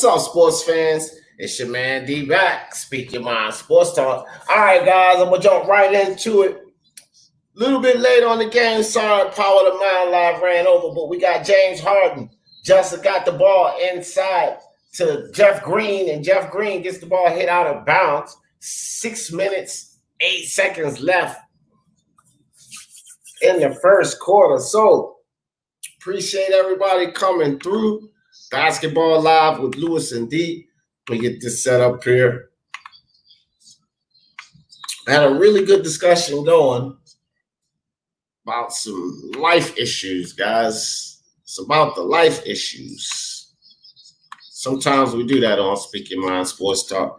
What's up, sports fans? It's your man D back. Speak your mind, sports talk. All right, guys, I'm gonna jump right into it. A little bit late on the game. Sorry, Power of the Mind Live ran over, but we got James Harden. Justin got the ball inside to Jeff Green, and Jeff Green gets the ball hit out of bounds. 6 minutes, 8 seconds left in the first quarter. So appreciate everybody coming through. Basketball Live with Lewis and D. We get this set up here. I had a really good discussion going about some life issues, guys. It's about the life issues. Sometimes we do that on Speak Your Mind Sports Talk.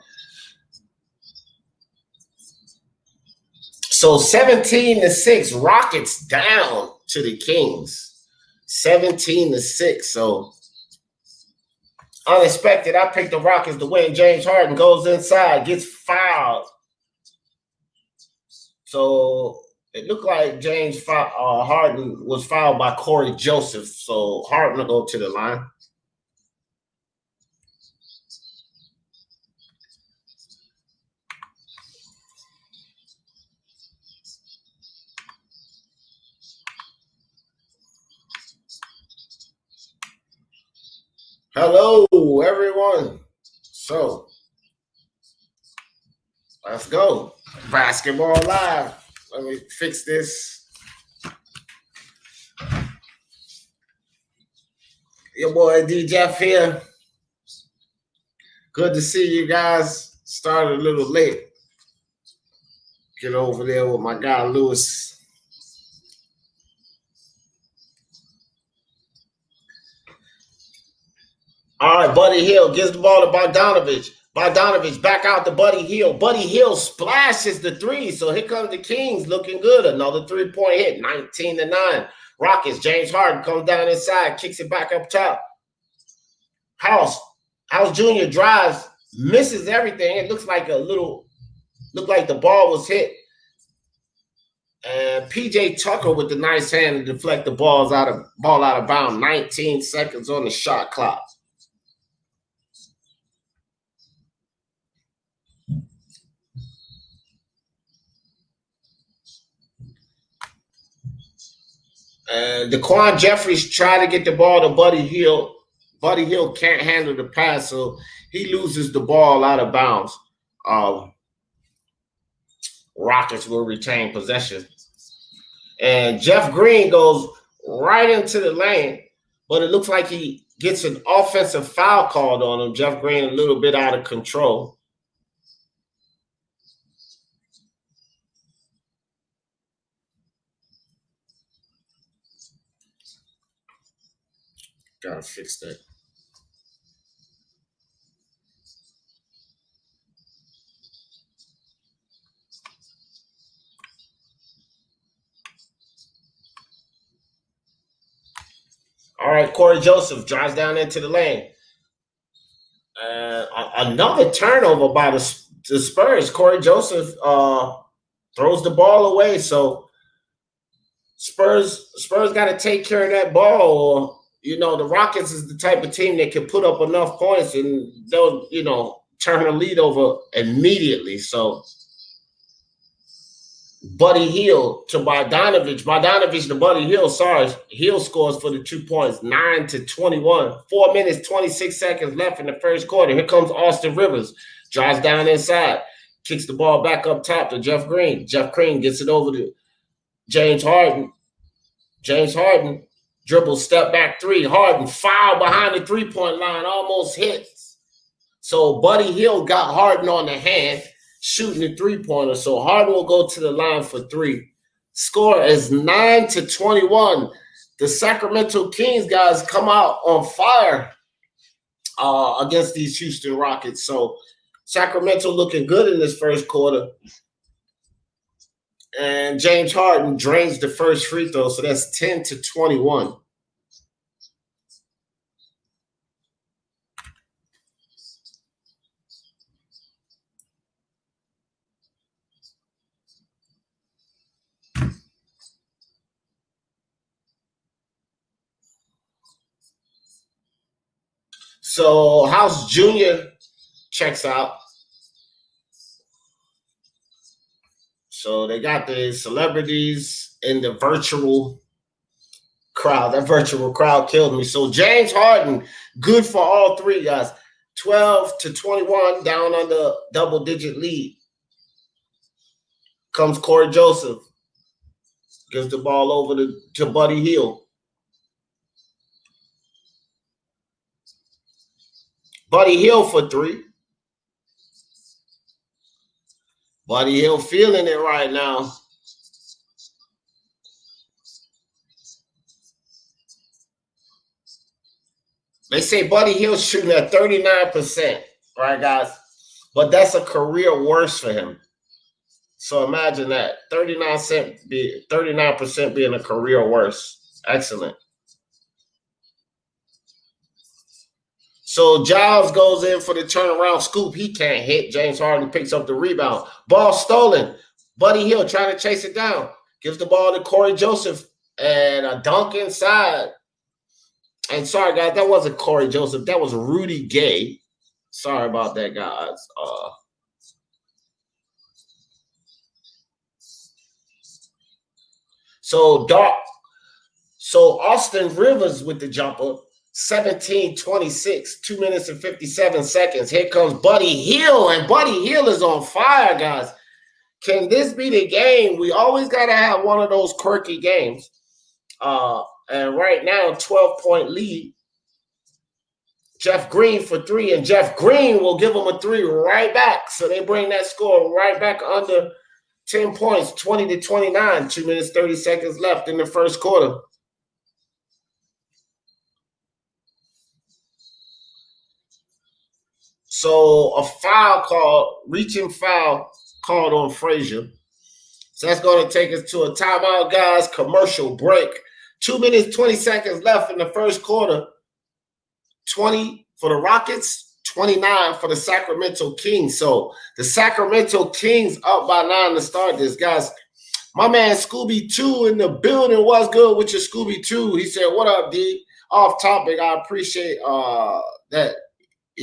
So 17-6, Rockets down to the Kings. 17-6. So unexpected. I picked the Rockets to win. James Harden goes inside, gets fouled. So it looked like James Harden was fouled by Corey Joseph. So Harden will go to the line. Hello, everyone. So let's go. Basketball Live. Let me fix this. Your boy D Jeff here. Good to see you guys. Started a little late. Get over there with my guy Lewis. All right, Buddy Hield gives the ball to Bogdanovich. Bogdanovich back out to Buddy Hield. Buddy Hield splashes the three. So here comes the Kings looking good. Another three-point hit, 19-9. Rockets, James Harden comes down inside, kicks it back up top. House Jr. drives, misses everything. It looks like the ball was hit. And PJ Tucker with the nice hand to deflect the ball out of bounds. 19 seconds on the shot clock. And Daquan Jeffries tried to get the ball to Buddy Hield. Buddy Hield can't handle the pass, so he loses the ball out of bounds. Rockets will retain possession. And Jeff Green goes right into the lane, but it looks like he gets an offensive foul called on him. Jeff Green a little bit out of control. Gotta fix that. All right, Corey Joseph drives down into the lane. Another turnover by the Spurs. Corey Joseph throws the ball away. So Spurs got to take care of that ball. You know, the Rockets is the type of team that can put up enough points and they'll, turn the lead over immediately. So Buddy Hield to Bogdanovich. Bogdanovich to Buddy Hield. Sorry. Hield scores for the 2 points. 9-21. 4 minutes, 26 seconds left in the first quarter. Here comes Austin Rivers. Drives down inside. Kicks the ball back up top to Jeff Green. Jeff Green gets it over to James Harden. James Harden dribbles, step back three. Harden foul behind the three-point line. Almost hits. So Buddy Hield got Harden on the hand, shooting the three-pointer. So Harden will go to the line for three. Score is 9-21. The Sacramento Kings guys come out on fire against these Houston Rockets. So Sacramento looking good in this first quarter. And James Harden drains the first free throw. So that's 10-21. So House Jr. checks out. So they got the celebrities in the virtual crowd. That virtual crowd killed me. So James Harden, good for all three guys. 12-21, down on the double-digit lead. Comes Corey Joseph. Gives the ball over to Buddy Hield. Buddy Hield for three. Buddy Hield feeling it right now. They say Buddy Hield's shooting at 39%, right, guys? But that's a career worst for him. So imagine that. 39% being a career worst. Excellent. So Giles goes in for the turnaround scoop. He can't hit. James Harden picks up the rebound. Ball stolen. Buddy Hield trying to chase it down. Gives the ball to Corey Joseph. And a dunk inside. And sorry, guys, that wasn't Corey Joseph. That was Rudy Gay. Sorry about that, guys. So Austin Rivers with the jumper. 17-26, 2 minutes and 57 seconds. Here comes Buddy Hield, and Buddy Hield is on fire, guys. Can this be the game? We always got to have one of those quirky games. And right now, 12-point lead. Jeff Green for three, and Jeff Green will give them a three right back. So they bring that score right back under 10 points, 20-29, 2 minutes, 30 seconds left in the first quarter. So a reaching foul called on Frazier. So that's going to take us to a timeout, guys. Commercial break. 2 minutes, 20 seconds left in the first quarter. 20 for the Rockets, 29 for the Sacramento Kings. So the Sacramento Kings up by 9 to start this, guys. My man Scooby-2 in the building. What's good with your Scooby-2? He said, what up, D? Off topic. I appreciate that.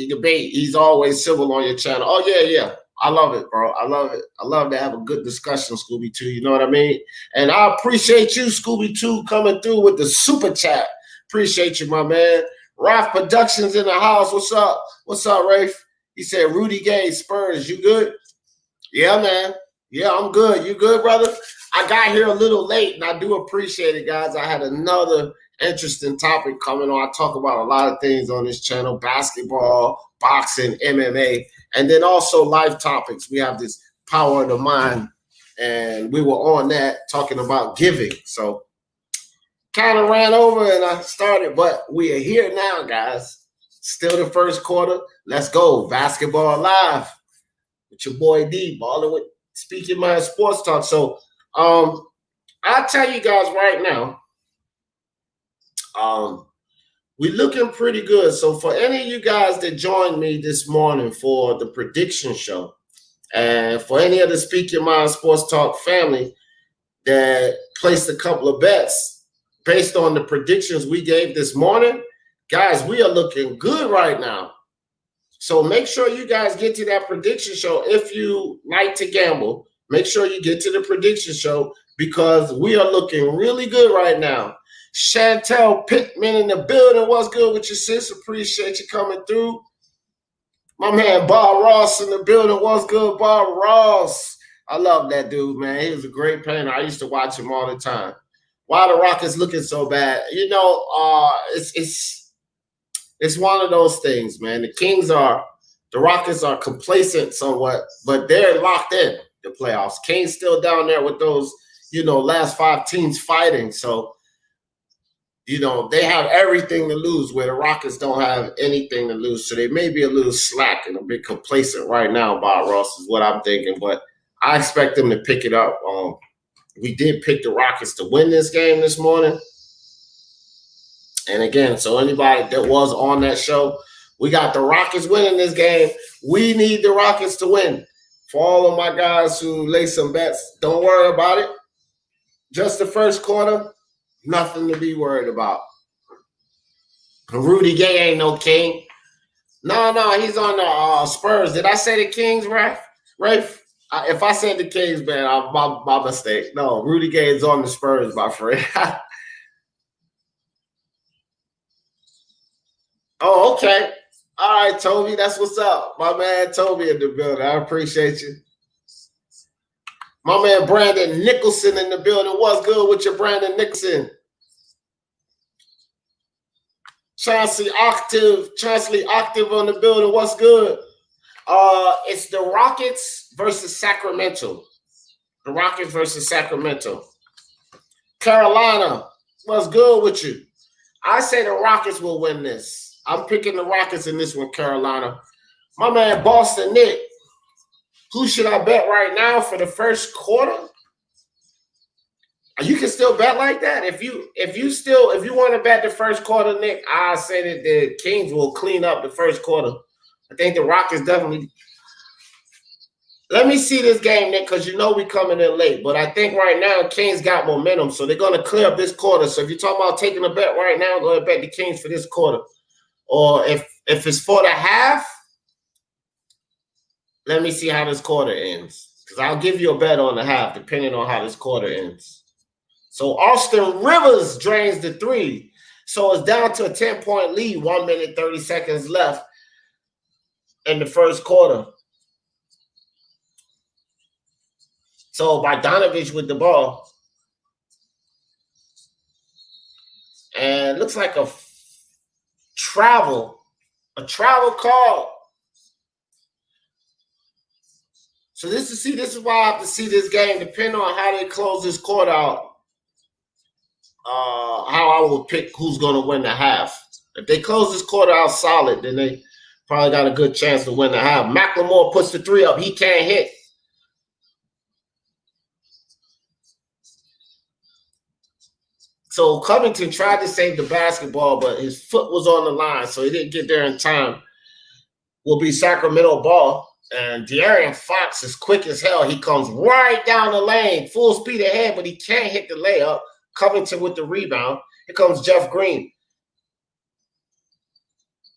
Debate. He's always civil on your channel. Oh, yeah. I love it, bro. I love it. I love to have a good discussion, Scooby-2. You know what I mean? And I appreciate you, Scooby-2, coming through with the super chat. Appreciate you, my man. Ralph Productions in the house. What's up? What's up, Rafe? He said, Rudy Gay, Spurs. You good? Yeah, man. Yeah, I'm good. You good, brother? I got here a little late, and I do appreciate it, guys. I had another interesting topic coming on. I talk about a lot of things on this channel: basketball, boxing, MMA, and then also life topics. We have this power of the mind, and we were on that talking about giving. So kind of ran over and I started, but we are here now, guys. Still the first quarter. Let's go. Basketball live with your boy D, Ballin with Speaking Mind Sports Talk. So I'll tell you guys right now, we're looking pretty good. So for any of you guys that joined me this morning for the prediction show, and for any of the Speak Your Mind Sports Talk family that placed a couple of bets based on the predictions we gave this morning, guys, we are looking good right now. So make sure you guys get to that prediction show. If you like to gamble, make sure you get to the prediction show because we are looking really good right now. Chantel Pittman in the building. What's good with you, sis? Appreciate you coming through. My man Bob Ross in the building. What's good, Bob Ross? I love that dude, man. He was a great painter. I used to watch him all the time. Why the Rockets looking so bad? You know, it's one of those things, man. The Rockets are complacent somewhat, but they're locked in the playoffs. Kane's still down there with those, last 5 teams fighting. So, they have everything to lose where the Rockets don't have anything to lose. So they may be a little slack and a bit complacent right now, Bob Ross, is what I'm thinking. But I expect them to pick it up. We did pick the Rockets to win this game this morning. And again, so anybody that was on that show, we got the Rockets winning this game. We need the Rockets to win. For all of my guys who lay some bets, don't worry about it. Just the first quarter. Nothing to be worried about. Rudy Gay ain't no king. No, he's on the Spurs. Did I say the Kings, Rafe? If I said the Kings, man, my mistake. No, Rudy Gay's on the Spurs, my friend. Oh, okay. All right, Toby, that's what's up. My man Toby in the building. I appreciate you. My man Brandon Nicholson in the building. What's good with your Brandon Nicholson? Chancellor Octave on the building. What's good? It's the Rockets versus Sacramento. The Rockets versus Sacramento. Carolina, what's good with you? I say the Rockets will win this. I'm picking the Rockets in this one, Carolina. My man Boston Nick. Who should I bet right now for the first quarter? You can still bet like that. If you want to bet the first quarter, Nick, I say that the Kings will clean up the first quarter. I think the Rockets definitely. Let me see this game, Nick, because you know we coming in late. But I think right now Kings got momentum, so they're going to clear up this quarter. So if you're talking about taking a bet right now, go ahead and bet the Kings for this quarter. Or if it's for the half, let me see how this quarter ends. Because I'll give you a bet on the half, depending on how this quarter ends. So Austin Rivers drains the three. So it's down to a 10-point lead, 1 minute, 30 seconds left in the first quarter. So Bogdanovich with the ball. And looks like a travel call. So this is why I have to see this game, depending on how they close this quarter out. How I will pick who's going to win the half. If they close this quarter out solid, then they probably got a good chance to win the half. McLemore puts the three up. He can't hit. So Covington tried to save the basketball, but his foot was on the line, so he didn't get there in time. Will be Sacramento ball. And De'Aaron Fox is quick as hell. He comes right down the lane, full speed ahead, but he can't hit the layup. Covington with the rebound. Here comes Jeff Green.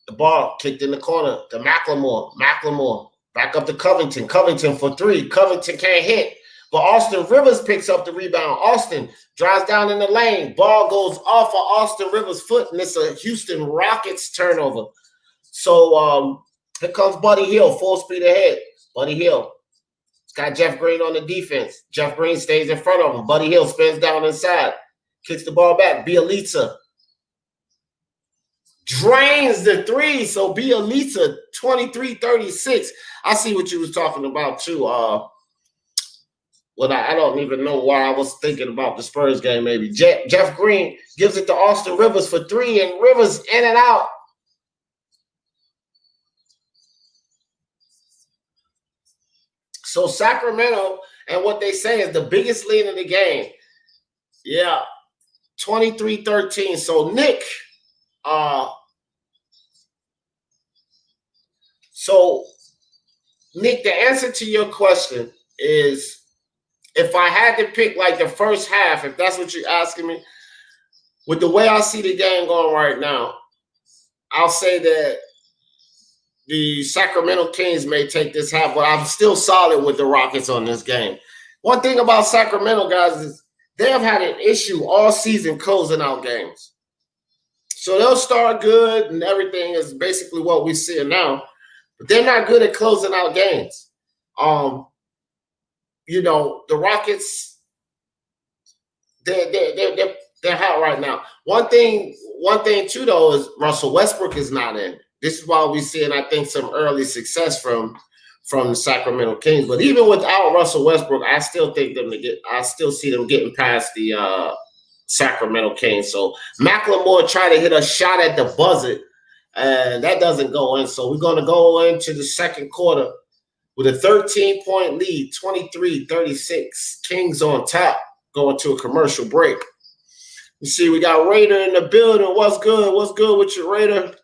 The ball kicked in the corner to McLemore. McLemore back up to Covington. Covington for three. Covington can't hit. But Austin Rivers picks up the rebound. Austin drives down in the lane. Ball goes off of Austin Rivers' foot, and it's a Houston Rockets turnover. So here comes Buddy Hield, full speed ahead. Buddy Hield. It's got Jeff Green on the defense. Jeff Green stays in front of him. Buddy Hield spins down inside. Kicks the ball back. Bielitsa drains the three. So Bielitsa, 23-36. I see what you was talking about too. I don't even know why I was thinking about the Spurs game. Maybe Jeff Green gives it to Austin Rivers for three, and Rivers in and out. So Sacramento, and what they say is the biggest lead in the game. Yeah, 23-13. So Nick, Nick, the answer to your question is, if I had to pick like the first half, if that's what you're asking me, with the way I see the game going right now, I'll say that the Sacramento Kings may take this half, but I'm still solid with the Rockets on this game. One thing about Sacramento, guys, is they have had an issue all season closing out games. So they'll start good and everything is basically what we're seeing now, but they're not good at closing out games. The Rockets, they're hot right now. One thing too, though, is Russell Westbrook is not in. This is why we're seeing, I think, some early success from the Sacramento Kings. But even without Russell Westbrook, I still see them getting past the Sacramento Kings. So McLemore tried to hit a shot at the buzzer, and that doesn't go in. So we're going to go into the second quarter with a 13-point lead, 23-36. Kings on top, going to a commercial break. You see, we got Raider in the building. What's good? What's good with you, Raider?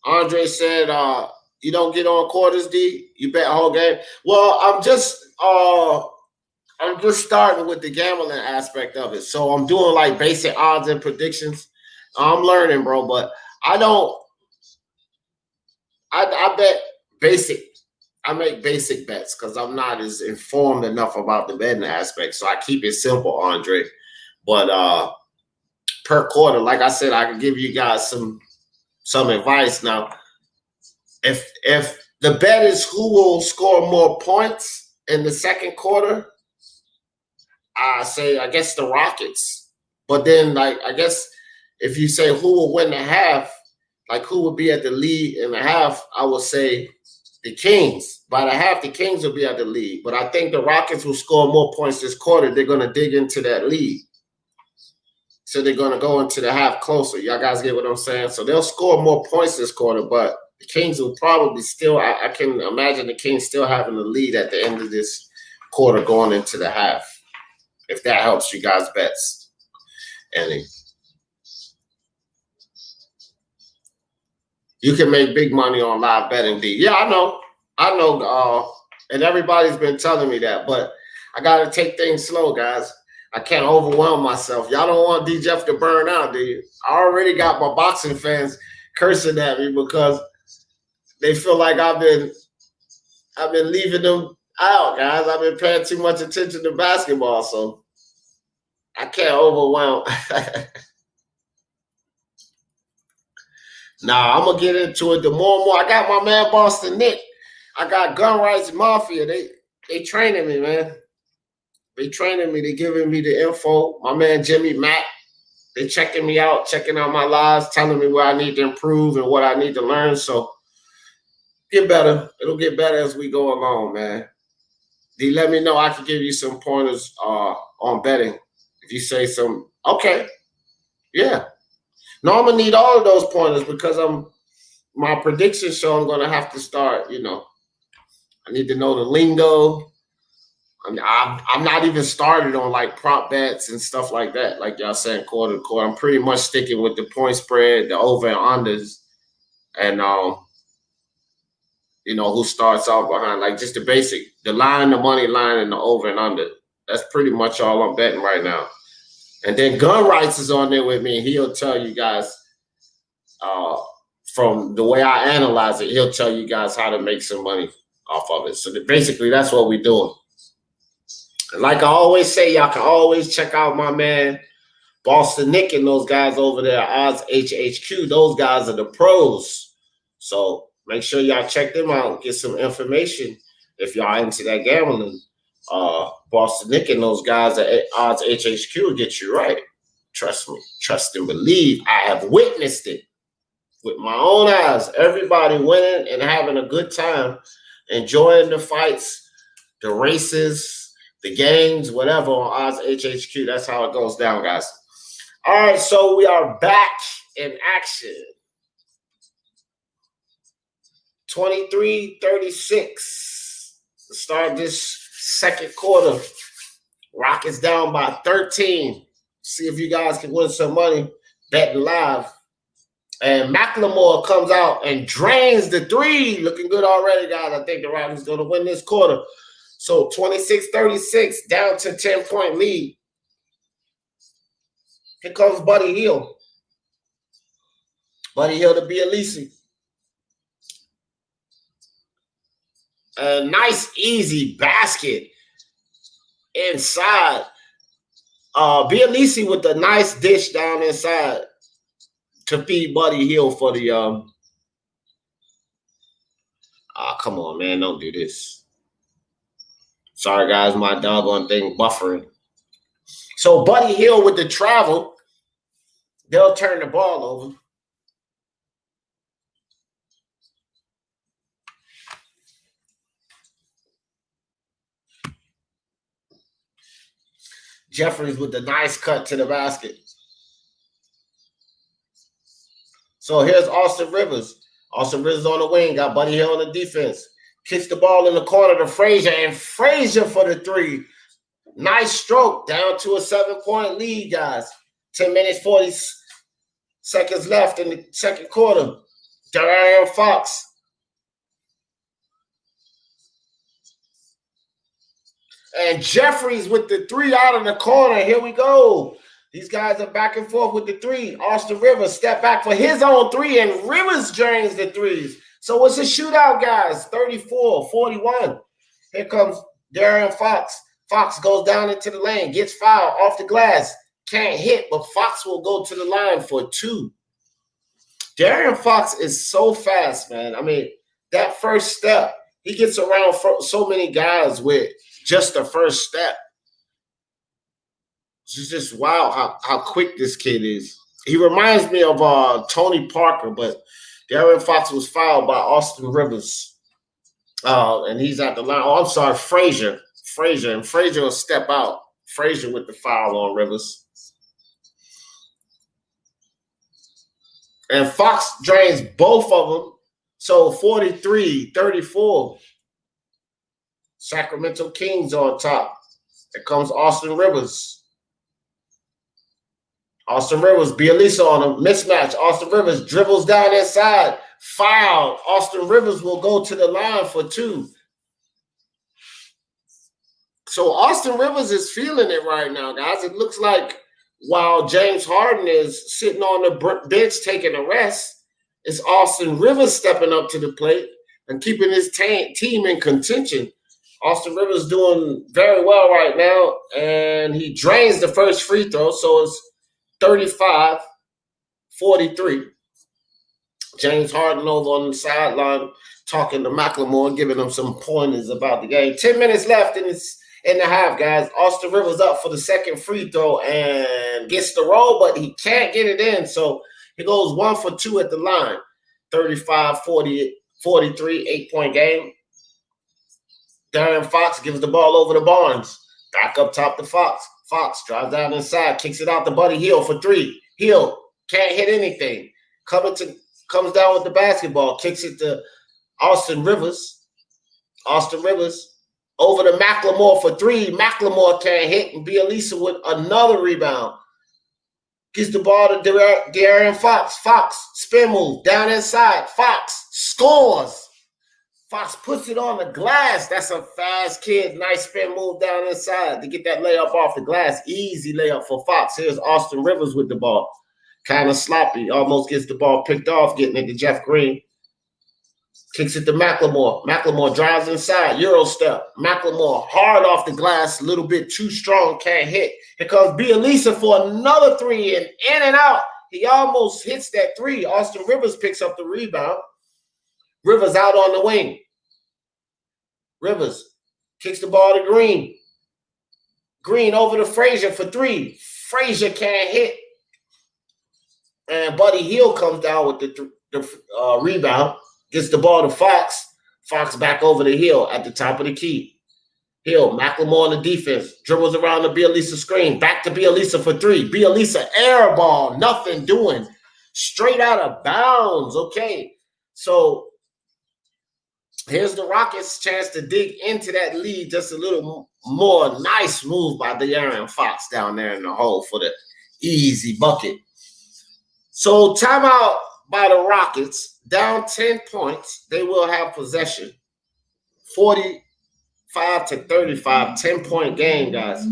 Andre said, you don't get on quarters, D? You bet a whole game? Well, I'm just starting with the gambling aspect of it. So I'm doing like basic odds and predictions. I'm learning, bro, but I don't. I bet basic. I make basic bets because I'm not as informed enough about the betting aspect. So I keep it simple, Andre. But per quarter, like I said, I can give you guys some advice now. If the bet is who will score more points in the second quarter, I guess the Rockets. But then, like, I guess if you say who will win the half, like who will be at the lead in the half, I would say the Kings. By the half, the Kings will be at the lead. But I think the Rockets will score more points this quarter. They're going to dig into that lead. So they're going to go into the half closer. Y'all guys get what I'm saying? So they'll score more points this quarter, but the Kings will probably still, I can imagine the Kings still having the lead at the end of this quarter going into the half. If that helps you guys bets any. You can make big money on live betting, D. Yeah, I know. And everybody's been telling me that, but I got to take things slow, guys. I can't overwhelm myself. Y'all don't want D. Jeff to burn out, do you? I already got my boxing fans cursing at me because they feel like I've been leaving them out, guys. I've been paying too much attention to basketball, so I can't overwhelm. Nah, I'm gonna get into it. The more and more, I got my man Boston Nick. I got Gun Rights Mafia. They training me, man. They training me. They giving me the info. My man Jimmy Mack. They checking me out, checking out my lives, telling me where I need to improve and what I need to learn. So get better. It'll get better as we go along, man. D, let me know. I can give you some pointers on betting. If you say some, okay, yeah. No, I'm gonna need all of those pointers because my prediction show. I'm gonna have to start. I need to know the lingo. I'm not even started on like prop bets and stuff like that. Like y'all saying quarter to quarter. I'm pretty much sticking with the point spread, the over and unders, and who starts off behind, like just the basic, the line, the money line, and the over and under. That's pretty much all I'm betting right now. And then Gun Rights is on there with me. He'll tell you guys from the way I analyze it, he'll tell you guys how to make some money off of it. So basically, that's what we're doing. And like I always say, y'all can always check out my man Boston Nick and those guys over there, Odds HHQ. Those guys are the pros. So make sure y'all check them out and get some information if y'all into that gambling. Boston Nick and those guys at Odds HHQ will get you right. Trust me. Trust and believe. I have witnessed it with my own eyes. Everybody winning and having a good time, enjoying the fights, the races, the games, whatever on Odds HHQ. That's how it goes down, guys. All right, so we are back in action. 23-36 to start this second quarter. Rockets down by 13. See if you guys can win some money betting live. And McLemore comes out and drains the three. Looking good already, guys. I think the Rockets going to win this quarter. So 26-36, down to 10-point lead. Here comes Buddy Hield. Buddy Hield to Bialisi. A nice, easy basket inside. Bialisi with a nice dish down inside to feed Buddy Hield for the come on, man, don't do this. Sorry, guys, my doggone thing buffering. So Buddy Hield with the travel, they'll turn the ball over. Jeffries with the nice cut to the basket. So here's Austin Rivers. Austin Rivers on the wing, got Buddy Hield on the defense. Kicks the ball in the corner to Frazier, and Frazier for the three. Nice stroke, down to a 7-point lead, guys. 10 minutes, 40 seconds left in the second quarter. De'Aaron Fox. And Jeffries with the three out of the corner. Here we go. These guys are back and forth with the three. Austin Rivers step back for his own three, and Rivers drains the threes. So it's a shootout, guys. 34-41. Here comes De'Aaron Fox. Fox goes down into the lane, gets fouled off the glass. Can't hit, but Fox will go to the line for two. De'Aaron Fox is so fast, man. I mean, that first step, he gets around so many guys with just the first step. It's just wow how quick this kid is. He reminds me of Tony Parker, but De'Aaron Fox was fouled by Austin Rivers. And he's at the line. Oh, I'm sorry, Frazier. And Frazier will step out. Frazier with the foul on Rivers. And Fox drains both of them. So 43-34. Sacramento Kings on top. Here comes Austin Rivers. Austin Rivers, Bielisa on him. Mismatch. Austin Rivers dribbles down inside. Foul. Austin Rivers will go to the line for two. So Austin Rivers is feeling it right now, guys. It looks like while James Harden is sitting on the bench taking a rest, it's Austin Rivers stepping up to the plate and keeping his team in contention. Austin Rivers doing very well right now, and he drains the first free throw, so it's 35-43. James Harden over on the sideline talking to McLemore, giving him some pointers about the game. 10 minutes left in the half, guys. Austin Rivers up for the second free throw and gets the roll, but he can't get it in. So he goes 1 for 2 at the line. 35-43, 8-point game. De'Aaron Fox gives the ball over to Barnes. Back up top to Fox. Fox drives down inside, kicks it out to Buddy Hield for three. Hield can't hit anything. Comes down with the basketball, kicks it to Austin Rivers. Austin Rivers over to McLemore for three. McLemore can't hit, and Bielisa with another rebound. Gives the ball to De'Aaron Fox. Fox, spin move, down inside. Fox scores. Fox puts it on the glass. That's a fast kid. Nice spin move down inside to get that layup off the glass. Easy layup for Fox. Here's Austin Rivers with the ball. Kind of sloppy. Almost gets the ball picked off, getting it to Jeff Green. Kicks it to McLemore. McLemore drives inside. Euro step. McLemore hard off the glass. A little bit too strong. Can't hit. Here comes Bielisa for another three, and in and out. He almost hits that three. Austin Rivers picks up the rebound. Rivers out on the wing. Rivers kicks the ball to Green. Green over to Frazier for three. Frazier can't hit. And Buddy Hield comes down with the rebound. Gets the ball to Fox. Fox back over to Hield at the top of the key. Hield, McLemore on the defense. Dribbles around the Bielisa screen. Back to Bielisa for three. Bielisa air ball. Nothing doing. Straight out of bounds. Okay. So here's the Rockets' chance to dig into that lead just a little more. Nice move by De'Aaron Fox down there in the hole for the easy bucket. So timeout by the Rockets. Down 10 points. They will have possession. 45-35. 10-point game, guys.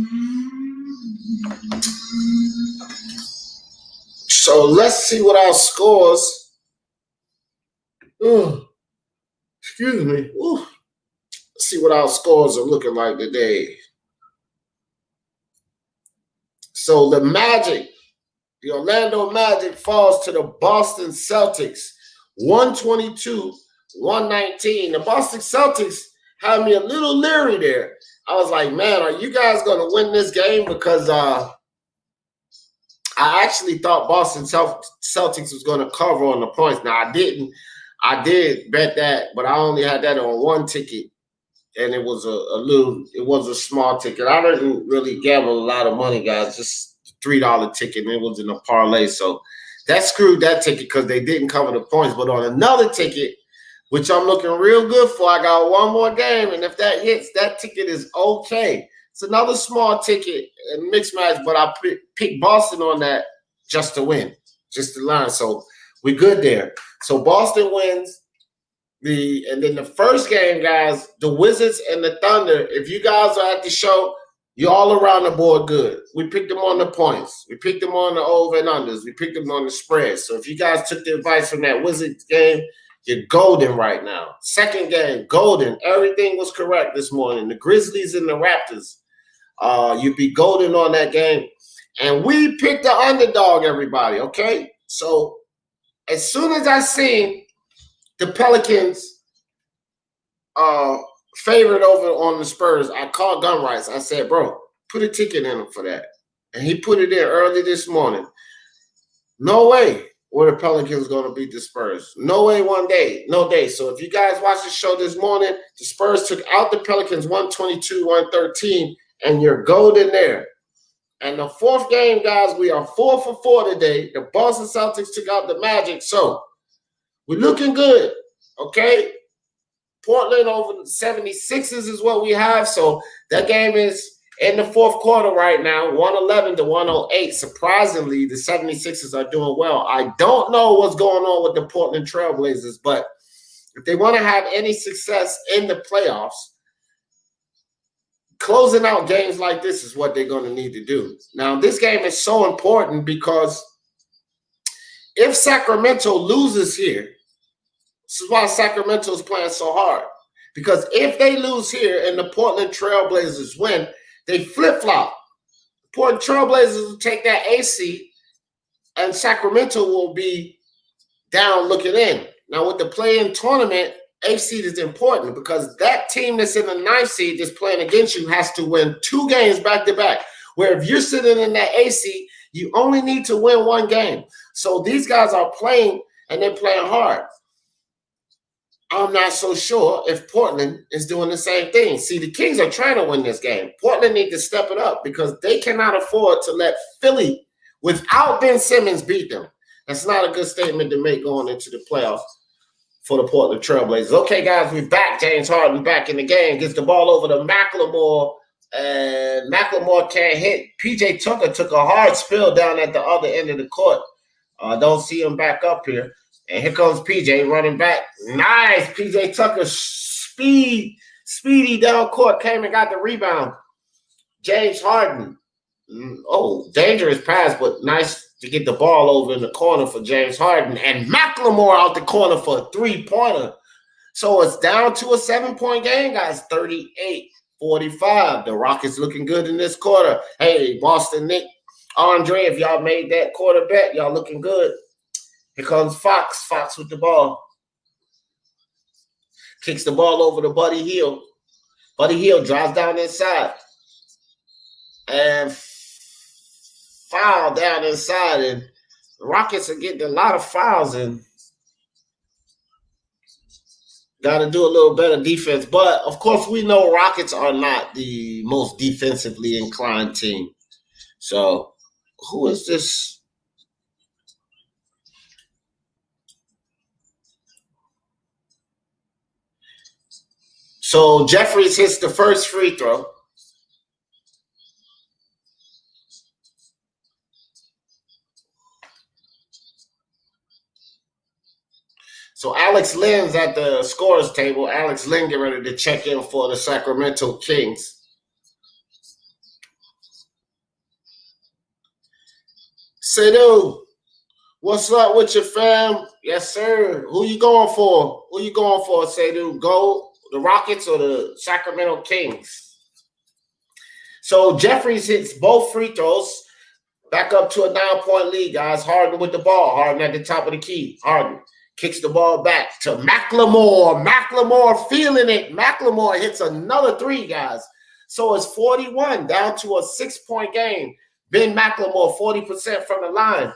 So let's see what our scores. Excuse me. Let's see what our scores are looking like today. So the Orlando Magic falls to the Boston Celtics, 122-119. The Boston Celtics had me a little leery there. I was like, man, are you guys going to win this game? Because I actually thought Boston Celtics was going to cover on the points. Now, I didn't. I did bet that, but I only had that on one ticket, and it was a small ticket. I didn't really gamble a lot of money, guys, just $3 ticket, and it was in a parlay. So that screwed that ticket because they didn't cover the points. But on another ticket, which I'm looking real good for, I got one more game, and if that hits, that ticket is okay. It's another small ticket and mixed match, but I picked Boston on that just to win, just to learn. So we're good there. So Boston wins. And then the first game, guys, the Wizards and the Thunder. If you guys are at the show, You're all around the board good. We picked them on the points. We picked them on the over and unders. We picked them on the spread. So if you guys took the advice from that Wizards game, you're golden right now. Second game, golden. Everything was correct this morning. The Grizzlies and the Raptors. You'd be golden on that game. And we picked the underdog, everybody, okay? So as soon as I seen the Pelicans favored over on the Spurs, I called Gun Rights. I said, bro, put a ticket in him for that. And he put it in early this morning. No way were the Pelicans going to beat the Spurs. No way, one day. No day. So if you guys watched the show this morning, the Spurs took out the Pelicans 122-113, and you're golden there. And the fourth game, guys, we are 4 for 4 today. The Boston Celtics took out the Magic. So we're looking good, okay? Portland over the 76ers is what we have. So that game is in the fourth quarter right now, 111-108. Surprisingly, the 76ers are doing well. I don't know what's going on with the Portland Trailblazers, but if they want to have any success in the playoffs, closing out games like this is what they're going to need to do. Now, this game is so important because if Sacramento loses here, this is why Sacramento is playing so hard. Because if they lose here and the Portland Trailblazers win, they flip-flop. The Portland Trailblazers will take that AC, and Sacramento will be down looking in. Now, with the play-in tournament, 8th seed is important because that team that's in the 9th seed that's playing against you has to win 2 games back-to-back. Where if you're sitting in that 8th seed, you only need to win 1 game. So these guys are playing, and they're playing hard. I'm not so sure if Portland is doing the same thing. See, the Kings are trying to win this game. Portland need to step it up because they cannot afford to let Philly, without Ben Simmons, beat them. That's not a good statement to make going into the playoffs for the Portland Trailblazers. Okay, guys, we're back. James Harden back in the game. Gets the ball over to McLemore, and McLemore can't hit. P.J. Tucker took a hard spill down at the other end of the court. Don't see him back up here. And here comes PJ running back. Nice. PJ Tucker speedy down court, came and got the rebound. James Harden. Oh, dangerous pass, but nice to get the ball over in the corner for James Harden. And McLemore out the corner for a 3-pointer. So it's down to a 7-point game, guys. 38-45. The Rockets looking good in this quarter. Hey, Boston Nick, Andre, if y'all made that quarter bet, y'all looking good. Here comes Fox. Fox with the ball. Kicks the ball over to Buddy Hield. Buddy Hield drives down inside. And foul down inside. And the Rockets are getting a lot of fouls and got to do a little better defense. But, of course, we know Rockets are not the most defensively inclined team. So, who is this? So Jeffries hits the first free throw. So Alex Lynn's at the scorer's table. Alex Lynn get ready to check in for the Sacramento Kings. Sidhu, what's up with your fam? Yes, sir. Who you going for? Who you going for, Sidhu? Go the Rockets or the Sacramento Kings? So Jeffries hits both free throws. Back up to a 9-point lead, guys. Harden with the ball. Harden at the top of the key. Harden kicks the ball back to McLemore. McLemore feeling it. McLemore hits another 3, guys. So it's 41, down to a 6-point game. Ben McLemore, 40% from the line.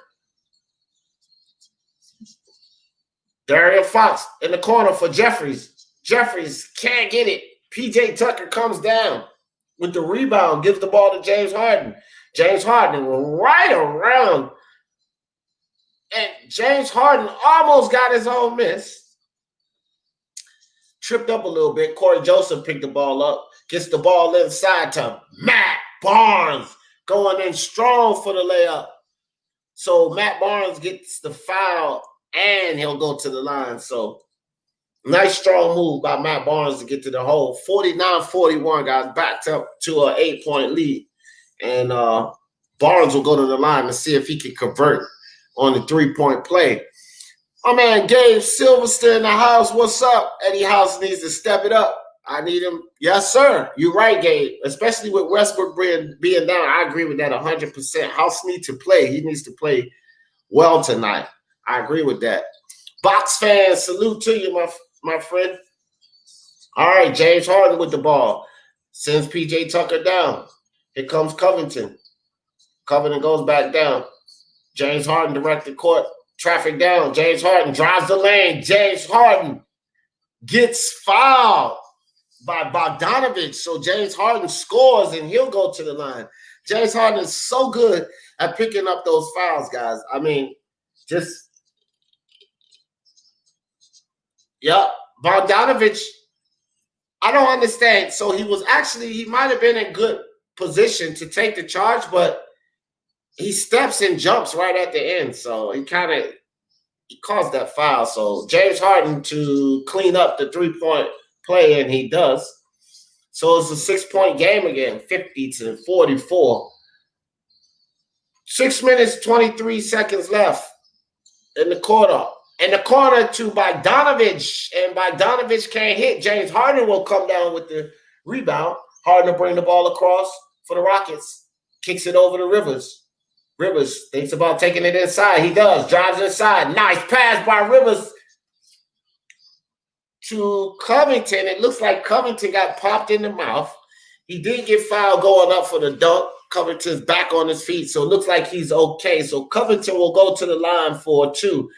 Dario Fox in the corner for Jeffries. Jeffries can't get it. P.J. Tucker comes down with the rebound, gives the ball to James Harden. James Harden right around. And James Harden almost got his own miss. Tripped up a little bit. Corey Joseph picked the ball up. Gets the ball inside to Matt Barnes. Going in strong for the layup. So Matt Barnes gets the foul and he'll go to the line. So Nice strong move by Matt Barnes to get to the hole. 49-41, guys, backed up to an 8-point lead. And Barnes will go to the line to see if he can convert on the 3-point play. My man Gabe Silverster in the house. What's up? Eddie House needs to step it up. I need him. Yes, sir. You're right, Gabe. Especially with Westbrook being down. I agree with that 100%. House needs to play. He needs to play well tonight. I agree with that. Box fans, salute to you, my friend. All right, James Harden with the ball. Sends P.J. Tucker down. Here comes Covington. Covington goes back down. James Harden directed court. Traffic down. James Harden drives the lane. James Harden gets fouled by Bogdanovich. So James Harden scores and he'll go to the line. James Harden is so good at picking up those fouls, guys. I mean, Bogdanovich, I don't understand. So he might have been in good position to take the charge, but he steps and jumps right at the end. So he caused that foul. So James Harden to clean up the 3-point play, and he does. So it's a 6-point game again, 50-44. 6 minutes, 23 seconds left in the quarter. In the corner to Bogdanovich, and Bogdanovich can't hit. James Harden will come down with the rebound. Harden will bring the ball across for the Rockets. Kicks it over to Rivers. Rivers thinks about taking it inside. He does. Drives inside. Nice pass by Rivers to Covington. It looks like Covington got popped in the mouth. He did get fouled going up for the dunk. Covington's back on his feet, so it looks like he's okay. So Covington will go to the line for 2.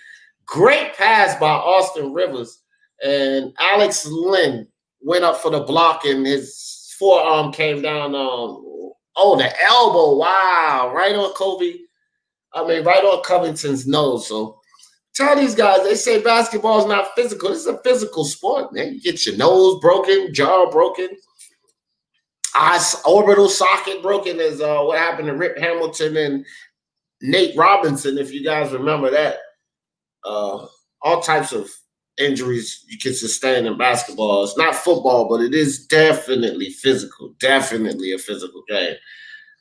Great pass by Austin Rivers. And Alex Lynn went up for the block, and his forearm came down the elbow. Wow. Right on right on Covington's nose. So tell these guys, they say basketball is not physical. This is a physical sport, man. You get your nose broken, jaw broken, orbital socket broken, is what happened to Rip Hamilton and Nate Robinson, if you guys remember that. All types of injuries you can sustain in basketball. It's not football, but it is definitely physical. Definitely a physical game.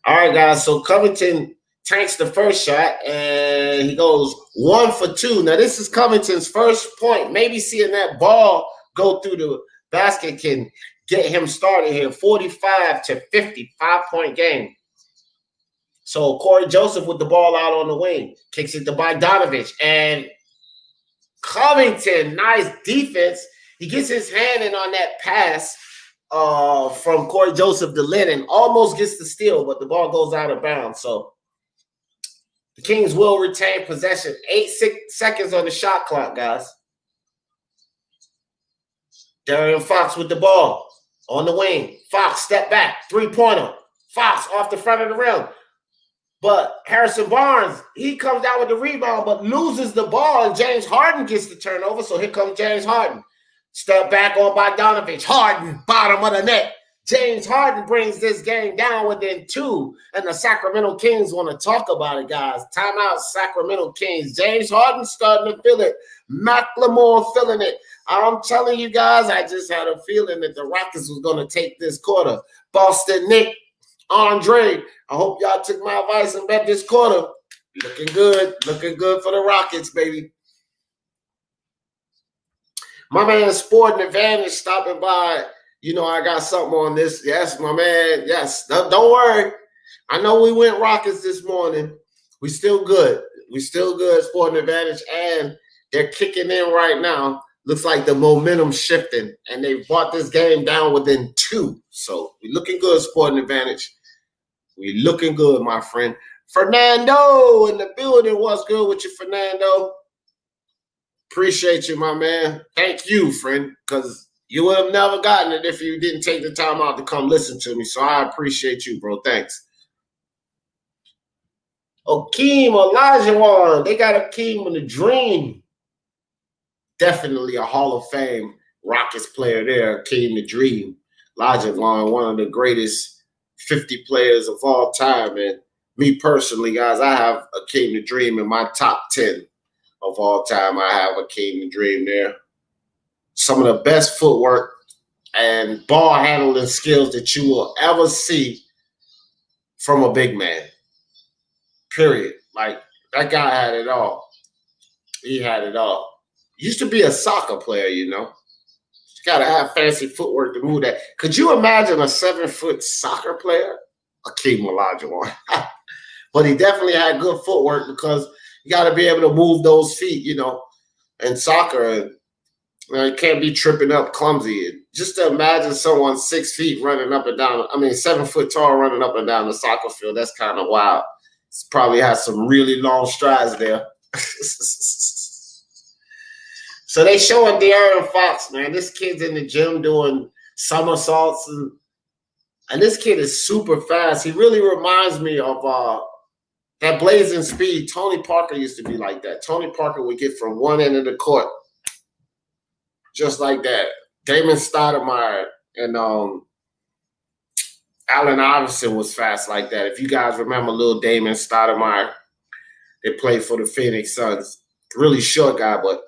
All right, guys. So Covington tanks the first shot, and he goes 1 for 2. Now, this is Covington's first point. Maybe seeing that ball go through the basket can get him started here. 45-50, 5-point game. So Corey Joseph with the ball out on the wing. Kicks it to Bogdanovich, and Covington, nice defense. He gets his hand in on that pass from Corey Joseph to Lennon. Almost gets the steal, but the ball goes out of bounds. So the Kings will retain possession. 8 seconds on the shot clock, guys. De'Aaron Fox with the ball on the wing. Fox, step back. 3-pointer. Fox off the front of the rim. But Harrison Barnes, he comes down with the rebound, but loses the ball, and James Harden gets the turnover. So here comes James Harden. Step back on Bogdanovich. Harden, bottom of the net. James Harden brings this game down within 2, and the Sacramento Kings want to talk about it, guys. Timeout, Sacramento Kings. James Harden starting to feel it. McLemore feeling it. I'm telling you guys, I just had a feeling that the Rockets was going to take this quarter. Boston Nick, Andre, I hope y'all took my advice and bet this quarter. Looking good for the Rockets, baby. My man Sporting Advantage stopping by. You know, I got something on this. Yes, my man. Yes, don't worry. I know we went Rockets this morning. We still good. Sporting Advantage, and they're kicking in right now. Looks like the momentum's shifting, and they brought this game down within 2. So we're looking good, Sporting Advantage. We looking good, my friend. Fernando in the building. What's good with you, Fernando? Appreciate you, my man. Thank you, friend, because you would have never gotten it if you didn't take the time out to come listen to me. So I appreciate you, bro. Thanks. Akeem Olajuwon. They got Akeem in the dream. Definitely a Hall of Fame Rockets player there. Akeem the Dream. Olajuwon, one of the greatest 50 players of all time. And me personally, guys, I have Akeem the Dream in my top 10 of all time. I have Akeem the Dream there. some of the best footwork and ball handling skills that you will ever see from a big man. Period. Like, that guy had it all. He had it all. Used to be a soccer player, you know. You got to have fancy footwork to move that. Could you imagine a 7-foot soccer player? Akeem Olajuwon. But he definitely had good footwork because you got to be able to move those feet, you know, in soccer. And you can't be tripping up clumsy. Just to imagine someone 6 feet running up and down, 7 foot tall running up and down the soccer field, that's kind of wild. He's probably has some really long strides there. So they showing De'Aaron Fox, man. This kid's in the gym doing somersaults, and this kid is super fast. He really reminds me of that blazing speed. Tony Parker used to be like that. Tony Parker would get from one end of the court just like that. Damon Stoudemire and Allen Iverson was fast like that. If you guys remember little Damon Stoudemire, they played for the Phoenix Suns. Really short guy, but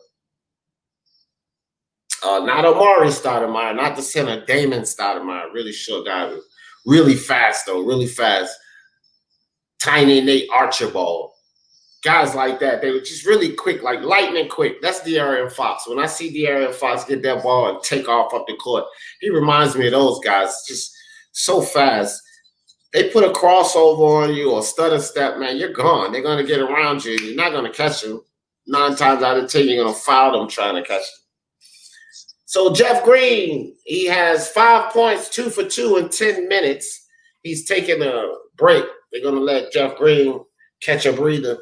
not Amari Stoudemire, not the center, Damon Stoudemire. Really short guy. Really fast, though. Really fast. Tiny Nate Archibald. Guys like that. They were just really quick, like lightning quick. That's De'Aaron Fox. When I see De'Aaron Fox get that ball and take off up the court, he reminds me of those guys. Just so fast. They put a crossover on you or stutter step, man, you're gone. They're going to get around you. You're not going to catch them. 9 times out of 10, you're going to foul them trying to catch them. So Jeff Green, he has 5 points, 2 for 2 in 10 minutes. He's taking a break. They're going to let Jeff Green catch a breather.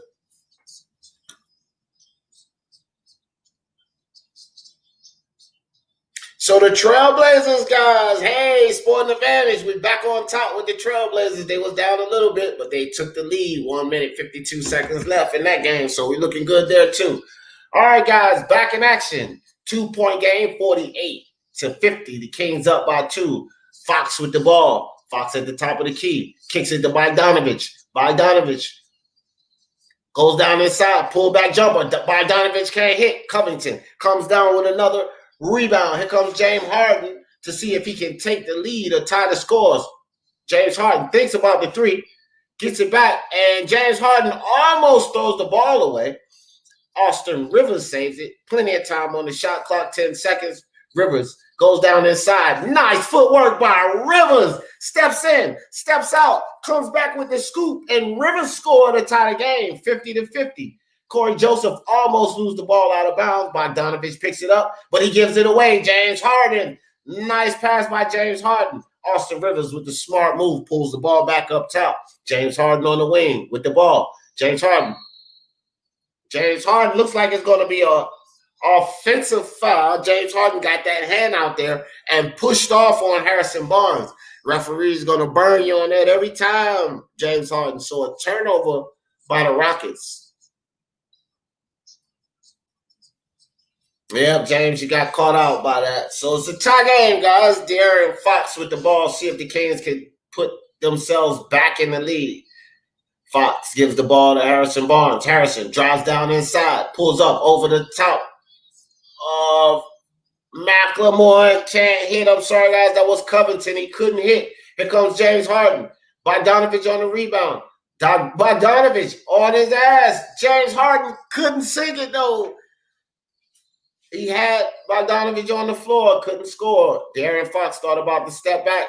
So the Trailblazers, guys, hey, Sporting Advantage, we're back on top with the Trailblazers. They was down a little bit, but they took the lead. 1 minute, 52 seconds left in that game, so we're looking good there too. All right, guys, back in action. 2-point game, 48-50. The Kings up by 2. Fox with the ball. Fox at the top of the key. Kicks it to Bogdanovich. Bogdanovich goes down inside. Pull back jumper. Bogdanovich can't hit. Covington comes down with another rebound. Here comes James Harden to see if he can take the lead or tie the scores. James Harden thinks about the 3. Gets it back. And James Harden almost throws the ball away. Austin Rivers saves it. Plenty of time on the shot clock, 10 seconds. Rivers goes down inside. Nice footwork by Rivers. Steps in, steps out, comes back with the scoop, and Rivers scored to tie the game, 50-50. Corey Joseph almost loses the ball out of bounds. Bogdanovich picks it up, but he gives it away. James Harden. Nice pass by James Harden. Austin Rivers with the smart move pulls the ball back up top. James Harden on the wing with the ball. James Harden looks like it's going to be a offensive foul. James Harden got that hand out there and pushed off on Harrison Barnes. Referee's going to burn you on that every time, James Harden. So a turnover by the Rockets. Yeah, James, you got caught out by that. So it's a tie game, guys. De'Aaron Fox with the ball. See if the Kings can put themselves back in the lead. Fox gives the ball to Harrison Barnes. Harrison drives down inside, pulls up over the top of McLemore. Can't hit. I'm sorry, guys. That was Covington. He couldn't hit. Here comes James Harden. Bogdanovich on the rebound. Bogdanovich on his ass. James Harden couldn't sink it, though. He had Bogdanovich on the floor, couldn't score. De'Aaron Fox thought about the step back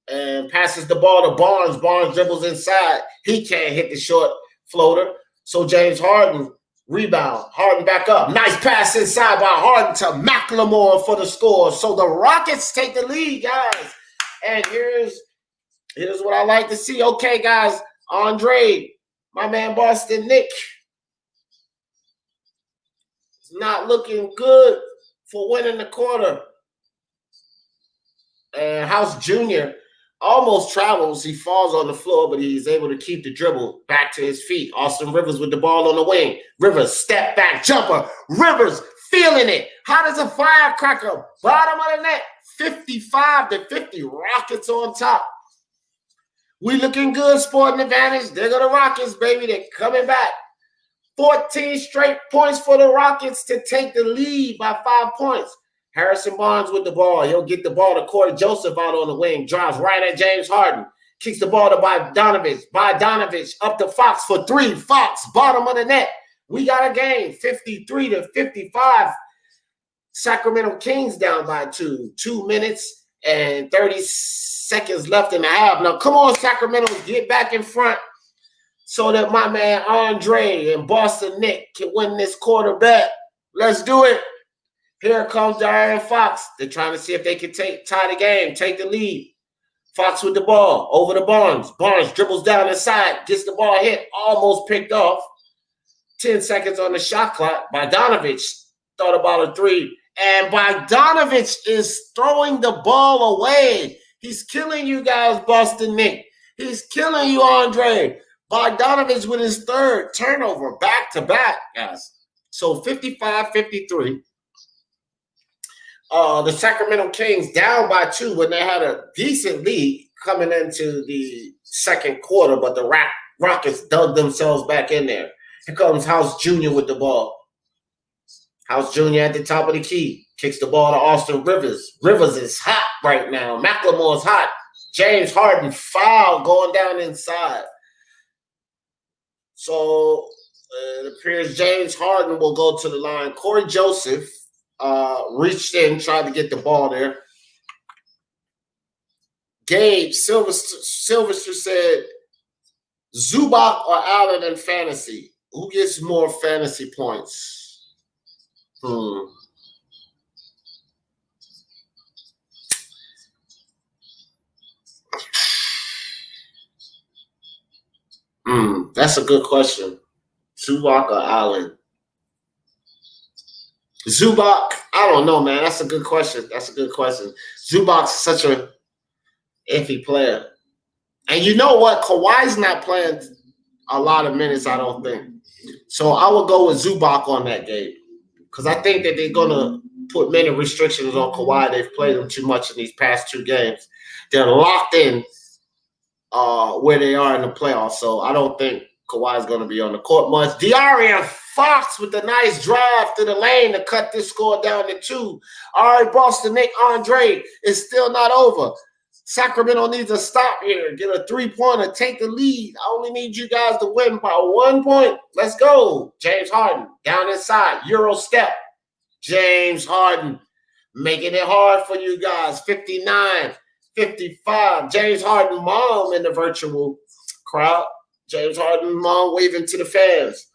and passes the ball to Barnes. Barnes dribbles inside. He can't hit the short floater. So James Harden, rebound. Harden back up. Nice pass inside by Harden to McLemore for the score. So the Rockets take the lead, guys. And here's what I like to see. Okay, guys. Andre, my man Boston Nick, is not looking good for winning the quarter. And House Jr. almost travels. He falls on the floor, but he's able to keep the dribble back to his feet. Austin Rivers with the ball on the wing. Rivers, step back jumper. Rivers feeling it. How does a firecracker? Bottom of the net. 55-50. Rockets on top. We looking good, Sporting Advantage. They're going to Rockets, baby. They're coming back. 14 straight points for the Rockets to take the lead by 5 points. Harrison Barnes with the ball. He'll get the ball to Corey Joseph out on the wing. Drives right at James Harden. Kicks the ball to Bogdanovich. Bogdanovich up to Fox for three. Fox, bottom of the net. We got a game, 53-55. Sacramento Kings down by 2. 2 minutes and 30 seconds left in the half. Now, come on, Sacramento, get back in front so that my man Andre and Boston Nick can win this quarter back. Let's do it. Here comes De'Aaron Fox. They're trying to see if they can tie the game, take the lead. Fox with the ball over to Barnes. Barnes dribbles down the side, gets the ball hit, almost picked off. 10 seconds on the shot clock. Bogdanovich thought about a three. And Bogdanovich is throwing the ball away. He's killing you guys, Boston Nick. He's killing you, Andre. Bogdanovich with his third turnover back-to-back, guys. So 55-53. The Sacramento Kings down by 2 when they had a decent lead coming into the second quarter, but the Rockets dug themselves back in there. Here comes House Jr. with the ball. House Jr. at the top of the key. Kicks the ball to Austin Rivers. Rivers is hot right now. McLemore's hot. James Harden foul going down inside. So it appears James Harden will go to the line. Corey Joseph reached in, tried to get the ball there. Gabe Silvester said, Zubac or Allen in fantasy? Who gets more fantasy points? That's a good question. Zubac or Allen? Zubac, I don't know, man. That's a good question. Zubac's such a iffy player. And you know what? Kawhi's not playing a lot of minutes, I don't think. So I will go with Zubac on that game because I think that they're going to put minute restrictions on Kawhi. They've played him too much in these past 2 games. They're locked in where they are in the playoffs. So I don't think Kawhi is going to be on the court much. De'Aaron Fox with a nice drive to the lane to cut this score down to 2. All right, Boston Nick Andre is still not over. Sacramento needs a stop here. Get a 3-pointer. Take the lead. I only need you guys to win by 1 point. Let's go. James Harden down inside. Euro step. James Harden making it hard for you guys. 59-55. James Harden mom in the virtual crowd. James Harden mom waving to the fans.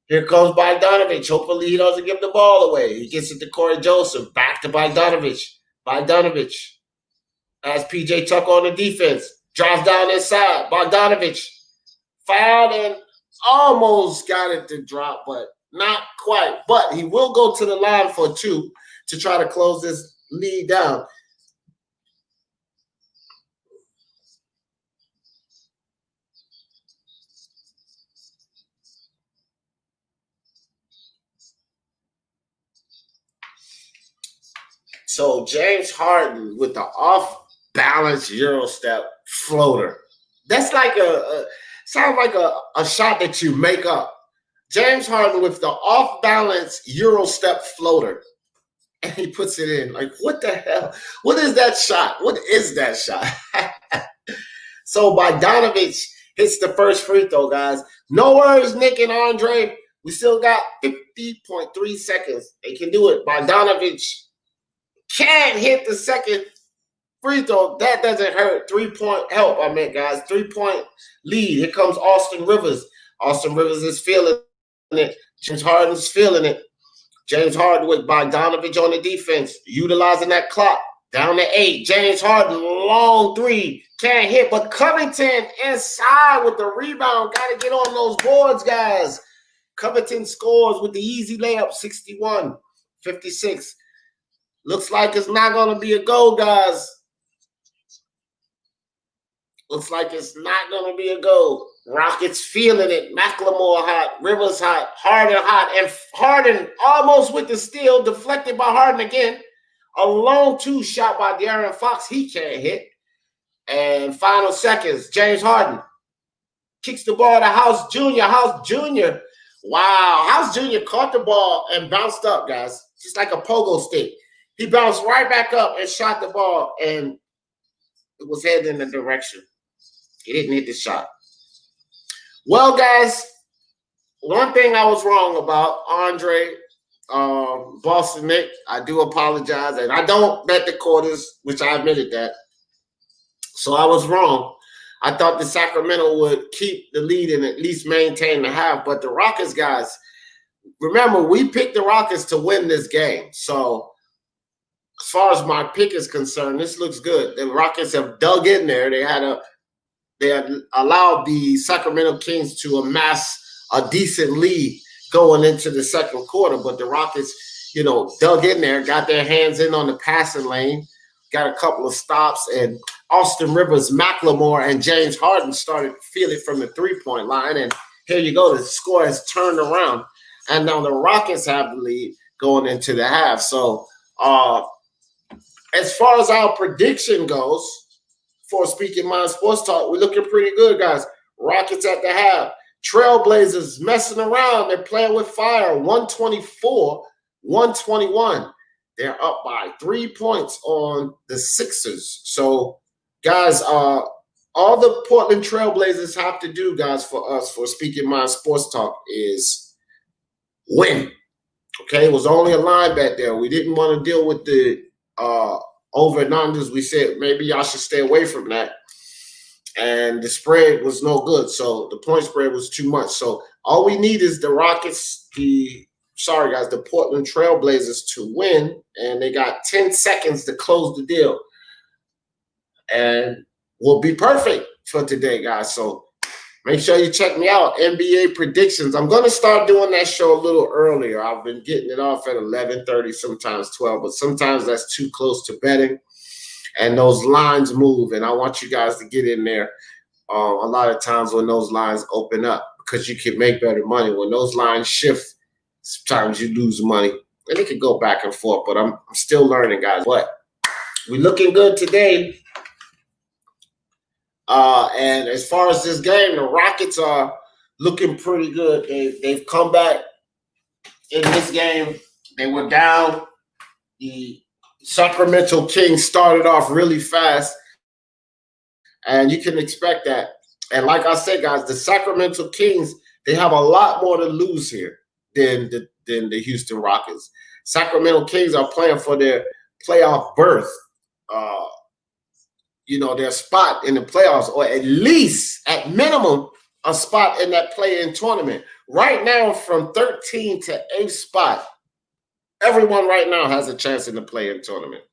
Here comes Bogdanovich. Hopefully he doesn't give the ball away. He gets it to Corey Joseph. Back to Bogdanovich. Bogdanovich has PJ Tucker on the defense. Drives down inside. Bogdanovich fouled and almost got it to drop, but not quite. But he will go to the line for 2 to try to close this lead down. So James Harden with the off-balance Euro step floater. That's like sounds like a shot that you make up. James Harden with the off-balance Euro step floater. And he puts it in. Like, what the hell? What is that shot? What is that shot? So Bogdanovich hits the first free throw, guys. No worries, Nick and Andre. We still got 50.3 seconds. They can do it. Bogdanovich can't hit the second free throw. That doesn't hurt. 3-point help, I meant, guys. 3-point lead. Here comes Austin Rivers. Austin Rivers is feeling it. James Harden's feeling it. James Harden with Bogdanovich on the defense, utilizing that clock. Down to 8. James Harden, long 3. Can't hit, but Covington inside with the rebound. Got to get on those boards, guys. Covington scores with the easy layup, 61-56. Looks like it's not going to be a go, guys. Looks like it's not going to be a go. Rockets feeling it. McLemore hot. Rivers hot. Harden hot. And Harden almost with the steal. Deflected by Harden again. A long 2 shot by De'Aaron Fox. He can't hit. And final seconds. James Harden kicks the ball to House Jr. House Jr. Wow. House Jr. caught the ball and bounced up, guys. just like a pogo stick. He bounced right back up and shot the ball, and it was headed in the direction. He didn't hit the shot. Well, guys, one thing I was wrong about, Andre, Boston Nick, I do apologize, and I don't bet the quarters, which I admitted that. So I was wrong. I thought the Sacramento would keep the lead and at least maintain the half, but the Rockets, guys, remember, we picked the Rockets to win this game. So as far as my pick is concerned, this looks good. The Rockets have dug in there. They had allowed the Sacramento Kings to amass a decent lead going into the second quarter, but the Rockets, dug in there, got their hands in on the passing lane, got a couple of stops, and Austin Rivers, McLemore, and James Harden started to feel it from the three-point line, and here you go. The score has turned around, and now the Rockets have the lead going into the half. So as far as our prediction goes for Speaking Mind Sports Talk, we're looking pretty good, guys. Rockets at the half. Trailblazers messing around. They're playing with fire. 124-121. They're up by 3 points on the Sixers. So, guys, all the Portland Trailblazers have to do, guys, for us, for Speaking Mind Sports Talk, is win. Okay, it was only a line bet there. We didn't want to deal with the over and unders. We said maybe y'all should stay away from that. And the spread was no good. So the point spread was too much. So all we need is the Rockets, the Portland Trailblazers to win. And they got 10 seconds to close the deal. And we'll be perfect for today, guys. So make sure you check me out. NBA predictions. I'm going to start doing that show a little earlier. I've been getting it off at 11:30, sometimes 12, but sometimes that's too close to betting. And those lines move, and I want you guys to get in there a lot of times when those lines open up, because you can make better money. When those lines shift, sometimes you lose money. And it can go back and forth, but I'm still learning, guys. But we're looking good today. And as far as this game, the Rockets are looking pretty good. They've come back in this game. They were down. The Sacramento Kings started off really fast, and you can expect that. And like I said, guys, the Sacramento Kings, they have a lot more to lose here than the Houston Rockets. Sacramento Kings are playing for their playoff berth, their spot in the playoffs, or at least, at minimum, a spot in that play-in tournament. Right now, from 13th to 8th spot, everyone right now has a chance in the play-in tournament.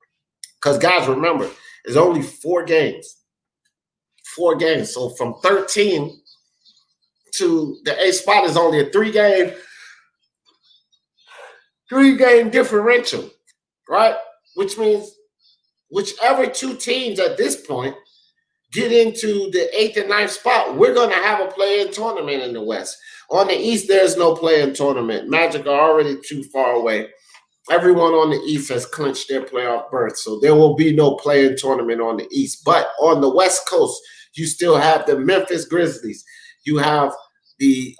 Because, guys, remember, there's only 4 games. 4 games. So from 13 to the 8th spot is only a 3-game differential, right? Which means whichever 2 teams at this point get into the 8th and 9th spot, we're going to have a play-in tournament in the West. On the East, there's no play-in tournament. Magic are already too far away. Everyone on the East has clinched their playoff berth, so there will be no play-in tournament on the East. But on the West Coast, you still have the Memphis Grizzlies. You have the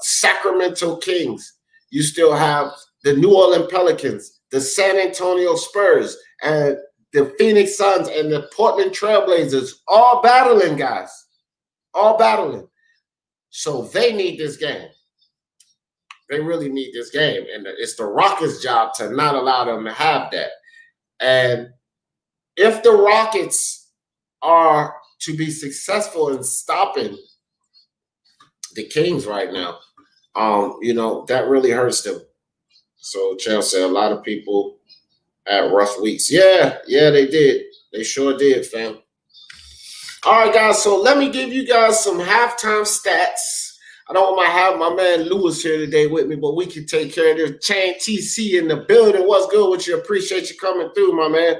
Sacramento Kings. You still have the New Orleans Pelicans, the San Antonio Spurs, and the Phoenix Suns and the Portland Trailblazers, all battling, guys. All battling. So they need this game. They really need this game. And it's the Rockets' job to not allow them to have that. And if the Rockets are to be successful in stopping the Kings right now, that really hurts them. So Chelsea, a lot of people had rough weeks. Yeah, they did. They sure did, fam. All right, guys, so let me give you guys some halftime stats. I don't have my man Lewis here today with me, but we can take care of this. Chain TC in the building. What's good with you? Appreciate you coming through, my man.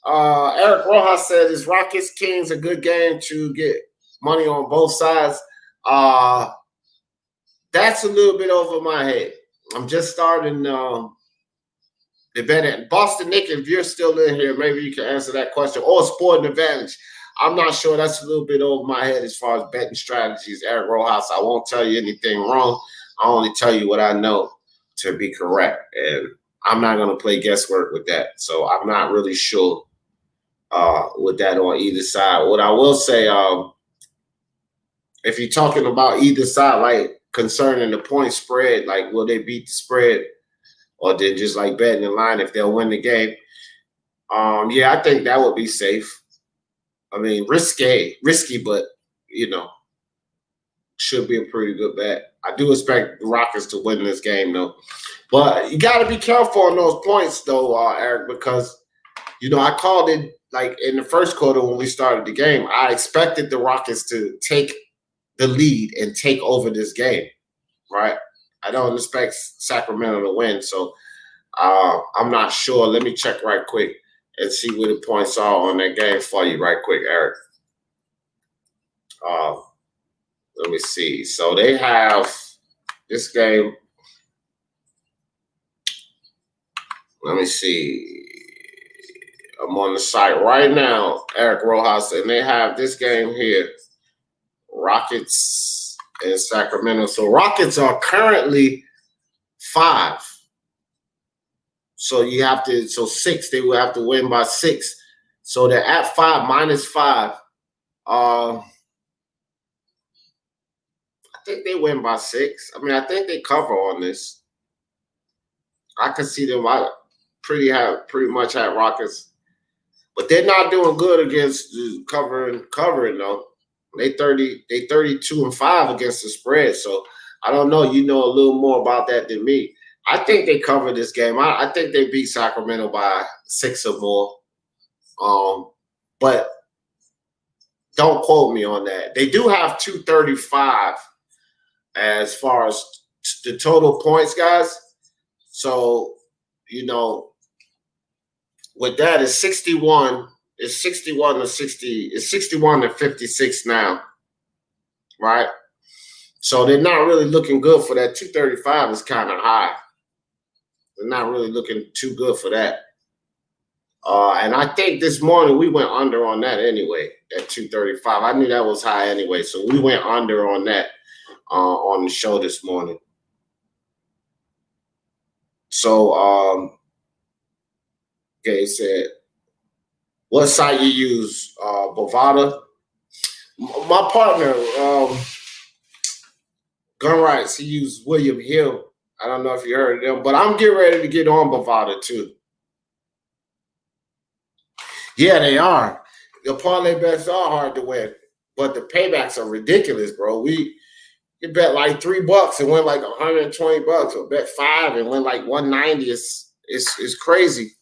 Eric Rojas said, is Rockets Kings a good game to get money on both sides? That's a little bit over my head. I'm just starting the betting. Boston Nick, if you're still in here, maybe you can answer that question. Or Sporting Advantage. I'm not sure. That's a little bit over my head as far as betting strategies. Eric Rojas, I won't tell you anything wrong. I only tell you what I know to be correct. And I'm not going to play guesswork with that. So I'm not really sure with that on either side. What I will say, if you're talking about either side, like concerning the point spread, like will they beat the spread or then just like betting the line if they'll win the game? Yeah, I think that would be safe. I mean, risky, but should be a pretty good bet. I do expect the Rockets to win this game though, but you got to be careful on those points though, Eric, because I called it like in the first quarter when we started the game. I expected the Rockets to take the lead and take over this game, right? I don't expect Sacramento to win, so I'm not sure. Let me check right quick and see where the points are on that game for you right quick, Eric. Let me see. So they have this game. Let me see. I'm on the site right now, Eric Rojas, and they have this game here. Rockets and Sacramento. So Rockets are currently 5. So you have to, 6, they will have to win by 6. So they're at 5, -5. I think they win by 6. I mean, I think they cover on this. I could see them. I pretty much have Rockets, but they're not doing good against covering though. They 32-5 against the spread. So I don't know. You know a little more about that than me. I think they cover this game. I think they beat Sacramento by 6 or more. But don't quote me on that. They do have 235 as far as the total points, guys. So, with that, it's 61. It's 61 to 60. It's 61 to 56 now, right? So they're not really looking good for that. 235 is kind of high. They're not really looking too good for that. And I think this morning we went under on that anyway, at 235. I knew that was high anyway, so we went under on that on the show this morning. So, okay, it said, what site you use? Bovada? My partner, Gun Rights, he used William Hill. I don't know if you heard of them, but I'm getting ready to get on Bovada too. Yeah, they are. The parlay bets are hard to win, but the paybacks are ridiculous, bro. You bet like $3 and win like $120, or bet 5 and win like 190. It's crazy.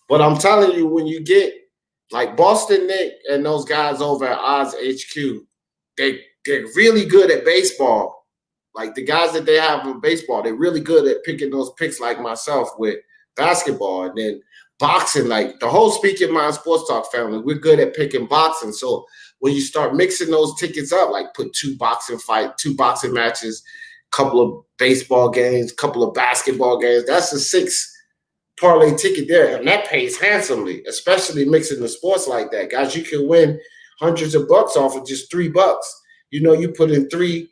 But I'm telling you, when you get like Boston Nick and those guys over at Odds HQ, they're really good at baseball. Like the guys that they have in baseball, they're really good at picking those picks like myself with basketball. And then boxing, like the whole Speaking Mind Sports Talk family, we're good at picking boxing. So when you start mixing those tickets up, like put 2 boxing matches, couple of baseball games, couple of basketball games, that's a 6 parlay ticket there. And that pays handsomely, especially mixing the sports like that. Guys, you can win hundreds of bucks off of just $3. You put in $3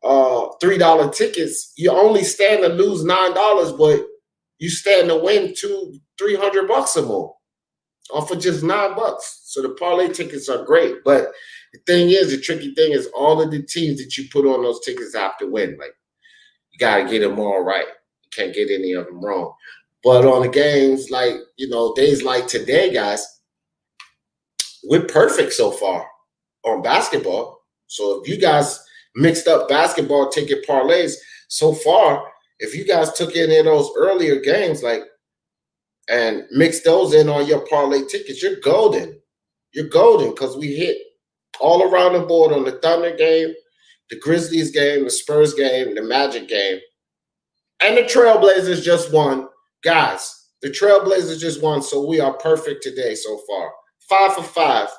$3 tickets, you only stand to lose $9, but you stand to win $300 or more off of just $9. So the parlay tickets are great. But the thing is, the tricky thing is all of the teams that you put on those tickets have to win. Like, you got to get them all right. You can't get any of them wrong. But on the games, like, days like today, guys, we're perfect so far on basketball. So if you guys mixed up basketball ticket parlays so far, if you guys took in those earlier games, and mixed those in on your parlay tickets, you're golden. You're golden because we hit all around the board on the Thunder game, the Grizzlies game, the Spurs game, the Magic game. And the Trailblazers just won. Guys, the Trailblazers just won, so we are perfect today so far. 5 for 5.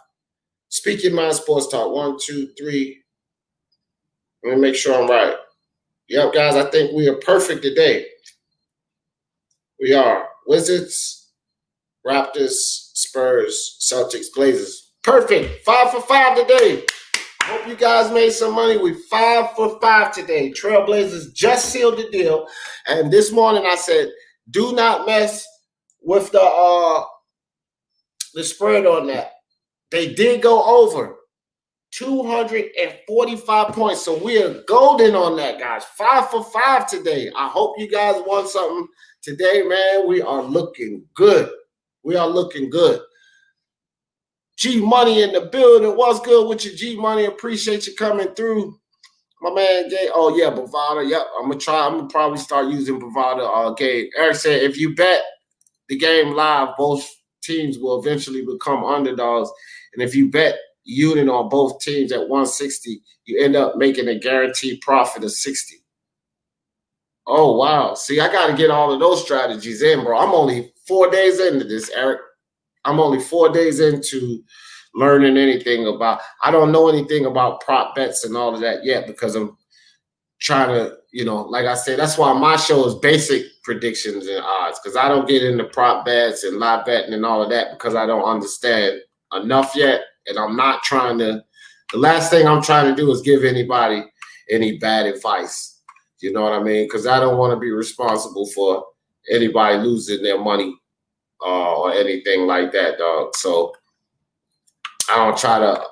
Speaking Mind Sports Talk. 1, 2, 3. Let me make sure I'm right. Yep, guys, I think we are perfect today. We are. Wizards, Raptors, Spurs, Celtics, Blazers. Perfect. 5 for 5 today. Hope you guys made some money. We 5 for 5 today. Trailblazers just sealed the deal. And this morning I said, Do not mess with the spread on that. They did go over 245 points. So we are golden on that, guys. 5 for 5 today. I hope you guys won something today, man. We are looking good. We are looking good. G Money in the building. What's good with you, G Money? Appreciate you coming through. My man Jay. Oh, yeah, Bovada. Yep, I'm going to probably start using Bovada. Gabe. Eric said, if you bet the game live, both teams will eventually become underdogs. And if you bet unit on both teams at 160, you end up making a guaranteed profit of 60. Oh, wow. See, I got to get all of those strategies in, bro. I'm only 4 days into this, Eric. I'm only 4 days into learning anything about. I don't know anything about prop bets and all of that yet because I'm trying to, like I said, that's why my show is basic predictions and odds, because I don't get into prop bets and live betting and all of that because I don't understand enough yet. And I'm not trying to, the last thing I'm trying to do is give anybody any bad advice. You know what I mean? Because I don't want to be responsible for anybody losing their money or anything like that, dog. So I don't try to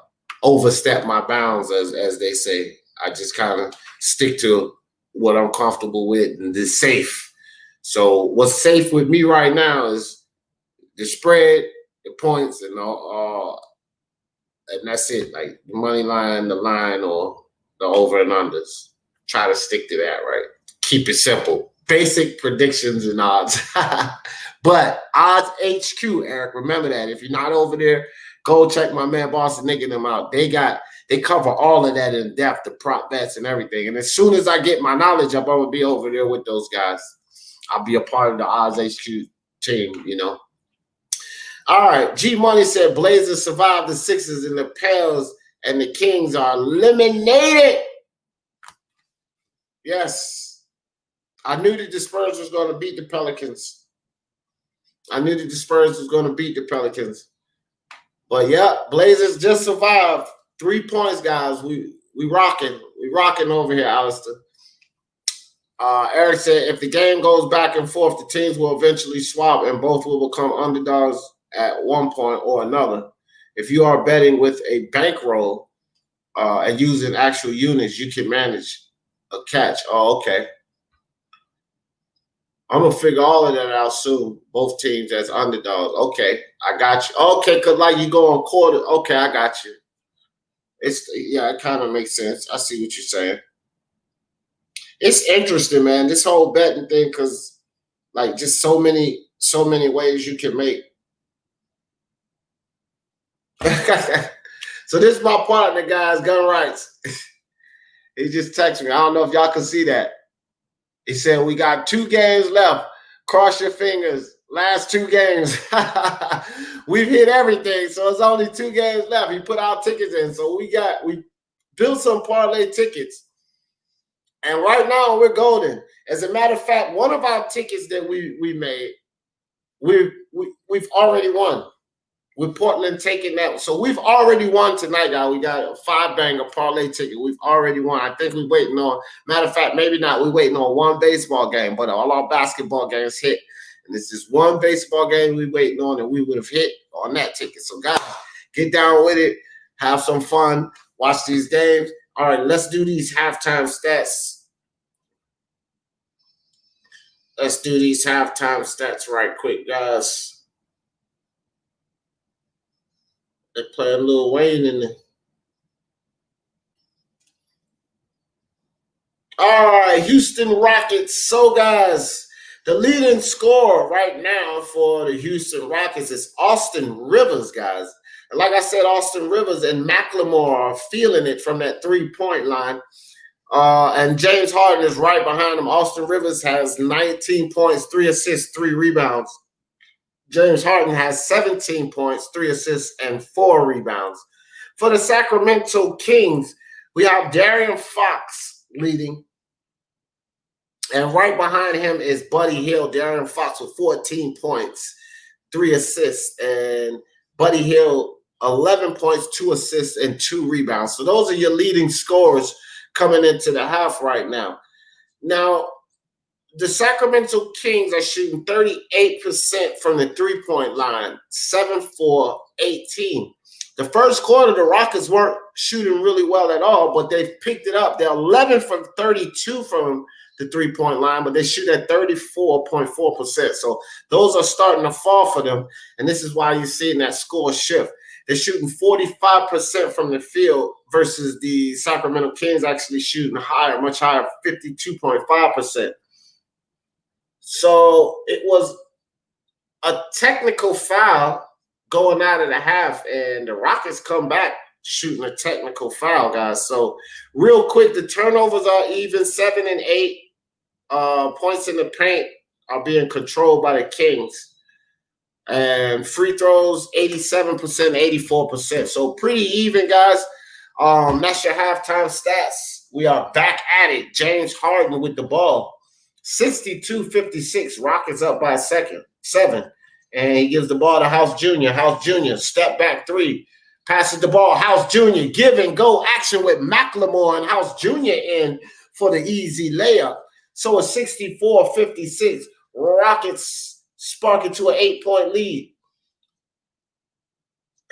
overstep my bounds, as they say. I just kind of stick to what I'm comfortable with and is safe. So what's safe with me right now is the spread, the points, and all, and that's it. Like the money line, the line, or the over and unders. Try to stick to that, right? Keep it simple. Basic predictions and odds. But Odds HQ, Eric, remember that. If you're not over there, go check my man Boss and Nick and them out. They cover all of that in depth, the prop bets and everything. And as soon as I get my knowledge up, I'm gonna be over there with those guys. I'll be a part of the Odds HQ team, All right. G Money said Blazers survived the Sixers and the Pels and the Kings are eliminated. Yes. I knew that the Spurs was going to beat the Pelicans. But yeah, Blazers just survived. 3 points, guys. We rocking. We rocking over here, Alistair. Eric said if the game goes back and forth, the teams will eventually swap and both will become underdogs at one point or another. If you are betting with a bankroll and using actual units, you can manage a catch. Oh, okay. I'm going to figure all of that out soon. Both teams as underdogs. Okay, I got you. Okay, because like you go on quarter. Okay, I got you. It kind of makes sense. I see what you're saying. It's interesting, man, this whole betting thing, because like just so many ways you can make. So this is my partner, guys, Gun Rights. He just texted me. I don't know if y'all can see that. He said, we got 2 games left. Cross your fingers. Last 2 games. We've hit everything, so it's only 2 games left. He put our tickets in. So we built some parlay tickets. And right now we're golden. As a matter of fact, one of our tickets that we made, we've already won. With Portland taking that. So we've already won tonight, guys. We got a 5-banger parlay ticket. We've already won. I think we're waiting on, matter of fact, maybe not. We're waiting on 1 baseball game, but all our basketball games hit. And this is 1 baseball game we're waiting on, and we would have hit on that ticket. So, guys, get down with it. Have some fun. Watch these games. All right, let's do these halftime stats. Let's do these halftime stats right quick, guys. They play a Lil Wayne in there. All right, Houston Rockets. So, guys, the leading scorer right now for the Houston Rockets is Austin Rivers, guys. And like I said, Austin Rivers and McLemore are feeling it from that 3-point line. And James Harden is right behind him. Austin Rivers has 19 points, 3 assists, 3 rebounds. James Harden has 17 points, 3 assists, and 4 rebounds. For the Sacramento Kings, we have De'Aaron Fox leading. And right behind him is Buddy Hield. De'Aaron Fox with 14 points, 3 assists. And Buddy Hield, 11 points, 2 assists, and 2 rebounds. So those are your leading scorers coming into the half right now. Now, the Sacramento Kings are shooting 38% from the three-point line, 7 for 18. The first quarter, the Rockets weren't shooting really well at all, but they've picked it up. They're 11 from 32 from the three-point line, but they shoot at 34.4%. So those are starting to fall for them, and this is why you're seeing that score shift. They're shooting 45% from the field versus the Sacramento Kings actually shooting higher, much higher, 52.5%. So it was a technical foul going out of the half, and the Rockets come back shooting a technical foul, guys. So real quick, the turnovers are even, 7 and 8. Points in the paint are being controlled by the Kings. And free throws, 87%, 84%. So pretty even, guys. That's your halftime stats. We are back at it. James Harden with the ball. 62-56. Rockets up by 7. And he gives the ball to House Jr. House Jr. Step back 3. Passes the ball. House Jr. Give and go action with McLemore and House Jr. in for the easy layup. So it's 64-56. Rockets spark it to an 8-point lead.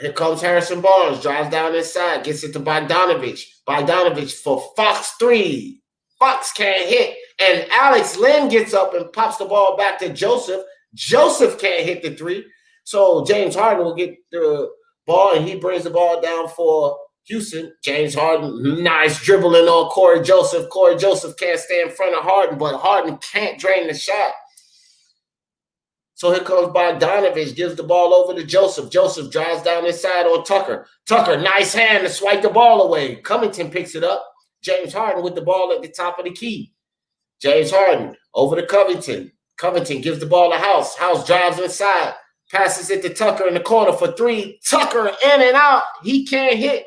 Here comes Harrison Barnes. Drives down inside. Gets it to Bogdanovich. Bogdanovich for Fox 3. Fox can't hit. And Alex Len gets up and pops the ball back to Joseph. Joseph can't hit the 3. So James Harden will get the ball, and he brings the ball down for Houston. James Harden, nice dribbling on Corey Joseph. Corey Joseph can't stay in front of Harden, but Harden can't drain the shot. So here comes Bogdanovich, gives the ball over to Joseph. Joseph drives down inside on Tucker. Tucker, nice hand to swipe the ball away. Covington picks it up. James Harden with the ball at the top of the key. James Harden over to Covington. Covington gives the ball to House. House drives inside. Passes it to Tucker in the corner for 3. Tucker in and out. He can't hit.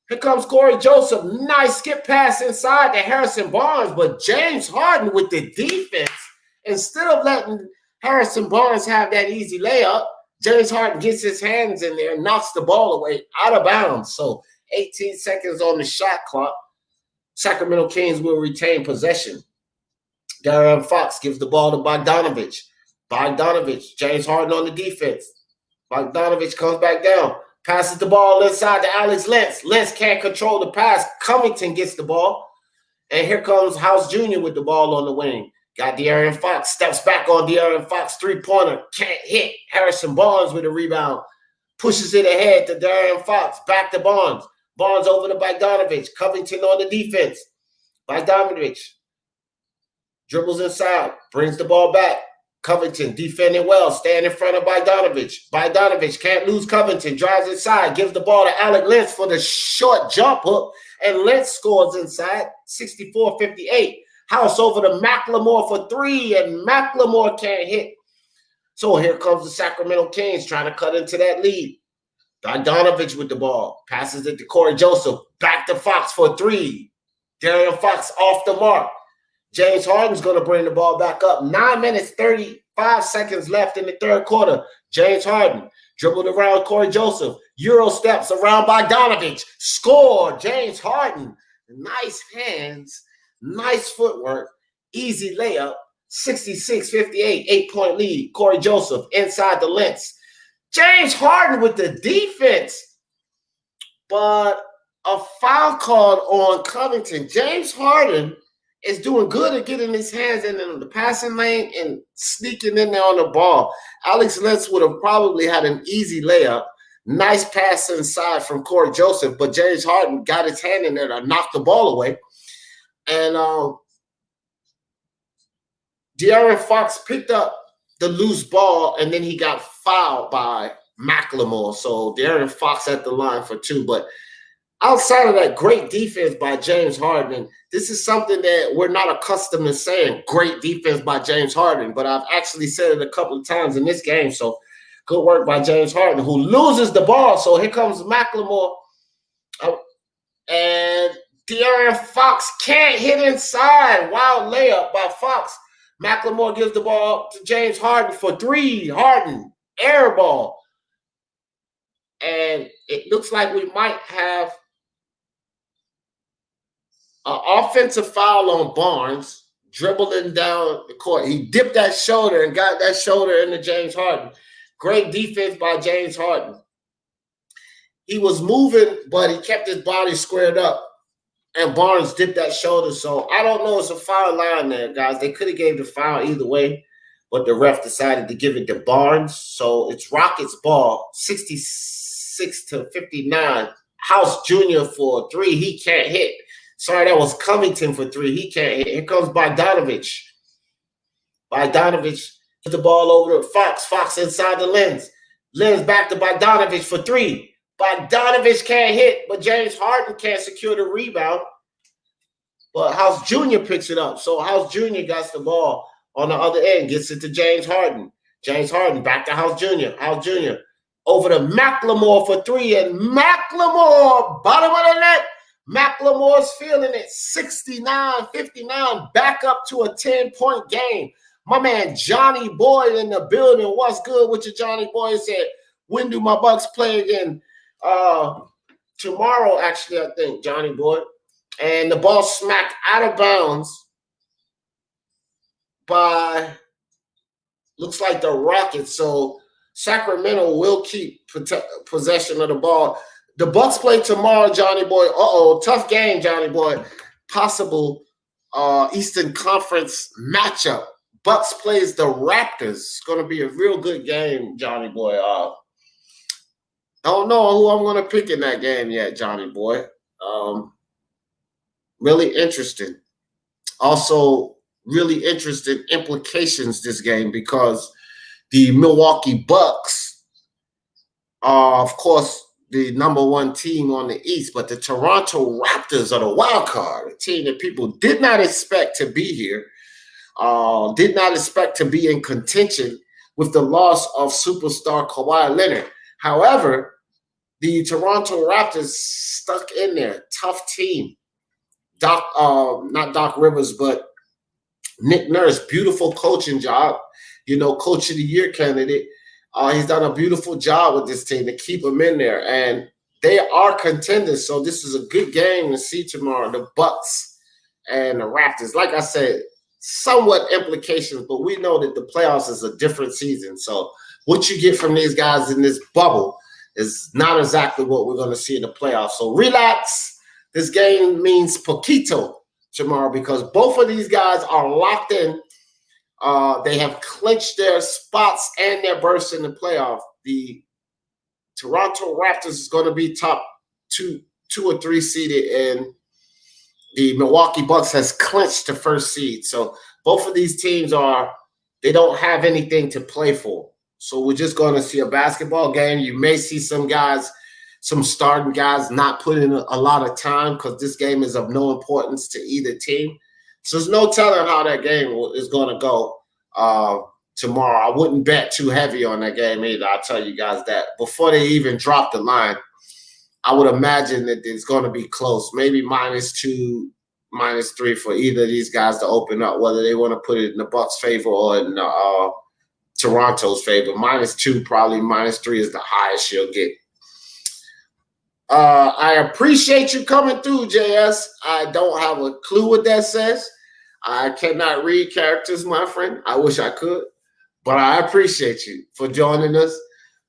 Here comes Corey Joseph. Nice skip pass inside to Harrison Barnes. But James Harden with the defense, instead of letting Harrison Barnes have that easy layup, James Harden gets his hands in there, knocks the ball away out of bounds. So 18 seconds on the shot clock. Sacramento Kings will retain possession. De'Aaron Fox gives the ball to Bogdanovich. Bogdanovich, James Harden on the defense. Bogdanovich comes back down. Passes the ball inside to Alex Lentz. Lentz can't control the pass. Covington gets the ball. And here comes House Jr. with the ball on the wing. Got De'Aaron Fox. Steps back on De'Aaron Fox. 3-pointer. Can't hit. Harrison Barnes with a rebound. Pushes it ahead to De'Aaron Fox. Back to Barnes. Barnes over to Bogdanovich. Covington on the defense. Bogdanovich dribbles inside. Brings the ball back. Covington defending well. Staying in front of Bogdanovich. Bogdanovich can't lose Covington. Drives inside. Gives the ball to Alec Lentz for the short jump hook. And Lentz scores inside. 64-58. House over to McLemore for 3, and McLemore can't hit. So here comes the Sacramento Kings trying to cut into that lead. Bogdanovich with the ball. Passes it to Corey Joseph. Back to Fox for 3. De'Aaron Fox off the mark. James Harden's going to bring the ball back up. 9 minutes, 35 seconds left in the third quarter. James Harden dribbled around Corey Joseph. Euro steps around Bogdanovich. Score. James Harden. Nice hands. Nice footwork, easy layup, 66-58, 8-point lead. Corey Joseph inside the Lentz. James Harden with the defense, but a foul called on Covington. James Harden is doing good at getting his hands in the passing lane and sneaking in there on the ball. Alex Lentz would have probably had an easy layup. Nice pass inside from Corey Joseph, but James Harden got his hand in there to knock the ball away. And De'Aaron Fox picked up the loose ball, and then he got fouled by McLemore. So De'Aaron Fox at the line for 2. But outside of that, great defense by James Harden. And this is something that we're not accustomed to saying, great defense by James Harden. But I've actually said it a couple of times in this game. So good work by James Harden, who loses the ball. So here comes McLemore. And De'Aaron Fox can't hit inside. Wild layup by Fox. McLemore gives the ball to James Harden for 3. Harden, air ball. And it looks like we might have an offensive foul on Barnes. dribbling down the court. He dipped that shoulder and got that shoulder into James Harden. Great defense by James Harden. He was moving, but he kept his body squared up. And Barnes dipped that shoulder. So I don't know. It's a foul line there, guys. They could have gave the foul either way, but the ref decided to give it to Barnes. So it's Rockets ball, 66-59. House Jr. for 3. He can't hit. Sorry, that was Covington for 3. He can't hit. Here comes Bogdanovich. Bogdanovich put the ball over to Fox. Fox inside the lens. Lens back to Bogdanovich for 3. Bogdanovich can't hit, but James Harden can't secure the rebound. But House Jr. picks it up. So House Jr. got the ball on the other end, gets it to James Harden. James Harden back to House Jr. House Jr. over to McLemore for 3. And McLemore, bottom of the net. McLemore's feeling it, 69-59, back up to a 10-point game. My man Johnny Boyd in the building. What's good with you, Johnny Boyd? Said, when do my Bucks play again? Tomorrow, actually, I think, Johnny Boyd. And the ball smacked out of bounds by, looks like the Rockets. So Sacramento will keep possession of the ball. The Bucks play tomorrow, Johnny Boy. Tough game, Johnny Boy. Possible Eastern Conference matchup. Bucks plays the Raptors. It's going to be a real good game, Johnny Boy. I don't know who I'm going to pick in that game yet, Johnny Boy. Really interesting. Also, really interesting implications this game because the Milwaukee Bucks are, of course, the number 1 team on the East, but the Toronto Raptors are the wild card, a team that people did not expect to be here, did not expect to be in contention with the loss of superstar Kawhi Leonard. However, the Toronto Raptors stuck in there. Tough team. Not Doc Rivers, but Nick Nurse, beautiful coaching job. You know, Coach of the Year candidate. He's done a beautiful job with this team to keep them in there, and they are contenders. So this is a good game to see tomorrow. The Bucks and the Raptors. Like I said, somewhat implications, but we know that the playoffs is a different season. So what you get from these guys in this bubble is not exactly what we're going to see in the playoffs. So relax. This game means poquito tomorrow because both of these guys are locked in. They have clinched their spots and their berths in the playoff. The Toronto Raptors is going to be top two or three seeded, and the Milwaukee Bucks has clinched the first seed. So both of these teams they don't have anything to play for. So we're just going to see a basketball game. You may see some starting guys not put in a lot of time because this game is of no importance to either team. So there's no telling how that game is going to go tomorrow. I wouldn't bet too heavy on that game either. I'll tell you guys that. Before they even drop the line, I would imagine that it's going to be close, maybe -2, -3 for either of these guys to open up, whether they want to put it in the Bucks' favor or in Toronto's favor. -2, probably -3 is the highest you'll get. I appreciate you coming through, JS. I don't have a clue what that says. I cannot read characters, my friend. I wish I could, but I appreciate you for joining us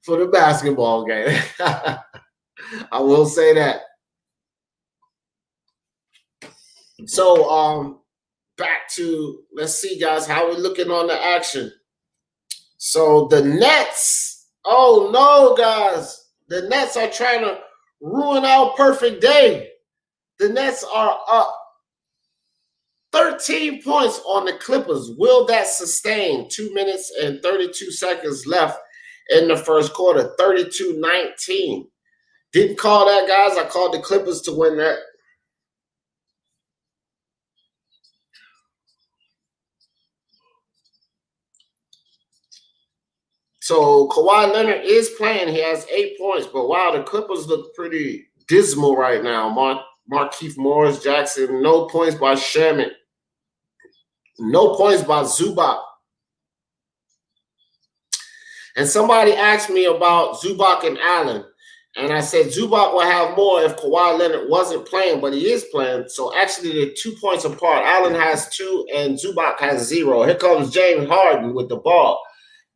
for the basketball game. I will say that. So, back to, let's see, guys, how we're looking on the action. So the Nets, oh no, guys, the Nets are trying to ruin our perfect day. The Nets are up 13 points on the Clippers. Will that sustain? 2 minutes and 32 seconds left in the first quarter, 32-19. Didn't call that, guys. I called the Clippers to win that. So Kawhi Leonard is playing. He has 8 points. But, wow, the Clippers look pretty dismal right now. Markieff Morris Jackson, no points by Sherman. No points by Zubac. And somebody asked me about Zubac and Allen. And I said Zubac will have more if Kawhi Leonard wasn't playing, but he is playing. So actually, they're 2 points apart. Allen has 2 and Zubac has 0. Here comes James Harden with the ball.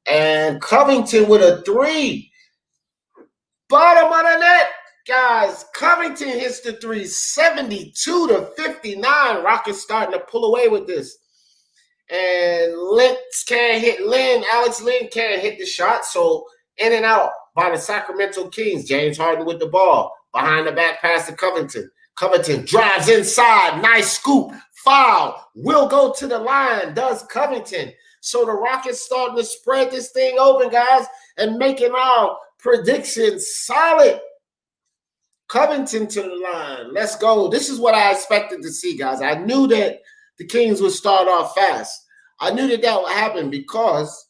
And Covington with a 3. Bottom of the net, guys. Covington hits the 3, 72-59. Rockets starting to pull away with this. And Alex Lynn can't hit the shot. So in and out by the Sacramento Kings. James Harden with the ball. Behind the back pass to Covington. Covington drives inside. Nice scoop. Foul. Will go to the line. Does Covington. So the Rockets starting to spread this thing open, guys, and making our predictions solid. Covington to the line. Let's go. This is what I expected to see, guys. I knew that the Kings would start off fast. I knew that would happen because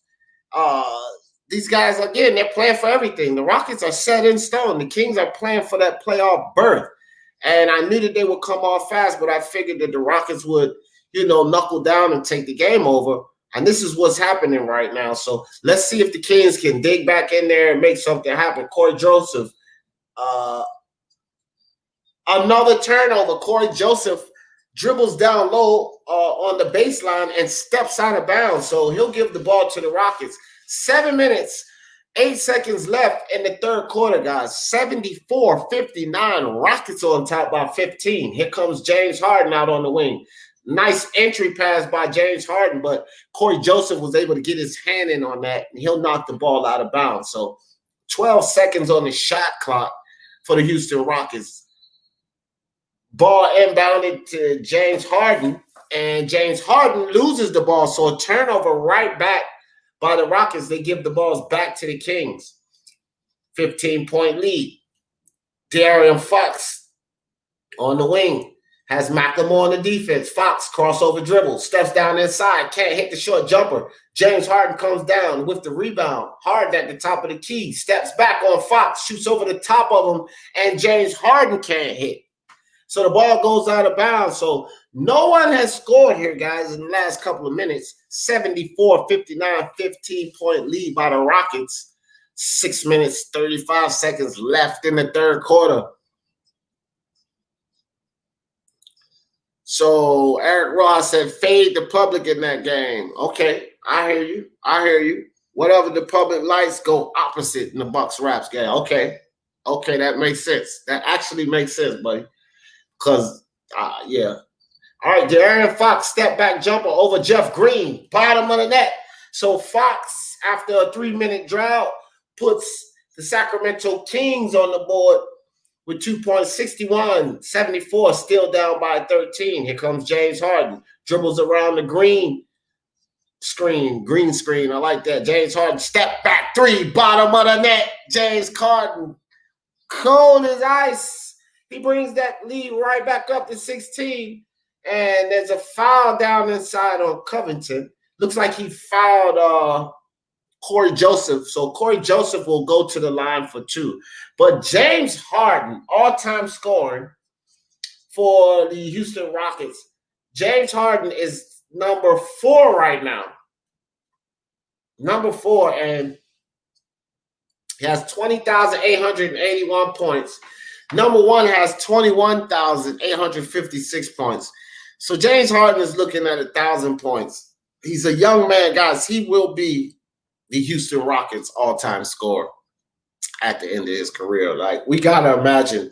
these guys, again, they're playing for everything. The Rockets are set in stone. The Kings are playing for that playoff berth. And I knew that they would come off fast, but I figured that the Rockets would, knuckle down and take the game over. And this is what's happening right now. So let's see if the Kings can dig back in there and make something happen. Corey Joseph, another turnover. Corey Joseph dribbles down low on the baseline and steps out of bounds. So he'll give the ball to the Rockets. 7 minutes, 8 seconds left in the third quarter, guys. 74-59. Rockets on top by 15. Here comes James Harden out on the wing. Nice entry pass by James Harden, but Corey Joseph was able to get his hand in on that, and he'll knock the ball out of bounds. So 12 seconds on the shot clock for the Houston Rockets. Ball inbounded to James Harden, and James Harden loses the ball. So a turnover right back by the Rockets. They give the balls back to the Kings. 15-point lead. De'Aaron Fox on the wing. Has McLemore on the defense. Fox crossover dribble. Steps down inside. Can't hit the short jumper. James Harden comes down with the rebound. Harden at the top of the key. Steps back on Fox. Shoots over the top of him. And James Harden can't hit. So the ball goes out of bounds. So no one has scored here, guys, in the last couple of minutes. 74-59, 15-point lead by the Rockets. 6 minutes, 35 seconds left in the third quarter. So Eric Ross said, fade the public in that game. Okay, I hear you. Whatever the public likes, go opposite in the Bucks Raps game. Okay, that makes sense. That actually makes sense, buddy. Because, yeah. All right, De'Aaron Fox step back jumper over Jeff Green. Bottom of the net. So Fox, after a 3-minute drought, puts the Sacramento Kings on the board with 2 points, 61-74, still down by 13. Here comes James Harden. Dribbles around the green screen. I like that. James Harden, step back 3, bottom of the net. James Harden, cold as ice. He brings that lead right back up to 16. And there's a foul down inside on Covington. Looks like he fouled Corey Joseph. So Corey Joseph will go to the line for 2. But James Harden, all-time scoring for the Houston Rockets. James Harden is number 4 right now. Number 4, and he has 20,881 points. Number 1 has 21,856 points. So James Harden is looking at 1,000 points. He's a young man, guys. He will be the Houston Rockets all-time scorer at the end of his career. Like, we got to imagine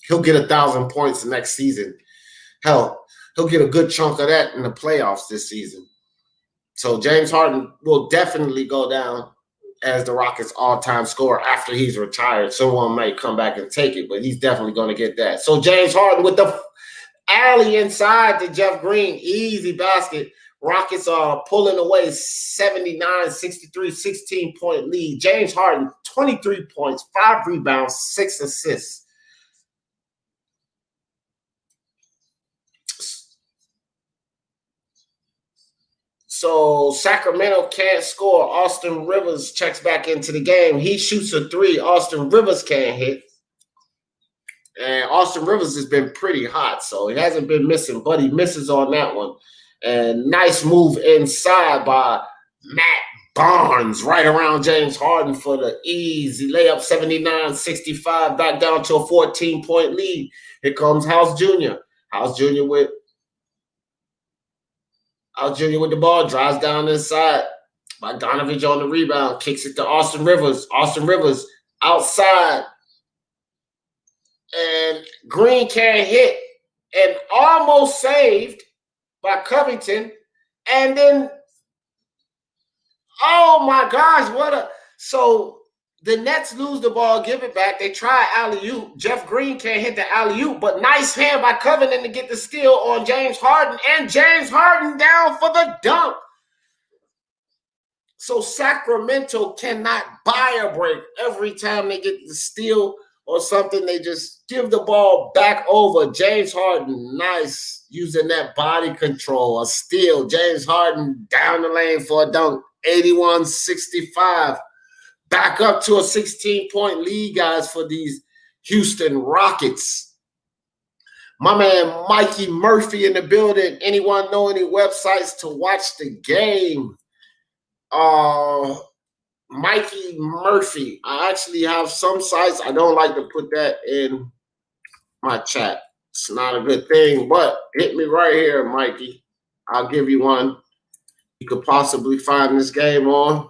he'll get 1,000 points next season. Hell, he'll get a good chunk of that in the playoffs this season. So James Harden will definitely go down as the Rockets all-time scorer after he's retired. Someone might come back and take it, but he's definitely going to get that. So James Harden with the alley inside to Jeff Green. Easy basket. Rockets are pulling away 79-63, 16-point lead. James Harden, 23 points, 5 rebounds, 6 assists. So Sacramento can't score. Austin Rivers checks back into the game. He shoots a 3. Austin Rivers can't hit. And Austin Rivers has been pretty hot, so he hasn't been missing, but he misses on that one. And nice move inside by Matt Barnes right around James Harden for the easy layup, 79-65, back down to a 14-point lead. Here comes House Jr. House Jr. with the ball, drives down inside. Bogdanovich on the rebound, kicks it to Austin Rivers. Austin Rivers outside. And Green can't hit, and almost saved by Covington. And then, oh my gosh, so the Nets lose the ball, give it back. They try alley-oop. Jeff Green can't hit the alley-oop, but nice hand by Covington to get the steal on James Harden, and James Harden down for the dunk. So Sacramento cannot buy a break. Every time they get the steal or something, they just give the ball back over. James Harden, nice, using that body control. A steal. James Harden down the lane for a dunk. 81-65. Back up to a 16-point lead, guys, for these Houston Rockets. My man Mikey Murphy in the building. Anyone know any websites to watch the game? Mikey Murphy. I actually have some sites. I don't like to put that in my chat. It's not a good thing, but hit me right here, Mikey. I'll give you one. You could possibly find this game on.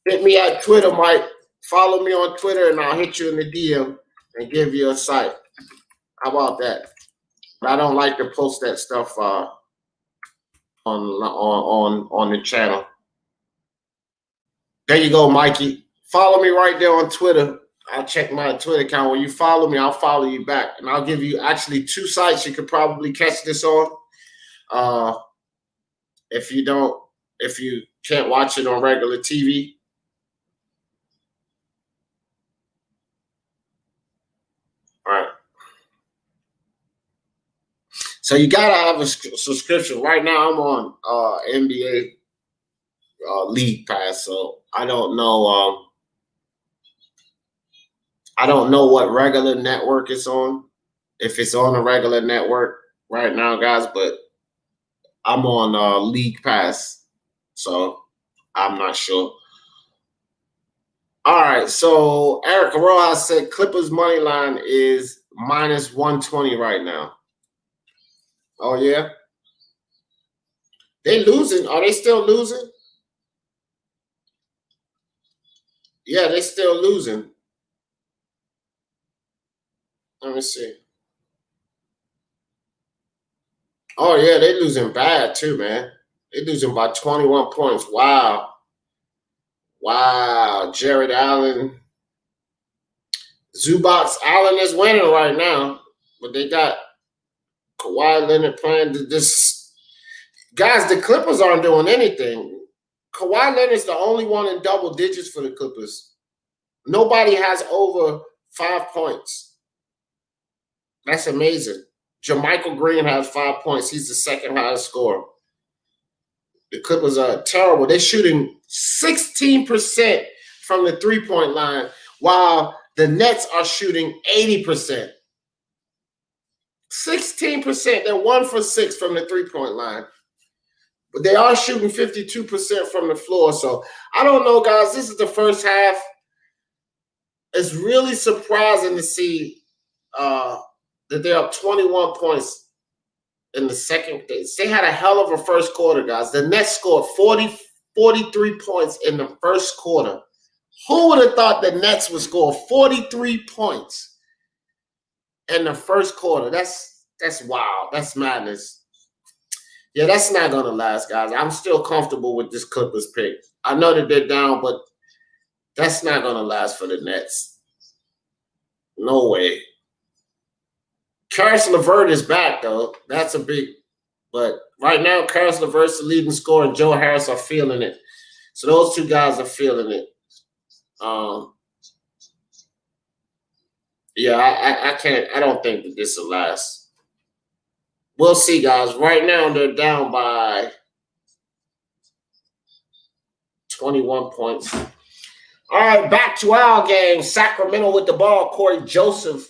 Hit me at Twitter, Mike. Follow me on Twitter, and I'll hit you in the DM and give you a site. How about that? But I don't like to post that stuff on the channel. There you go, Mikey. Follow me right there on Twitter. I'll check my Twitter account. When you follow me, I'll follow you back. And I'll give you actually 2 sites you could probably catch this on. If you can't watch it on regular TV. All right. So you gotta have a subscription. Right now I'm on NBA League Pass, so I don't know. I don't know what regular network it's on. If it's on a regular network right now, guys, but I'm on League Pass, so I'm not sure. All right, so Erica Rojas said Clippers money line is -120 right now. Oh, yeah? They losing. Are they still losing? Yeah, they still losing. Let me see. Oh, yeah, they losing bad too, man. They losing by 21 points. Wow. Wow. Jared Allen. Zubac Allen is winning right now, but they got Kawhi Leonard playing this. Guys, the Clippers aren't doing anything. Kawhi Leonard's the only one in double digits for the Clippers. Nobody has over 5 points. That's amazing. Jermichael Green has 5 points. He's the second highest scorer. The Clippers are terrible. They're shooting 16% from the three-point line, while the Nets are shooting 80%. 16%. They're 1 for 6 from the three-point line. But they are shooting 52% from the floor. So I don't know, guys. This is the first half. It's really surprising to see that they're up 21 points in the second. They had a hell of a first quarter, guys. The Nets scored 43 points in the first quarter. Who would have thought the Nets would score 43 points in the first quarter? That's wild. That's madness. Yeah, that's not going to last, guys. I'm still comfortable with this Clippers pick. I know that they're down, but that's not going to last for the Nets. No way. Karis LeVert is back, though. That's a big – but right now, Karis LeVert's the leading scorer, and Joe Harris are feeling it. So those two guys are feeling it. Yeah, I can't – I don't think that this will last. We'll see, guys. Right now, they're down by 21 points. All right, back to our game. Sacramento with the ball. Corey Joseph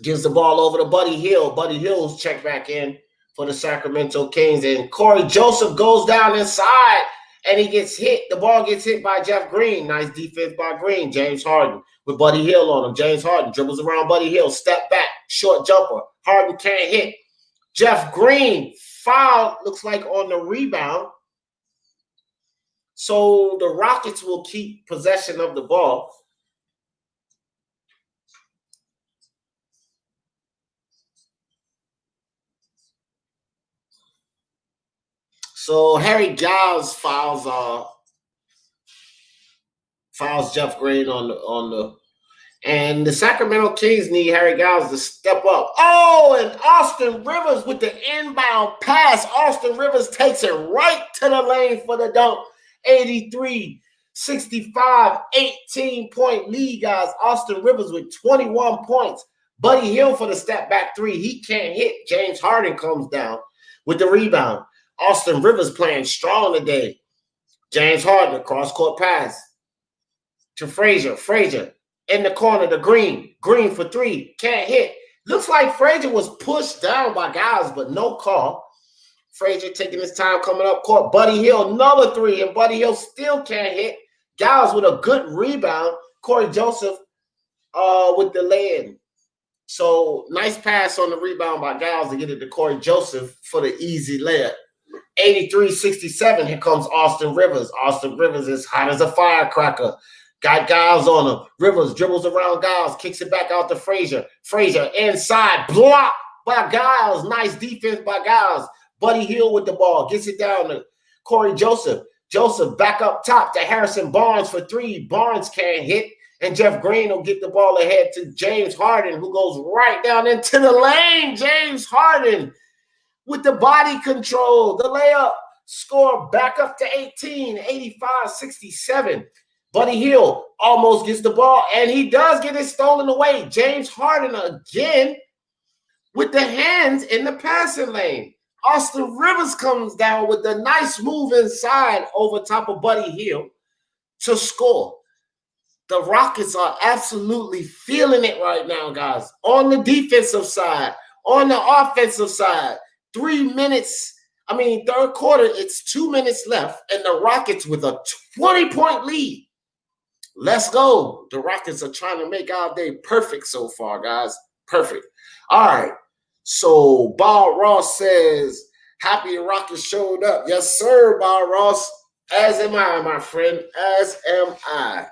gives the ball over to Buddy Hield. Buddy Hield's checked back in for the Sacramento Kings. And Corey Joseph goes down inside, and he gets hit. The ball gets hit by Jeff Green. Nice defense by Green. James Harden with Buddy Hield on him. James Harden dribbles around Buddy Hield. Step back. Short jumper. Harden can't hit. Jeff Green fouled, looks like, on the rebound. So the Rockets will keep possession of the ball. So Harry Giles fouls Jeff Green on the and the Sacramento Kings need Harry Giles to step up. Oh, and Austin Rivers with the inbound pass. Austin Rivers takes it right to the lane for the dunk. 83-65, 18-point lead, guys. Austin Rivers with 21 points. Buddy Hield for the step back three. He can't hit. James Harden comes down with the rebound. Austin Rivers playing strong today. James Harden, cross-court pass to Frazier. Frazier in the corner to Green. Green for three. Can't hit. Looks like Frazier was pushed down by guys, but no call. Frazier taking his time coming up court. Buddy Hield, another three, and Buddy Hield still can't hit. Giles with a good rebound. Corey Joseph with the lay-in. So nice pass on the rebound by Giles to get it to Corey Joseph for the easy layup. 83-67, here comes Austin Rivers. Austin Rivers is hot as a firecracker. Got Giles on him. Rivers dribbles around Giles, kicks it back out to Frazier. Frazier inside, blocked by Giles. Nice defense by Giles. Buddy Hield with the ball, gets it down to Corey Joseph. Joseph back up top to Harrison Barnes for three. Barnes can't hit, and Jeff Green will get the ball ahead to James Harden, who goes right down into the lane. James Harden with the body control, the layup, score back up to 18, 85-67. Buddy Hield almost gets the ball, and he does get it stolen away. James Harden again with the hands in the passing lane. Austin Rivers comes down with a nice move inside over top of Buddy Hield to score. The Rockets are absolutely feeling it right now, guys. On the defensive side, on the offensive side, 3 minutes. Third quarter, it's 2 minutes left, and the Rockets with a 20-point lead. Let's go. The Rockets are trying to make our day perfect so far, guys. Perfect. All right. So, Bob Ross says, happy Rockets showed up. Yes, sir, Bob Ross. As am I, my friend. As am I.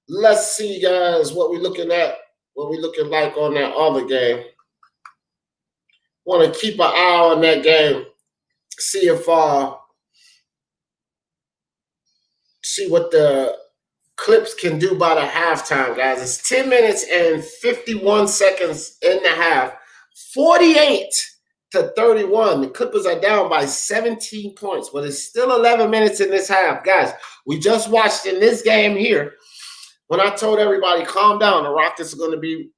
Let's see, guys, what we're looking at, what we're looking like on that other game. Want to keep an eye on that game. See if see what the Clips can do by the halftime, guys. It's 10 minutes and 51 seconds in the half. 48-31. The Clippers are down by 17 points, but it's still 11 minutes in this half. Guys, we just watched in this game here, when I told everybody, calm down, the Rockets are going to be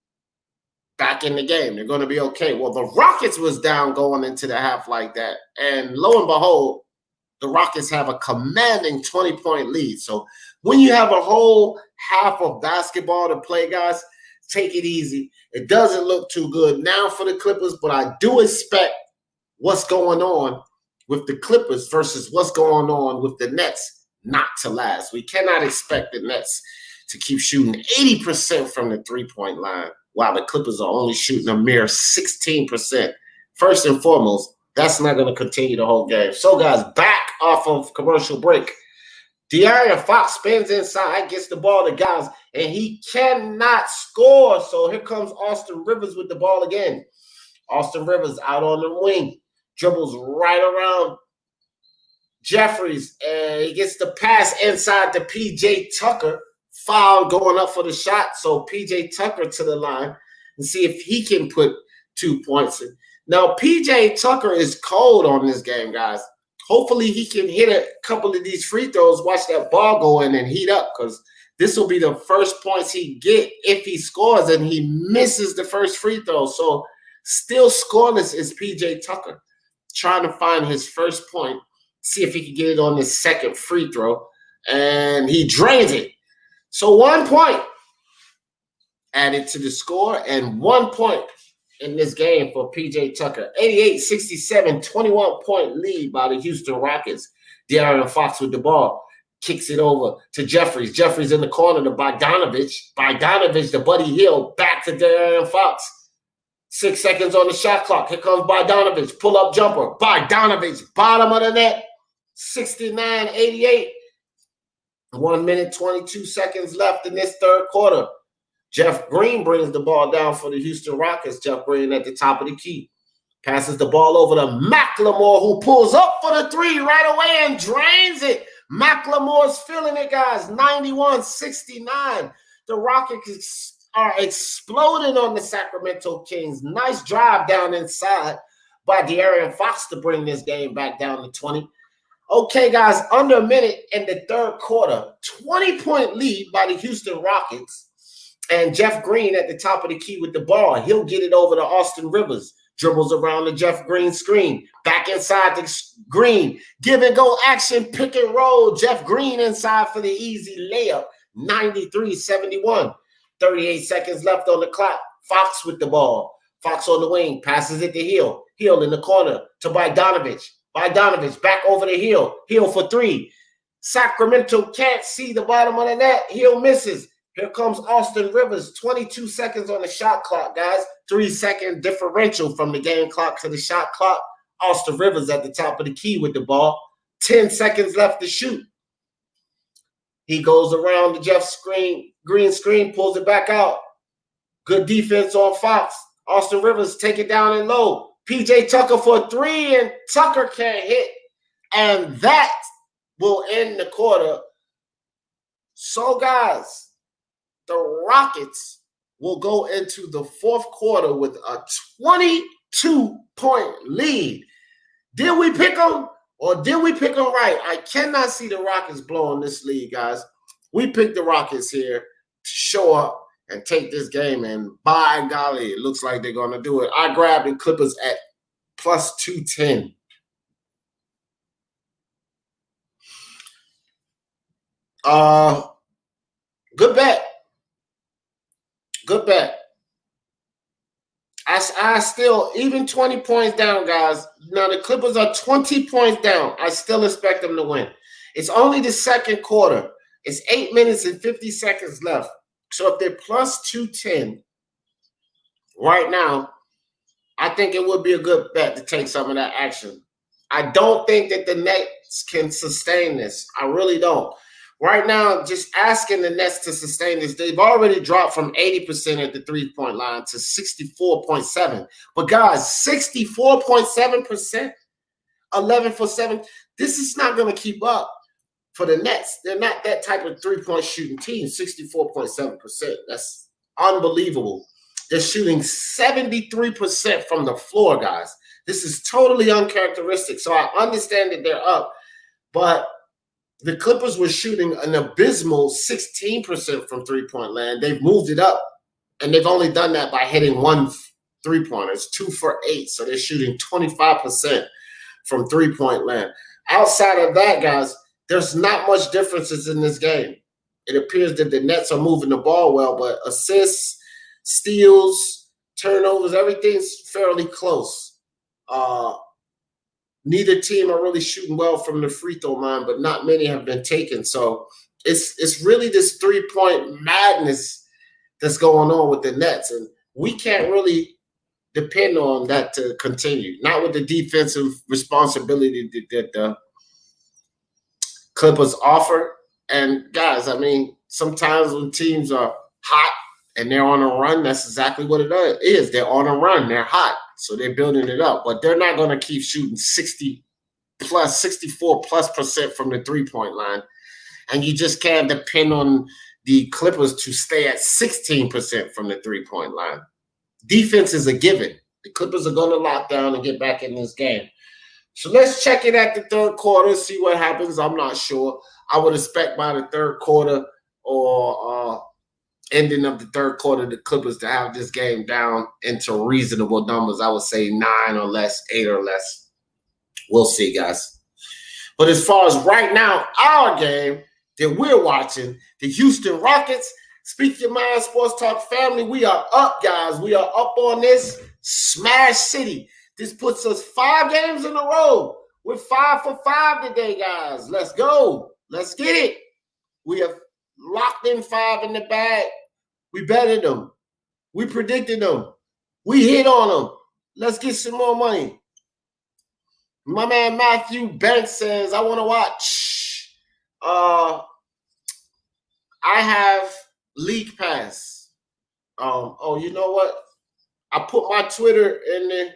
back in the game. They're going to be okay. Well, the Rockets was down going into the half like that, and lo and behold, the Rockets have a commanding 20-point lead. So when you have a whole half of basketball to play, guys, take it easy. It doesn't look too good now for the Clippers, but I do expect what's going on with the Clippers versus what's going on with the Nets not to last. We cannot expect the Nets to keep shooting 80% from the three-point line while the Clippers are only shooting a mere 16%. First and foremost, that's not going to continue the whole game. So, guys, back off of commercial break. De'Aaron Fox spins inside, gets the ball to Giles, and he cannot score. So here comes Austin Rivers with the ball again. Austin Rivers out on the wing, dribbles right around Jeffries, and he gets the pass inside to P.J. Tucker. Foul going up for the shot. So P.J. Tucker to the line and see if he can put 2 points in. Now, P.J. Tucker is cold on this game, guys. Hopefully he can hit a couple of these free throws, watch that ball go in and heat up, because this will be the first points he get if he scores, and he misses the first free throw. So still scoreless is P.J. Tucker, trying to find his first point, see if he can get it on his second free throw, and he drains it. So 1 point added to the score, and 1 point in this game for PJ Tucker. 88-67, 21-point lead by the Houston Rockets. De'Aaron Fox with the ball. Kicks it over to Jeffries. Jeffries in the corner to Bogdanovich. Bogdanovich to Buddy Hield. Back to De'Aaron Fox. 6 seconds on the shot clock. Here comes Bogdanovich. Pull-up jumper. Bogdanovich, bottom of the net. 69-88. 1 minute, 22 seconds left in this third quarter. Jeff Green brings the ball down for the Houston Rockets. Jeff Green at the top of the key. Passes the ball over to McLemore, who pulls up for the three right away and drains it. McLemore's feeling it, guys. 91-69. The Rockets are exploding on the Sacramento Kings. Nice drive down inside by De'Aaron Fox to bring this game back down to 20. Okay, guys, under a minute in the third quarter, 20-point lead by the Houston Rockets. And Jeff Green at the top of the key with the ball. He'll get it over to Austin Rivers. Dribbles around the Jeff Green screen. Back inside the Green. Give and go action, pick and roll. Jeff Green inside for the easy layup. 93-71. 38 seconds left on the clock. Fox with the ball. Fox on the wing. Passes it to Hield. Hield in the corner to Bogdanovich. Bogdanovich back over to Hield. Hield for three. Sacramento can't see the bottom of the net. Hield misses. Here comes Austin Rivers. 22 seconds on the shot clock, guys. 3-second differential from the game clock to the shot clock. Austin Rivers at the top of the key with the ball. 10 seconds left to shoot. He goes around the Jeff Green screen, pulls it back out. Good defense on Fox. Austin Rivers take it down and low. PJ Tucker for a three, and Tucker can't hit. And that will end the quarter. So, guys, the Rockets will go into the fourth quarter with a 22-point lead. Did we pick them or did we pick them right? I cannot see the Rockets blowing this lead, guys. We picked the Rockets here to show up and take this game, and by golly, it looks like they're going to do it. I grabbed the Clippers at plus 210. Good bet. Good bet. I still, even 20 points down, guys. Now, the Clippers are 20 points down. I still expect them to win. It's only the second quarter. It's 8 minutes and 50 seconds left. So if they're plus 210 right now, I think it would be a good bet to take some of that action. I don't think that the Nets can sustain this. I really don't. Right now, just asking the Nets to sustain this, they've already dropped from 80% at the three-point line to 64.7%. But guys, 64.7%, 11 for 7, this is not going to keep up for the Nets. They're not that type of three-point shooting team, 64.7%. That's unbelievable. They're shooting 73% from the floor, guys. This is totally uncharacteristic. So I understand that they're up, but the Clippers were shooting an abysmal 16% from three-point land. They've moved it up, and they've only done that by hitting one three-pointer. It's 2 for 8, so they're shooting 25% from three-point land. Outside of that, guys, there's not much differences in this game. It appears that the Nets are moving the ball well, but assists, steals, turnovers, everything's fairly close. Neither team are really shooting well from the free throw line, but not many have been taken. So it's really this three-point madness that's going on with the Nets, and we can't really depend on that to continue. Not with the defensive responsibility that the Clippers offer. And guys, I mean, sometimes when teams are hot and they're on a run, that's exactly what it is. They're on a run. They're hot. So they're building it up. But they're not going to keep shooting 64+% from the three-point line. And you just can't depend on the Clippers to stay at 16% from the three-point line. Defense is a given. The Clippers are going to lock down and get back in this game. So let's check it at the third quarter, see what happens. I'm not sure. I would expect by the third quarter or ending of the third quarter, the Clippers to have this game down into reasonable numbers. I would say 9 or less, 8 or less. We'll see, guys. But as far as right now, our game that we're watching, the Houston Rockets Speak Your Mind Sports Talk family. We are up, guys. We are up on this Smash City. This puts us 5 games in a row. We're 5 for 5 today, guys. Let's go. Let's get it. We have locked in 5 in the bag. We betted them. We predicted them. We hit on them. Let's get some more money. My man Matthew Banks says, I want to watch. I have League Pass. Oh, you know what? I put my Twitter in the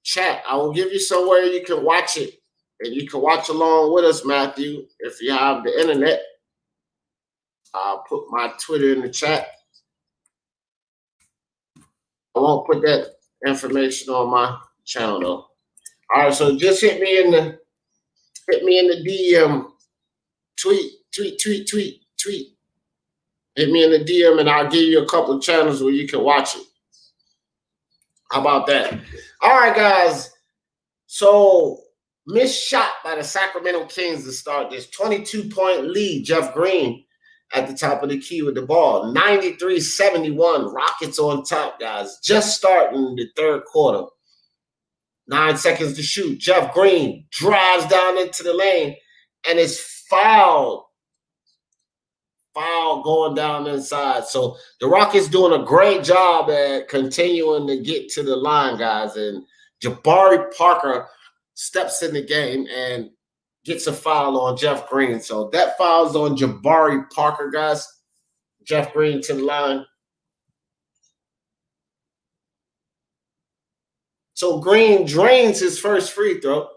chat. I will give you somewhere you can watch it. And you can watch along with us, Matthew, if you have the internet. I'll put my Twitter in the chat. I won't put that information on my channel though. All right, so just hit me in the DM. Tweet. Hit me in the DM and I'll give you a couple of channels where you can watch it. How about that? All right, guys. So missed shot by the Sacramento Kings to start this 22-point lead. Jeff Green at the top of the key with the ball. 93-71. Rockets on top, guys. Just starting the third quarter. 9 seconds to shoot. Jeff Green drives down into the lane and is fouled. Foul going down inside. So the Rockets doing a great job at continuing to get to the line, guys. And Jabari Parker steps in the game and gets a foul on Jeff Green. So that foul's on Jabari Parker, guys. Jeff Green to the line. So Green drains his first free throw.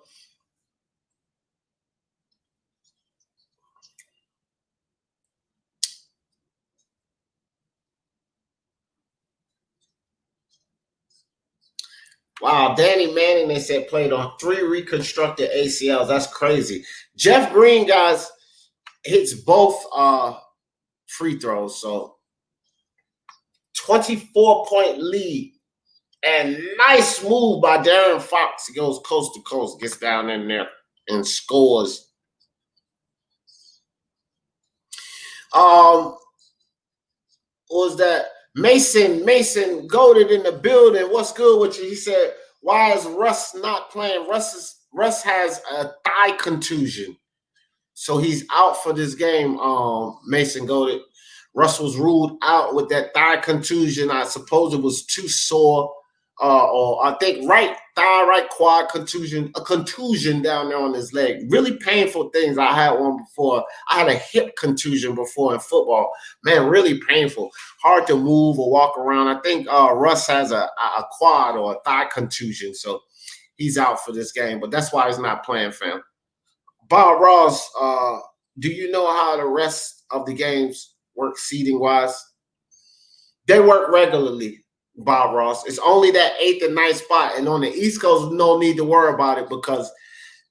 Wow, Danny Manning, they said, played on 3 reconstructed ACLs. That's crazy. Jeff Green, guys, hits both free throws. So 24-point lead. And nice move by Darren Fox. He goes coast to coast, gets down in there and scores. What was that? Mason goated in the building. What's good with you? He said, why is Russ not playing? Russ has a thigh contusion. So he's out for this game. Mason goated. Russ was ruled out with that thigh contusion. I suppose it was too sore. Or I think right thigh, right quad contusion, a contusion down there on his leg. Really painful things. I had one before. I had a hip contusion before in football. Man, really painful. Hard to move or walk around. I think Russ has a quad or a thigh contusion, so he's out for this game. But that's why he's not playing, fam. Bob Ross, do you know how the rest of the games work seeding-wise? They work regularly. Bob Ross. It's only that 8th and 9th spot. And on the East Coast, no need to worry about it because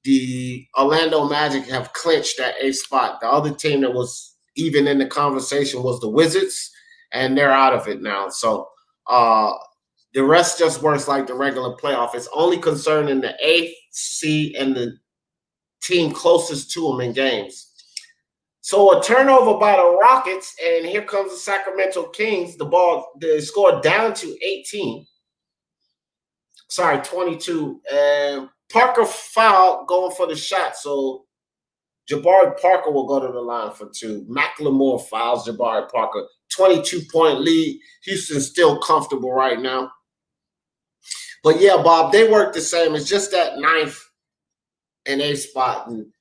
the Orlando Magic have clinched that 8th spot. The other team that was even in the conversation was the Wizards, and they're out of it now. So the rest just works like the regular playoff. It's only concerning the 8th seed and the team closest to them in games. So a turnover by the Rockets, and here comes the Sacramento Kings. The score down to 22. And Parker fouled going for the shot. So Jabari Parker will go to the line for 2. McLemore fouls Jabari Parker. 22-point lead. Houston's still comfortable right now. But yeah, Bob, they work the same. It's just that 9th and 8th spot. And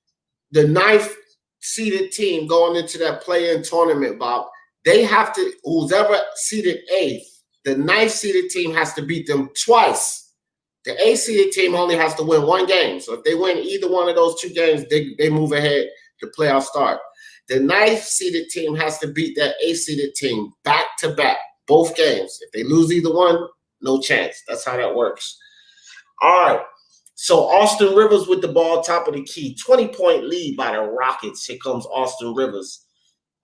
the 9th seeded team going into that play-in tournament, Bob, they have to, who's ever seeded 8th, the 9th seeded team has to beat them twice. The 8th seeded team only has to win 1 game. So if they win either one of those 2 games, they move ahead to playoff start. The 9th seeded team has to beat that 8th seeded team back-to-back, both games. If they lose either one, no chance. That's how that works. All right. So Austin Rivers with the ball, top of the key. 20-point lead by the Rockets. Here comes Austin Rivers.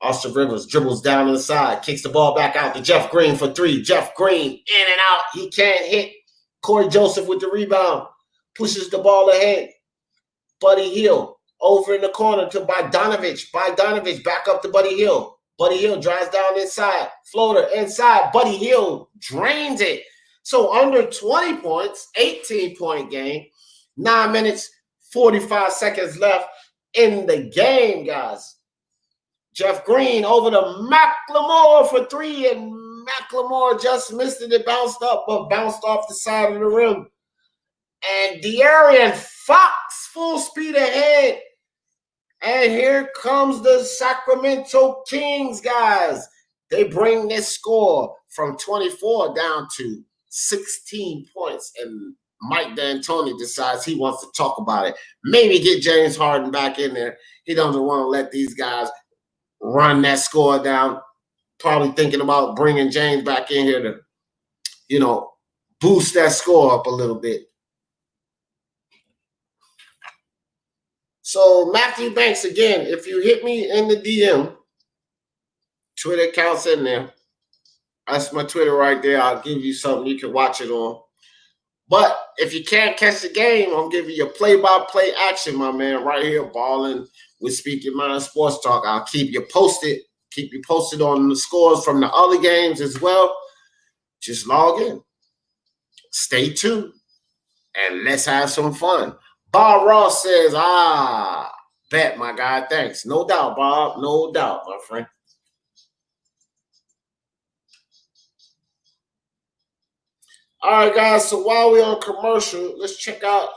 Austin Rivers dribbles down inside, kicks the ball back out to Jeff Green for 3. Jeff Green in and out. He can't hit. Corey Joseph with the rebound. Pushes the ball ahead. Buddy Hield over in the corner to Bogdanovich. Bogdanovich back up to Buddy Hield. Buddy Hield drives down inside. Floater inside. Buddy Hield drains it. So under 20 points, 18-point game, 9 minutes, 45 seconds left in the game, guys. Jeff Green over to McLemore for three, and McLemore just missed it. It bounced up, but bounced off the side of the rim. And De'Aaron Fox full speed ahead. And here comes the Sacramento Kings, guys. They bring this score from 24 down to 16 points. And Mike D'Antoni decides he wants to talk about it. Maybe get James Harden back in there. He doesn't want to let these guys run that score down. Probably thinking about bringing James back in here to, boost that score up a little bit. So Matthew Banks, again, if you hit me in the DM, Twitter account's in there. That's my Twitter right there. I'll give you something you can watch it on. But if you can't catch the game, I'm giving you a play-by-play action, my man, right here, Ballin with Speak Your Mind Sports Talk. I'll keep you posted. Keep you posted on the scores from the other games as well. Just log in. Stay tuned. And let's have some fun. Bob Ross says, bet, my guy. Thanks. No doubt, Bob. No doubt, my friend. All right, guys. So while we're on commercial, let's check out.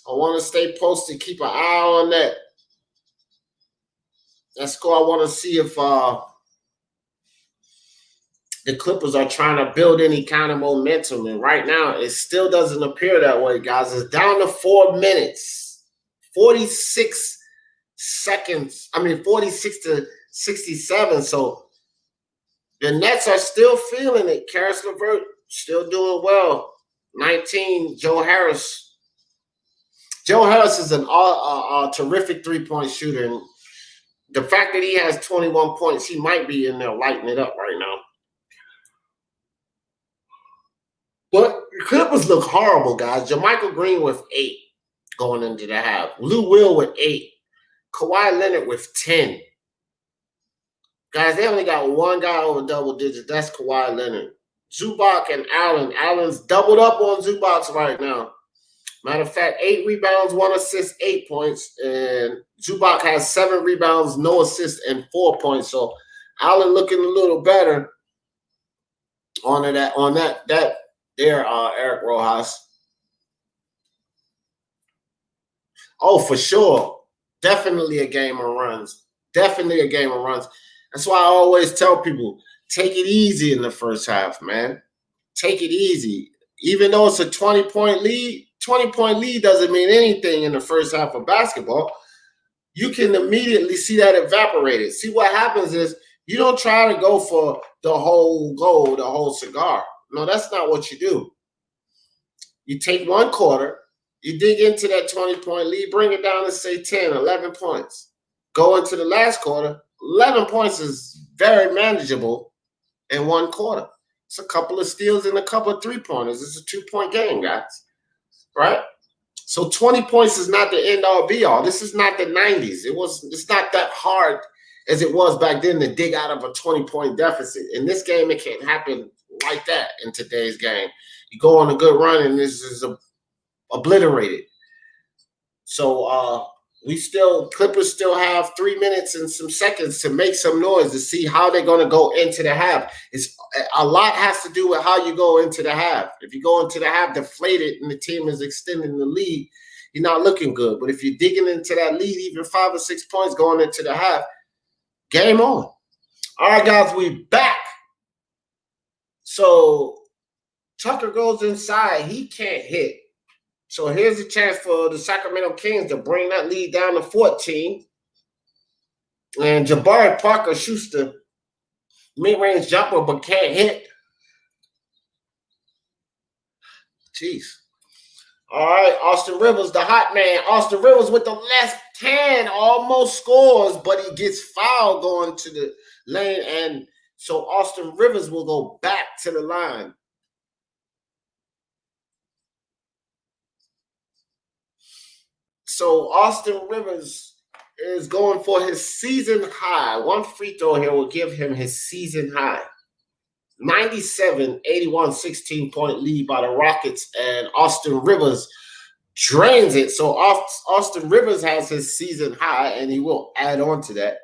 I want to stay posted. Keep an eye on that. That score. I want to see if the Clippers are trying to build any kind of momentum. And right now, it still doesn't appear that way, guys. It's down to 4 minutes, 46 seconds. 46 to 67. So the Nets are still feeling it. Karis LeVert still doing well. 19, Joe Harris. Joe Harris is a terrific three-point shooter. And the fact that he has 21 points, he might be in there lighting it up right now. But the Clippers look horrible, guys. JaMychal Green with 8 going into the half. Lou Will with 8. Kawhi Leonard with 10. Guys, they only got one guy over double digits. That's Kawhi Leonard. Zubac and Allen. Allen's doubled up on Zubac right now. Matter of fact, 8 rebounds, 1 assist, 8 points. And Zubac has 7 rebounds, no assists, and 4 points. So Allen looking a little better on that. There, Eric Rojas. Oh, for sure. Definitely a game of runs. Definitely a game of runs. That's why I always tell people, take it easy in the first half, man. Take it easy. Even though it's a 20-point lead, 20-point lead doesn't mean anything in the first half of basketball. You can immediately see that evaporated. See, what happens is you don't try to go for the whole goal, the whole cigar. No, that's not what you do. You take one quarter, you dig into that 20-point lead, bring it down to, say, 10, 11 points. Go into the last quarter. 11 points is very manageable in one quarter. It's a couple of steals and a couple of three-pointers. It's a 2-point game, guys, right? So 20 points is not the end-all, be-all. This is not the 90s. It's not that hard as it was back then to dig out of a 20-point deficit. In this game, it can't happen like that in today's game. You go on a good run and this is obliterated. So Clippers still have 3 minutes and some seconds to make some noise to see how they're going to go into the half. A lot has to do with how you go into the half. If you go into the half deflated and the team is extending the lead, you're not looking good. But if you're digging into that lead, even 5 or 6 points going into the half, game on. All right, guys, we back. So Tucker goes inside. He can't hit. So here's a chance for the Sacramento Kings to bring that lead down to 14. And Jabari Parker shoots the mid-range jumper but can't hit. Jeez. All right, Austin Rivers, the hot man. Austin Rivers with the left hand almost scores, but he gets fouled going to the lane. And so Austin Rivers will go back to the line. So Austin Rivers is going for his season high. One free throw here will give him his season high. 97-81, 16-point lead by the Rockets, and Austin Rivers drains it. So Austin Rivers has his season high, and he will add on to that.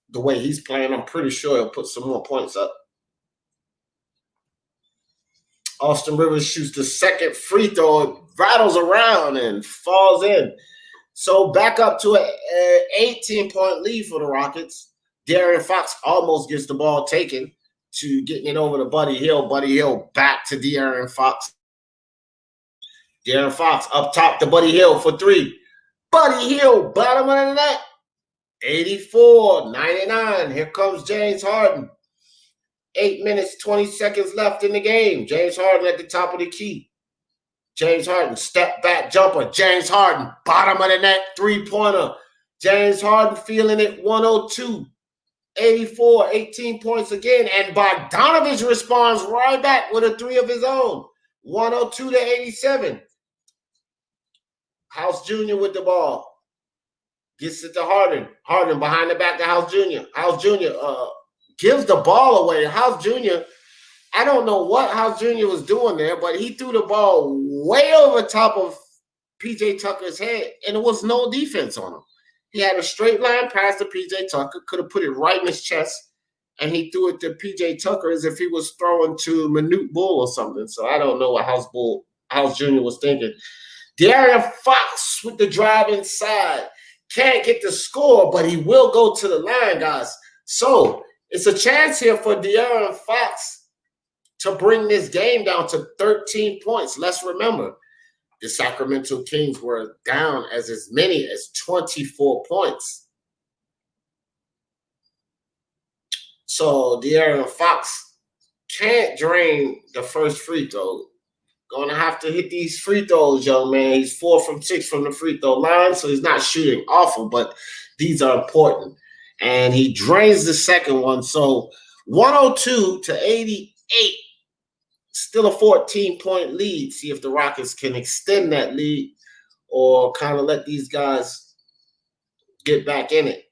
The way he's playing, I'm pretty sure he'll put some more points up. Austin Rivers shoots the second free throw, it rattles around and falls in. So back up to an 18-point lead for the Rockets. De'Aaron Fox almost gets the ball taken to getting it over to Buddy Hield. Buddy Hield back to De'Aaron Fox. De'Aaron Fox up top to Buddy Hield for three. Buddy Hield, bottom of the net. 84-99. Here comes James Harden. 8 minutes, 20 seconds left in the game. James Harden at the top of the key. James Harden, step back jumper. James Harden, bottom of the net, three-pointer. James Harden feeling it, 102. 84, 18 points again. And Bogdanovich responds right back with a three of his own. 102-87. House Jr. with the ball. Gets it to Harden. Harden behind the back to House Jr. House Jr. Gives the ball away. House Jr., I don't know what House Jr. was doing there, but he threw the ball way over top of P.J. Tucker's head, and there was no defense on him. He had a straight line pass to P.J. Tucker, could have put it right in his chest, and he threw it to P.J. Tucker as if he was throwing to Manute Bull or something. So I don't know what House Jr. was thinking. De'Aaron Fox with the drive inside. Can't get the score, but he will go to the line, guys. So it's a chance here for De'Aaron Fox to bring this game down to 13 points. Let's remember, the Sacramento Kings were down as many as 24 points. So De'Aaron Fox can't drain the first free throw. Going to have to hit these free throws, young man. He's 4 from 6 from the free throw line, so he's not shooting awful, but these are important. And he drains the second one. So 102-88, still a 14-point lead. See if the Rockets can extend that lead or kind of let these guys get back in it.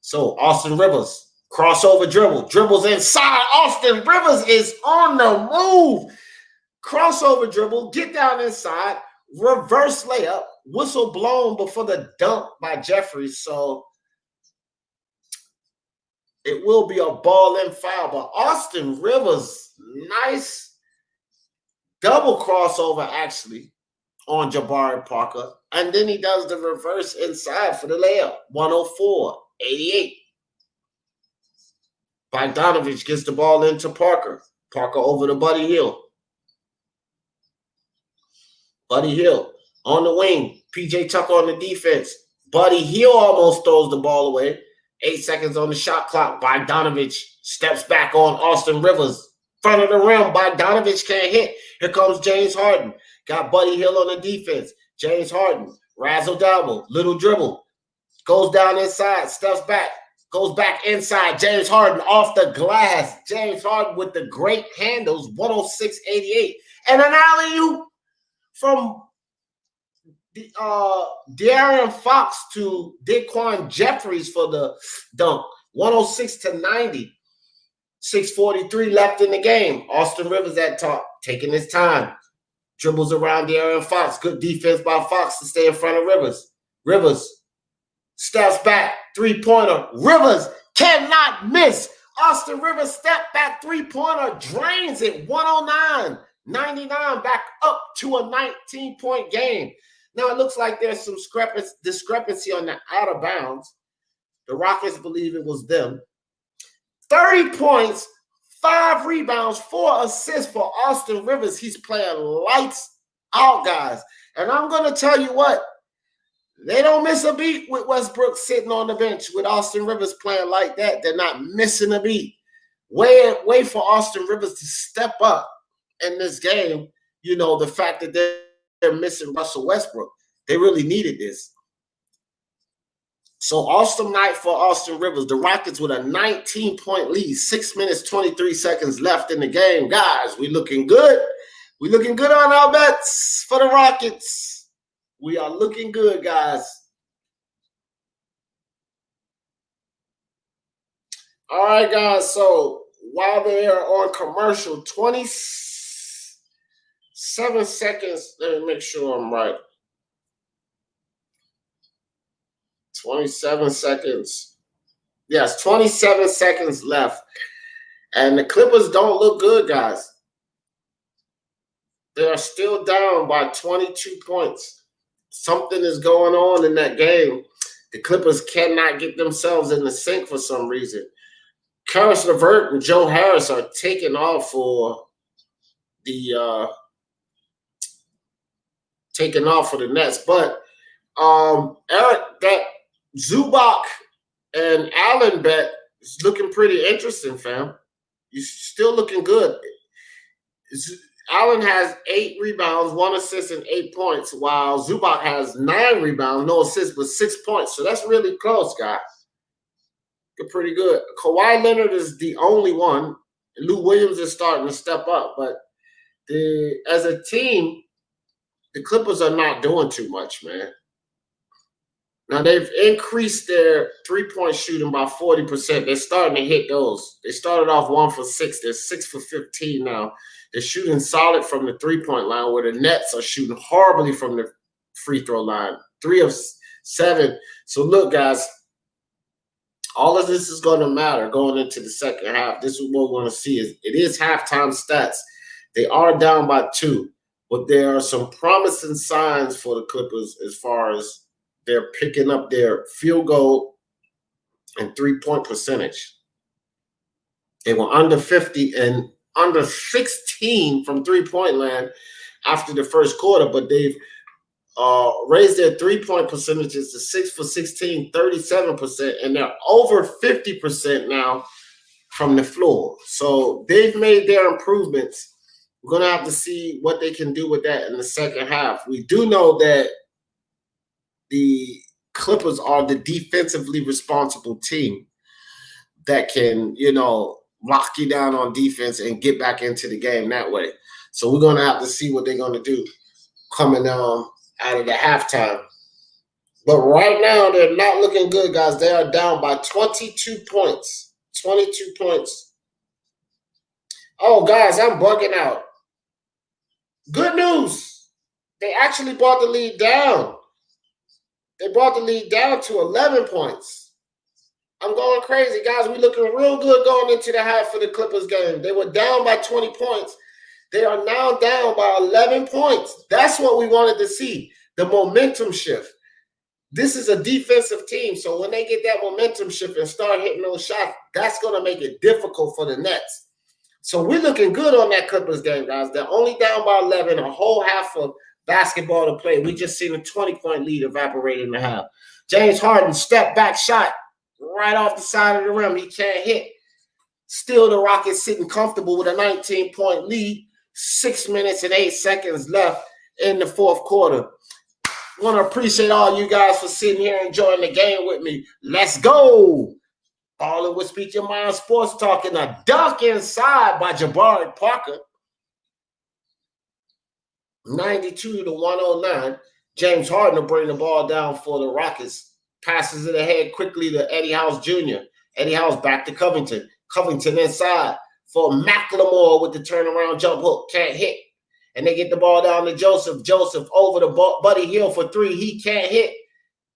So Austin Rivers. Crossover dribble. Dribbles inside. Austin Rivers is on the move. Crossover dribble. Get down inside. Reverse layup. Whistle blown before the dunk by Jeffries. So it will be a Ballin foul. But Austin Rivers, nice double crossover actually on Jabari Parker. And then he does the reverse inside for the layup. 104-88. Bogdanovich gets the ball into Parker. Parker over to Buddy Hield. Buddy Hield on the wing. P.J. Tucker on the defense. Buddy Hield almost throws the ball away. 8 seconds on the shot clock. Bogdanovich steps back on Austin Rivers. Front of the rim. Bogdanovich can't hit. Here comes James Harden. Got Buddy Hield on the defense. James Harden. Razzle-dazzle. Little dribble. Goes down inside. Steps back. Goes back inside. James Harden off the glass. James Harden with the great handles. 106-88. And an alley-oop from De'Aaron Fox to Daquan Jeffries for the dunk. 106-90. 6:43 left in the game. Austin Rivers at top, taking his time. Dribbles around De'Aaron Fox. Good defense by Fox to stay in front of Rivers. Rivers steps back, three-pointer. Rivers cannot miss. Austin Rivers step back, three-pointer, drains it. 109-99, back up to a 19-point game. Now it looks like there's some discrepancy on the out of bounds. The Rockets believe it was them. 30 points, 5 rebounds, 4 assists for Austin Rivers. He's playing lights out, guys. And I'm going to tell you what, they don't miss a beat with Westbrook sitting on the bench. With Austin Rivers playing like that, they're not missing a beat. Wait for Austin Rivers to step up in this game. You know, the fact that they're missing Russell Westbrook. They really needed this. So awesome night for Austin Rivers. The Rockets with a 19-point lead. 6 minutes, 23 seconds left in the game. Guys, we looking good. We looking good on our bets for the Rockets. We are looking good, guys. All right, guys. So while they are on commercial, 27 seconds. Let me make sure I'm right. 27 seconds. Yes, 27 seconds left. And the Clippers don't look good, guys. They are still down by 22 points. Something is going on in that game. The Clippers cannot get themselves in the sync for some reason. Karis LeVert and Joe Harris are taking off for the Nets. But Eric, that Zubac and Allen bet is looking pretty interesting, fam. You're still looking good. Allen has 8 rebounds, 1 assist, and 8 points, while Zubac has 9 rebounds, no assists, but 6 points. So that's really close, guys. They're pretty good. Kawhi Leonard is the only one. Lou Williams is starting to step up, but as a team, the Clippers are not doing too much, man. Now, they've increased their three-point shooting by 40%. They're starting to hit those. They started off 1 for 6. They're 6 for 15 now. They're shooting solid from the three-point line, where the Nets are shooting horribly from the free throw line. 3 of 7. So, look, guys, all of this is going to matter going into the second half. This is what we're going to see. It is halftime stats. They are down by 2, but there are some promising signs for the Clippers as far as they're picking up their field goal and three-point percentage. They were under 50 and under 16 from three-point land after the first quarter, but they've raised their three-point percentages to 6 for 16, 37%, and they're over 50% now from the floor. So they've made their improvements. We're going to have to see what they can do with that in the second half. We do know that the Clippers are the defensively responsible team that can, lock you down on defense and get back into the game that way. So we're going to have to see what they're going to do coming out of the halftime. But right now, they're not looking good, guys. They are down by 22 points. 22 points. Oh, guys, I'm bugging out. Good news. They actually brought the lead down. They brought the lead down to 11 points. I'm going crazy, guys. We're looking real good going into the half for the Clippers game. They were down by 20 points. They are now down by 11 points. That's what we wanted to see, the momentum shift. This is a defensive team, so when they get that momentum shift and start hitting those shots, that's going to make it difficult for the Nets. So we're looking good on that Clippers game, guys. They're only down by 11, a whole half of basketball to play. We just seen a 20-point lead evaporate in the half. James Harden step back shot right off the side of the rim. He can't hit. Still, the Rockets sitting comfortable with a 19-point lead. 6 minutes and 8 seconds left in the fourth quarter. I want to appreciate all you guys for sitting here enjoying the game with me. Let's go. Ballin with Speak Your Mind Sports Talk, and a dunk inside by Jabari Parker. 92 to 109. James Harden will bring the ball down for the Rockets. Passes it ahead quickly to Eddie House Jr. Eddie House back to Covington. Covington inside for McLemore with the turnaround jump hook. Can't hit. And they get the ball down to Joseph. Joseph over to Buddy Hield for 3. He can't hit.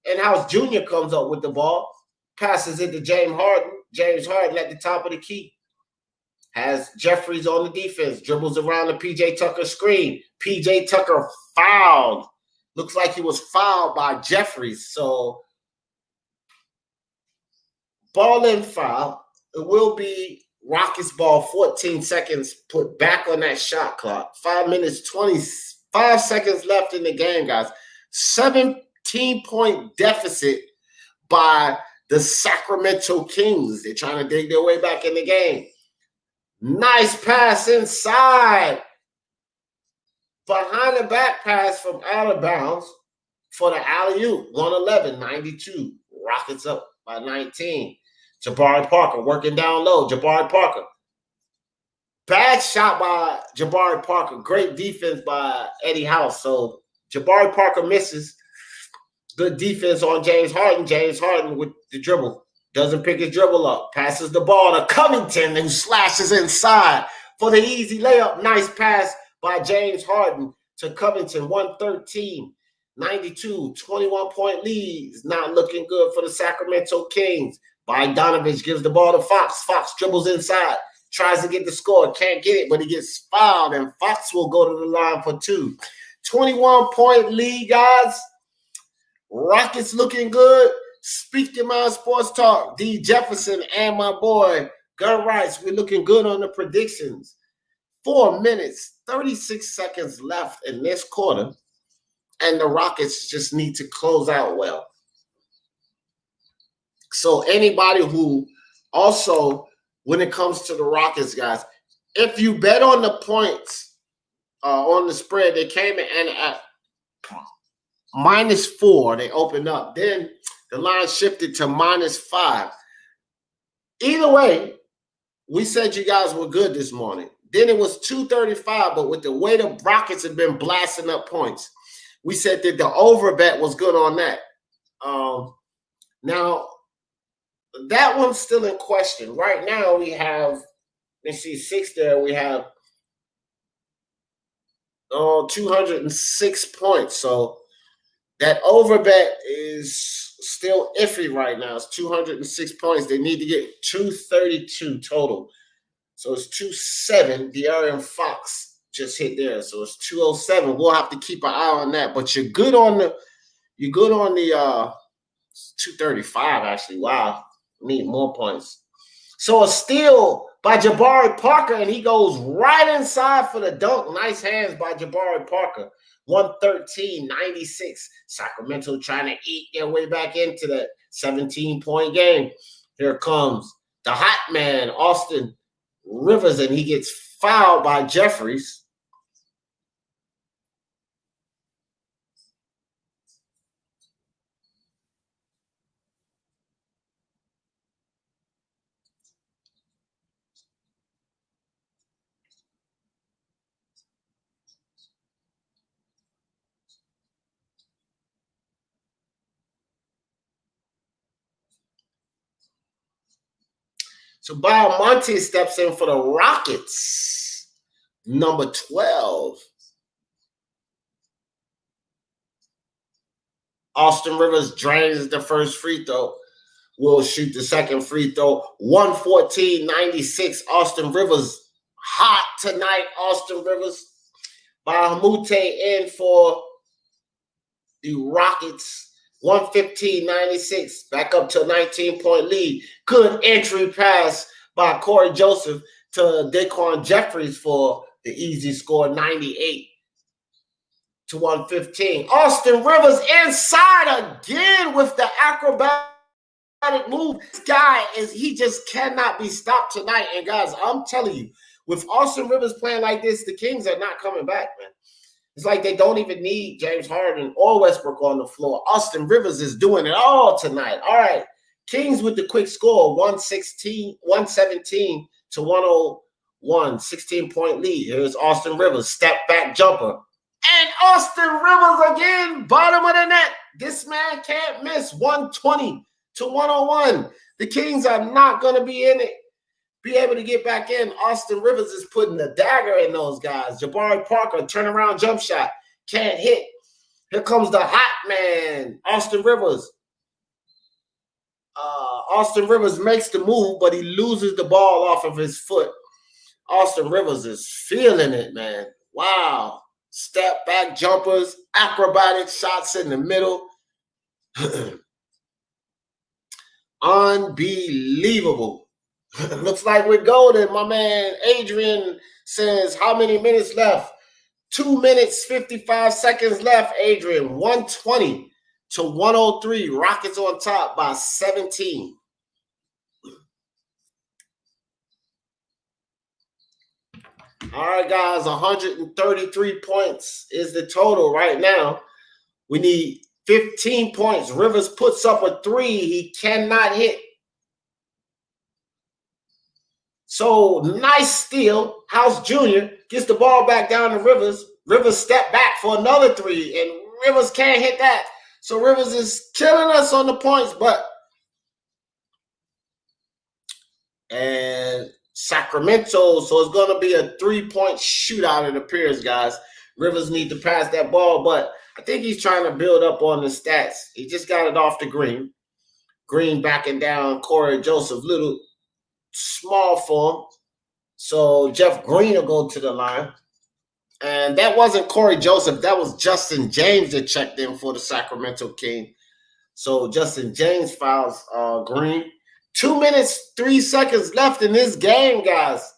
And House Jr. comes up with the ball. Passes it to James Harden. James Harden at the top of the key. Has Jeffries on the defense. Dribbles around the P.J. Tucker screen. P.J. Tucker fouled. Looks like he was fouled by Jeffries. So, Ballin foul. It will be Rockets ball, 14 seconds put back on that shot clock. 5 minutes, 25 seconds left in the game, guys. 17-point deficit by the Sacramento Kings. They're trying to dig their way back in the game. Nice pass inside. Behind the back pass from out of bounds for the alley-oop. 111-92. Rockets up by 19. Jabari Parker working down low. Jabari Parker. Bad shot by Jabari Parker. Great defense by Eddie House. So Jabari Parker misses. Good defense on James Harden. James Harden with the dribble. Doesn't pick his dribble up. Passes the ball to Covington and slashes inside for the easy layup. Nice pass by James Harden to Covington. 113-92. 21-point leads. Not looking good for the Sacramento Kings. Bogdanovich gives the ball to Fox. Fox dribbles inside. Tries to get the score. Can't get it, but he gets fouled, and Fox will go to the line for 2. 21-point lead, guys. Rockets looking good. Speak to my sports talk. D. Jefferson and my boy Gun Rice. We're looking good on the predictions. 4 minutes, 36 seconds left in this quarter, and the Rockets just need to close out well. So anybody who also, when it comes to the Rockets, guys, if you bet on the points on the spread, they came in at -4. They opened up. Then the line shifted to -5. Either way, we said you guys were good this morning. Then it was 235, but with the way the Rockets have been blasting up points, we said that the over bet was good on that. Now, that one's still in question. Right now, we have, let's see, 6 there. We have 206 points. So that over bet is still iffy right now. It's 206 points. They need to get 232 total. So it's 207. De'Aaron Fox just hit there. So it's 207. We'll have to keep an eye on that. But you're good on the 235, actually. Wow. Need more points. So a steal by Jabari Parker, and he goes right inside for the dunk. Nice hands by Jabari Parker. 113-96. Sacramento trying to eat their way back into that 17-point game. Here comes the hot man, Austin Rivers, and he gets fouled by Jeffries. So Monte steps in for the Rockets, number 12. Austin Rivers drains the first free throw. Will shoot the second free throw. 114-96. Austin Rivers hot tonight. Austin Rivers. Bahamute in for the Rockets. 115-96, back up to a 19-point lead. Good entry pass by Corey Joseph to Daquan Jeffries for the easy score, 98-115. Austin Rivers inside again with the acrobatic move. This guy he just cannot be stopped tonight. And guys, I'm telling you, with Austin Rivers playing like this, the Kings are not coming back, man. It's like they don't even need James Harden or Westbrook on the floor. Austin Rivers is doing it all tonight. All right. Kings with the quick score, 117-101. 16-point lead. Here's Austin Rivers, step back jumper. And Austin Rivers again, bottom of the net. This man can't miss. 120-101. The Kings are not going to be in it. Be able to get back in. Austin Rivers is putting the dagger in those guys. Jabari Parker, turnaround jump shot. Can't hit. Here comes the hot man, Austin Rivers. Austin Rivers makes the move, but he loses the ball off of his foot. Austin Rivers is feeling it, man. Wow. Step back jumpers, acrobatic shots in the middle. Unbelievable. Looks like we're golden. My man Adrian says, how many minutes left? 2 minutes, 55 seconds left, Adrian. 120-103. Rockets on top by 17. All right, guys, 133 points is the total right now. We need 15 points. Rivers puts up a 3. He cannot hit. So nice steal. House Jr. gets the ball back down to Rivers. Rivers stepped back for another three, and Rivers can't hit that. So Rivers is killing us on the points, and Sacramento, so it's going to be a 3-point shootout, it appears, guys. Rivers need to pass that ball, but I think he's trying to build up on the stats. He just got it off the Green. Green backing down Corey Joseph, little small for him. So Jeff Green will go to the line. And that wasn't Corey Joseph. That was Justin James that checked in for the Sacramento King. So Justin James fouls Green. 2 minutes, 3 seconds left in this game, guys.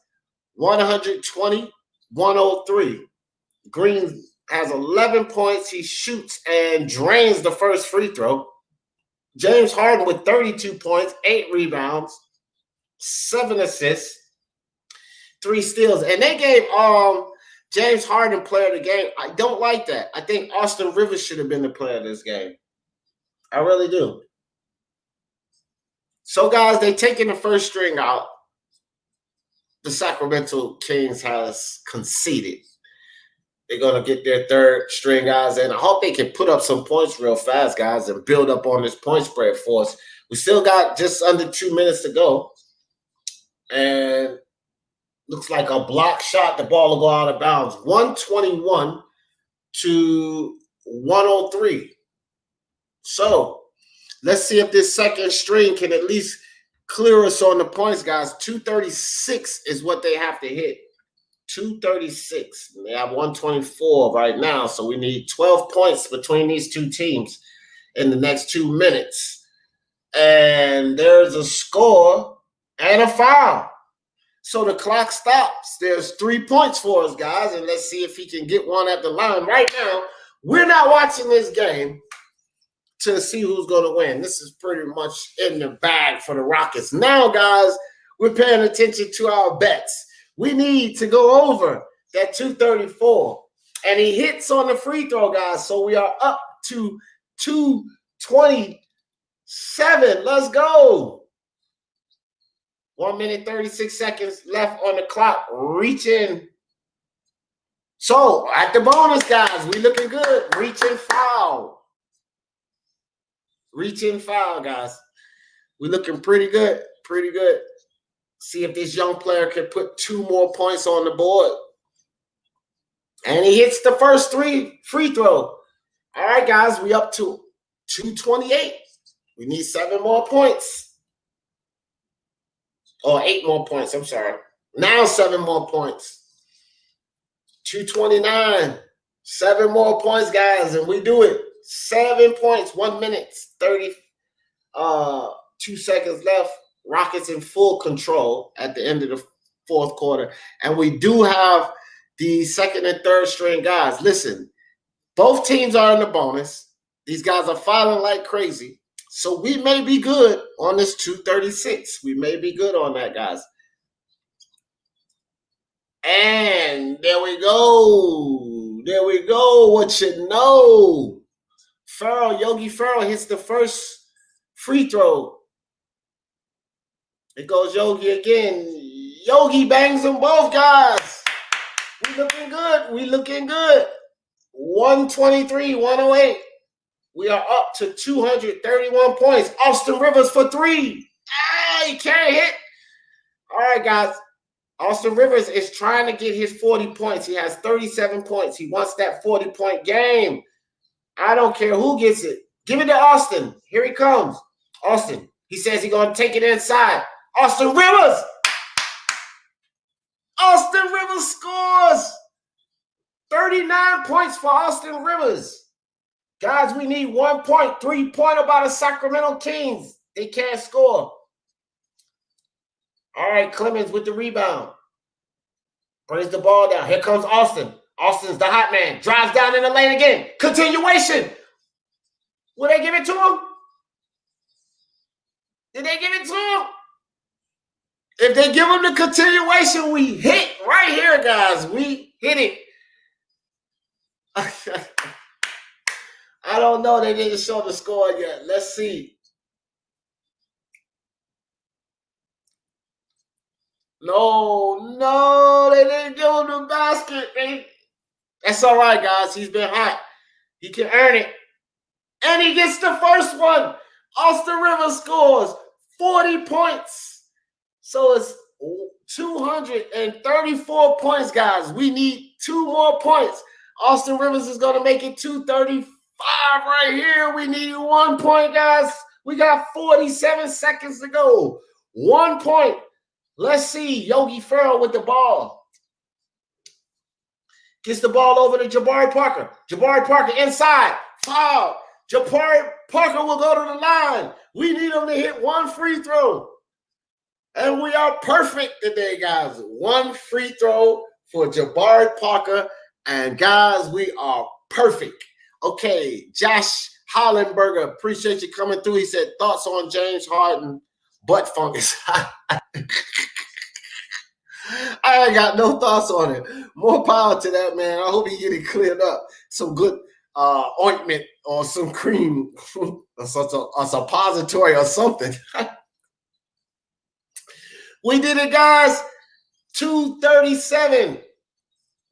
120, 103. Green has 11 points. He shoots and drains the first free throw. James Harden with 32 points, 8 rebounds, 7 assists, 3 steals. And they gave James Harden player of the game. I don't like that. I think Austin Rivers should have been the player of this game. I really do. So, guys, they taking the first string out. The Sacramento Kings has conceded. They're going to get their third string guys in. I hope they can put up some points real fast, guys, and build up on this point spread for us. We still got just under 2 minutes to go. And looks like a block shot. The ball will go out of bounds. 121 to 103. So let's see if this second string can at least clear us on the points, guys. 236 is what they have to hit. 236. They have 124 right now, so we need 12 points between these two teams in the next 2 minutes. And there's a score and a foul. So the clock stops. There's 3 points for us, guys, and let's see if he can get one at the line. Right now, we're not watching this game to see who's going to win. This is pretty much in the bag for the Rockets. Now, guys, we're paying attention to our bets. We need to go over that 234. And he hits on the free throw, guys. So we are up to 227. Let's go. 1 minute, 36 seconds left on the clock. Reaching. So at the bonus, guys, we looking good. Reaching foul. Reaching foul, guys. We looking pretty good. Pretty good. See if this young player can put 2 more points on the board. And he hits the first free throw. All right, guys, we up to 228. We need 7 more points. Or 8 more points, I'm sorry. Now 7 more points. 229. 7 more points, guys, and we do it. 7 points, 1 minute, 32 seconds left. Rockets in full control at the end of the fourth quarter. And we do have the second and third string guys. Listen, both teams are in the bonus. These guys are filing like crazy. So we may be good on this 236. We may be good on that, guys. And there we go. There we go. What you know. Yogi Ferrell hits the first free throw. It goes Yogi again. Yogi bangs them both, guys. We looking good. We looking good. 123, 108. We are up to 231 points. Austin Rivers for 3. He can't hit. All right, guys. Austin Rivers is trying to get his 40 points. He has 37 points. He wants that 40-point game. I don't care who gets it. Give it to Austin. Here he comes. Austin. He says he's going to take it inside. Austin Rivers. Austin Rivers scores. 39 points for Austin Rivers. Guys, we need 1 point, 3-pointer by the Sacramento Kings. They can't score. All right, Clemens with the rebound. Brings the ball down. Here comes Austin. Austin's the hot man. Drives down in the lane again. Continuation. Will they give it to him? Did they give it to him? If they give him the continuation, we hit right here, guys. We hit it. I don't know. They didn't show the score yet. Let's see. No, they didn't give him the basket. That's all right, guys. He's been hot. He can earn it. And he gets the first one. Austin Rivers scores 40 points. So it's 234 points, guys. We need 2 more points. Austin Rivers is going to make it 235 right here. We need 1 point, guys. We got 47 seconds to go. 1 point. Let's see. Yogi Ferrell with the ball. Gets the ball over to Jabari Parker. Jabari Parker inside. Foul. Jabari Parker will go to the line. We need him to hit 1 free throw. And we are perfect today, guys. 1 free throw for Jabari Parker. And, guys, we are perfect. Okay, Josh Hollenberger, appreciate you coming through. He said, thoughts on James Harden butt fungus. I ain't got no thoughts on it. More power to that, man. I hope he get it cleared up. Some good ointment or some cream or a suppository or something. We did it, guys. 237.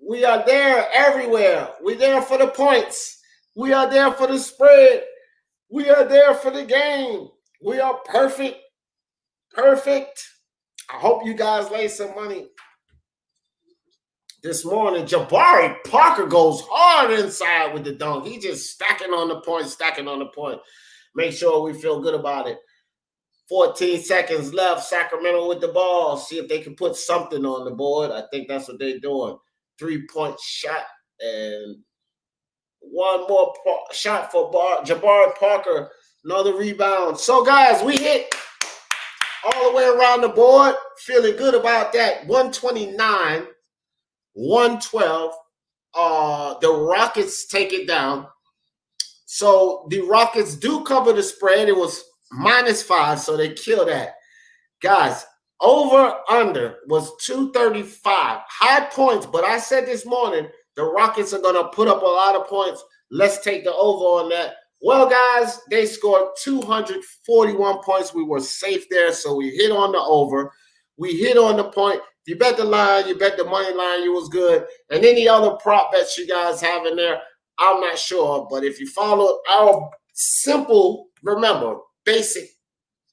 We are there everywhere. We're there for the points. We are there for the spread. We are there for the game. We are perfect. Perfect. I hope you guys lay some money this morning. Jabari Parker goes hard inside with the dunk. He just stacking on the point, stacking on the point. Make sure we feel good about it. 14 seconds left. Sacramento with the ball. See if they can put something on the board. I think that's what they're doing. 3-point shot and 1 more shot for Jabari Parker. Another rebound. So, guys, we hit all the way around the board. Feeling good about that. 129, 112. The Rockets take it down. So the Rockets do cover the spread. It was -5, so they kill that. Guys, over-under was 235. High points, but I said this morning, the Rockets are going to put up a lot of points. Let's take the over on that. Well, guys, they scored 241 points. We were safe there, so we hit on the over. We hit on the point. If you bet the line, you bet the money line, you was good. And any other prop bets you guys have in there, I'm not sure. But if you follow our simple, remember, basic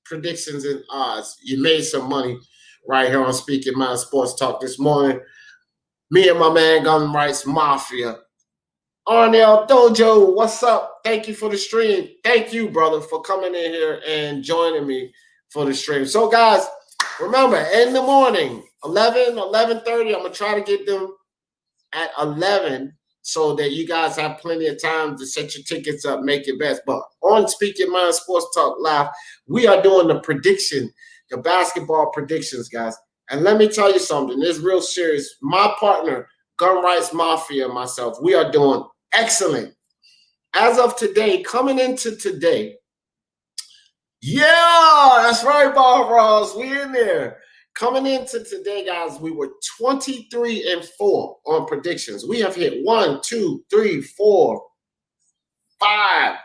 predictions and odds, you made some money right here on Speaking Mind Sports Talk this morning. Me and my man, Gun Rights Mafia. Arnell Dojo, what's up? Thank you for the stream. Thank you, brother, for coming in here and joining me for the stream. So, guys, remember, in the morning, 11:30, I'm going to try to get them at 11 so that you guys have plenty of time to set your tickets up, make your best. But on Speaking Mind Sports Talk Live, we are doing the prediction, the basketball predictions, guys. And let me tell you something. It's real serious. My partner, Gun Rights Mafia, and myself, we are doing excellent. As of today, coming into today, yeah, that's right, Bob Ross. We in there. Coming into today, guys, we were 23-4 on predictions. We have hit 1, 2, 3, 4, 5,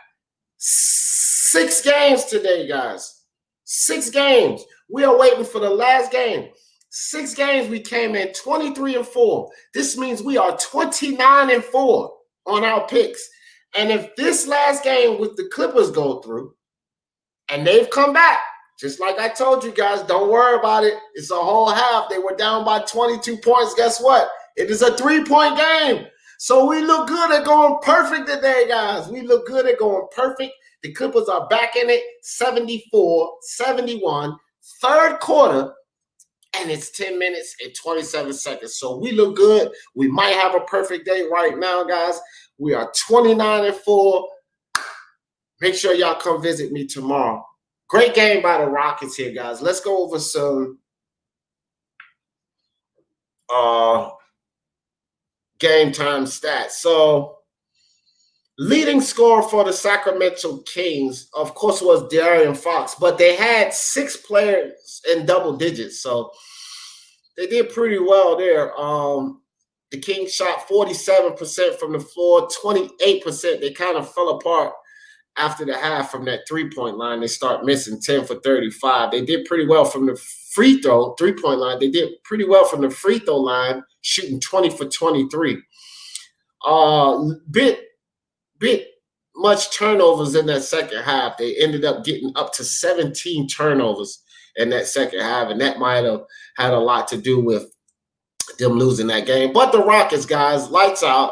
6 games today, guys. 6 games. We are waiting for the last game. 6 games, we came in 23-4. This means we are 29-4 on our picks. And if this last game with the Clippers go through, and they've come back, just like I told you guys, don't worry about it. It's a whole half. They were down by 22 points. Guess what? It is a 3-point game. So we look good at going perfect today, guys. We look good at going perfect. The Clippers are back in it, 74-71, third quarter, and it's 10 minutes and 27 seconds. So we look good. We might have a perfect day right now, guys. We are 29-4. Make sure y'all come visit me tomorrow. Great game by the Rockets here, guys. Let's go over some game time stats. So, leading scorer for the Sacramento Kings, of course, was De'Aaron Fox, but they had 6 players in double digits, so they did pretty well there. The Kings shot 47% from the floor, 28%. They kind of fell apart after the half from that 3-point line. They start missing 10 for 35. They did pretty well from the free throw, 3-point line. They did pretty well from the free throw line, shooting 20 for 23. Bit much turnovers in that second half. They ended up getting up to 17 turnovers in that second half, and that might have had a lot to do with them losing that game. But the Rockets, guys, lights out.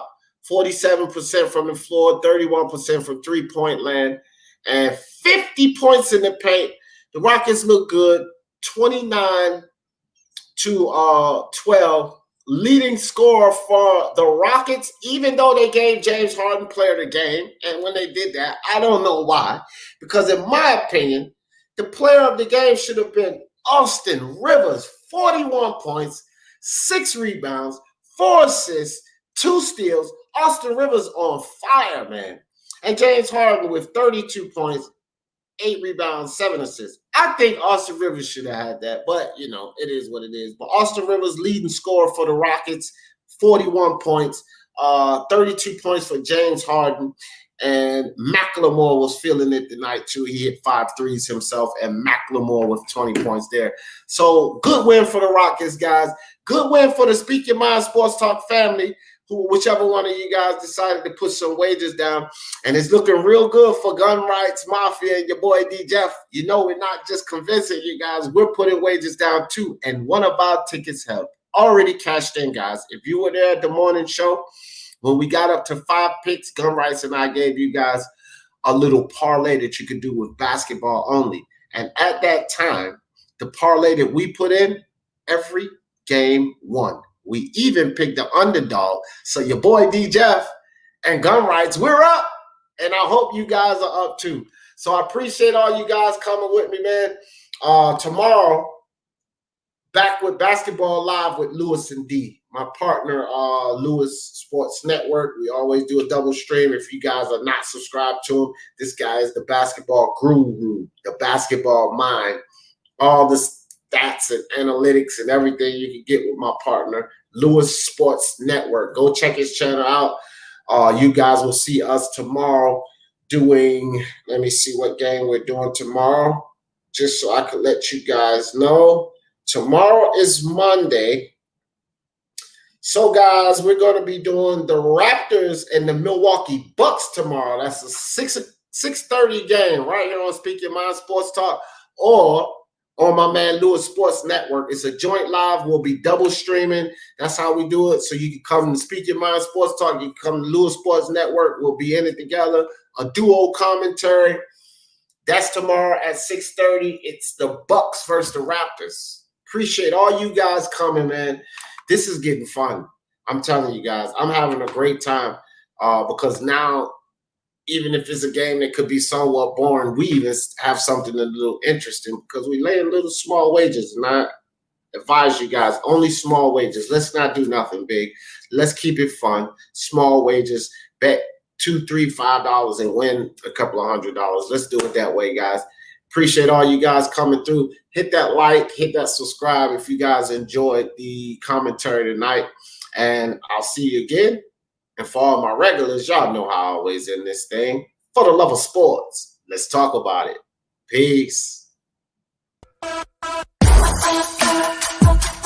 47% from the floor, 31% from three-point land, and 50 points in the paint. The Rockets look good, 29 to 12. Leading scorer for the Rockets, even though they gave James Harden player of the game. And when they did that, I don't know why. Because in my opinion, the player of the game should have been Austin Rivers. 41 points, 6 rebounds, 4 assists, 2 steals. Austin Rivers on fire, man. And James Harden with 32 points, 8 rebounds, 7 assists. I think Austin Rivers should have had that, but, you know, it is what it is. But Austin Rivers, leading scorer for the Rockets, 41 points, 32 points for James Harden. And McLemore was feeling it tonight, too. He hit 5 threes himself, and McLemore with 20 points there. So good win for the Rockets, guys. Good win for the Speak Your Mind Sports Talk family, whichever one of you guys decided to put some wagers down. And it's looking real good for Gun Rights Mafia and your boy D. Jeff. You know, we're not just convincing you guys. We're putting wagers down, too. And one of our tickets have already cashed in, guys. If you were there at the morning show, when we got up to 5 picks, Gun Rights and I gave you guys a little parlay that you could do with basketball only. And at that time, the parlay that we put in, every game won. We even picked the underdog. So your boy D. Jeff and Gun Rights, we're up. And I hope you guys are up too. So I appreciate all you guys coming with me, man. Tomorrow, back with Basketball Live with Lewis and D, my partner, Lewis Sports Network. We always do a double stream. If you guys are not subscribed to him, this guy is the basketball guru, the basketball mind, all the stats and analytics and everything you can get with my partner, Lewis Sports Network. Go check his channel out. You guys will see us tomorrow doing, let me see what game we're doing tomorrow, just so I can let you guys know. Tomorrow is Monday. So, guys, we're going to be doing the Raptors and the Milwaukee Bucks tomorrow. That's a 6:30 game right here on Speak Your Mind Sports Talk, or on my man Lewis Sports Network. It's a joint live. We'll be double streaming. That's how we do it. So you can come to Speak Your Mind Sports Talk. You can come to Lewis Sports Network. We'll be in it together. A duo commentary. That's tomorrow at 6:30. It's the Bucks versus the Raptors. Appreciate all you guys coming, man. This is getting fun. I'm telling you guys, I'm having a great time because now, even if it's a game that could be somewhat boring, we even have something a little interesting because we lay in little small wages. And I advise you guys, only small wages. Let's not do nothing big. Let's keep it fun. Small wages. Bet $2, $3, $5 and win a couple of $100. Let's do it that way, guys. Appreciate all you guys coming through. Hit that like, hit that subscribe if you guys enjoyed the commentary tonight. And I'll see you again. And for all my regulars, y'all know how I always end this thing. For the love of sports, let's talk about it. Peace.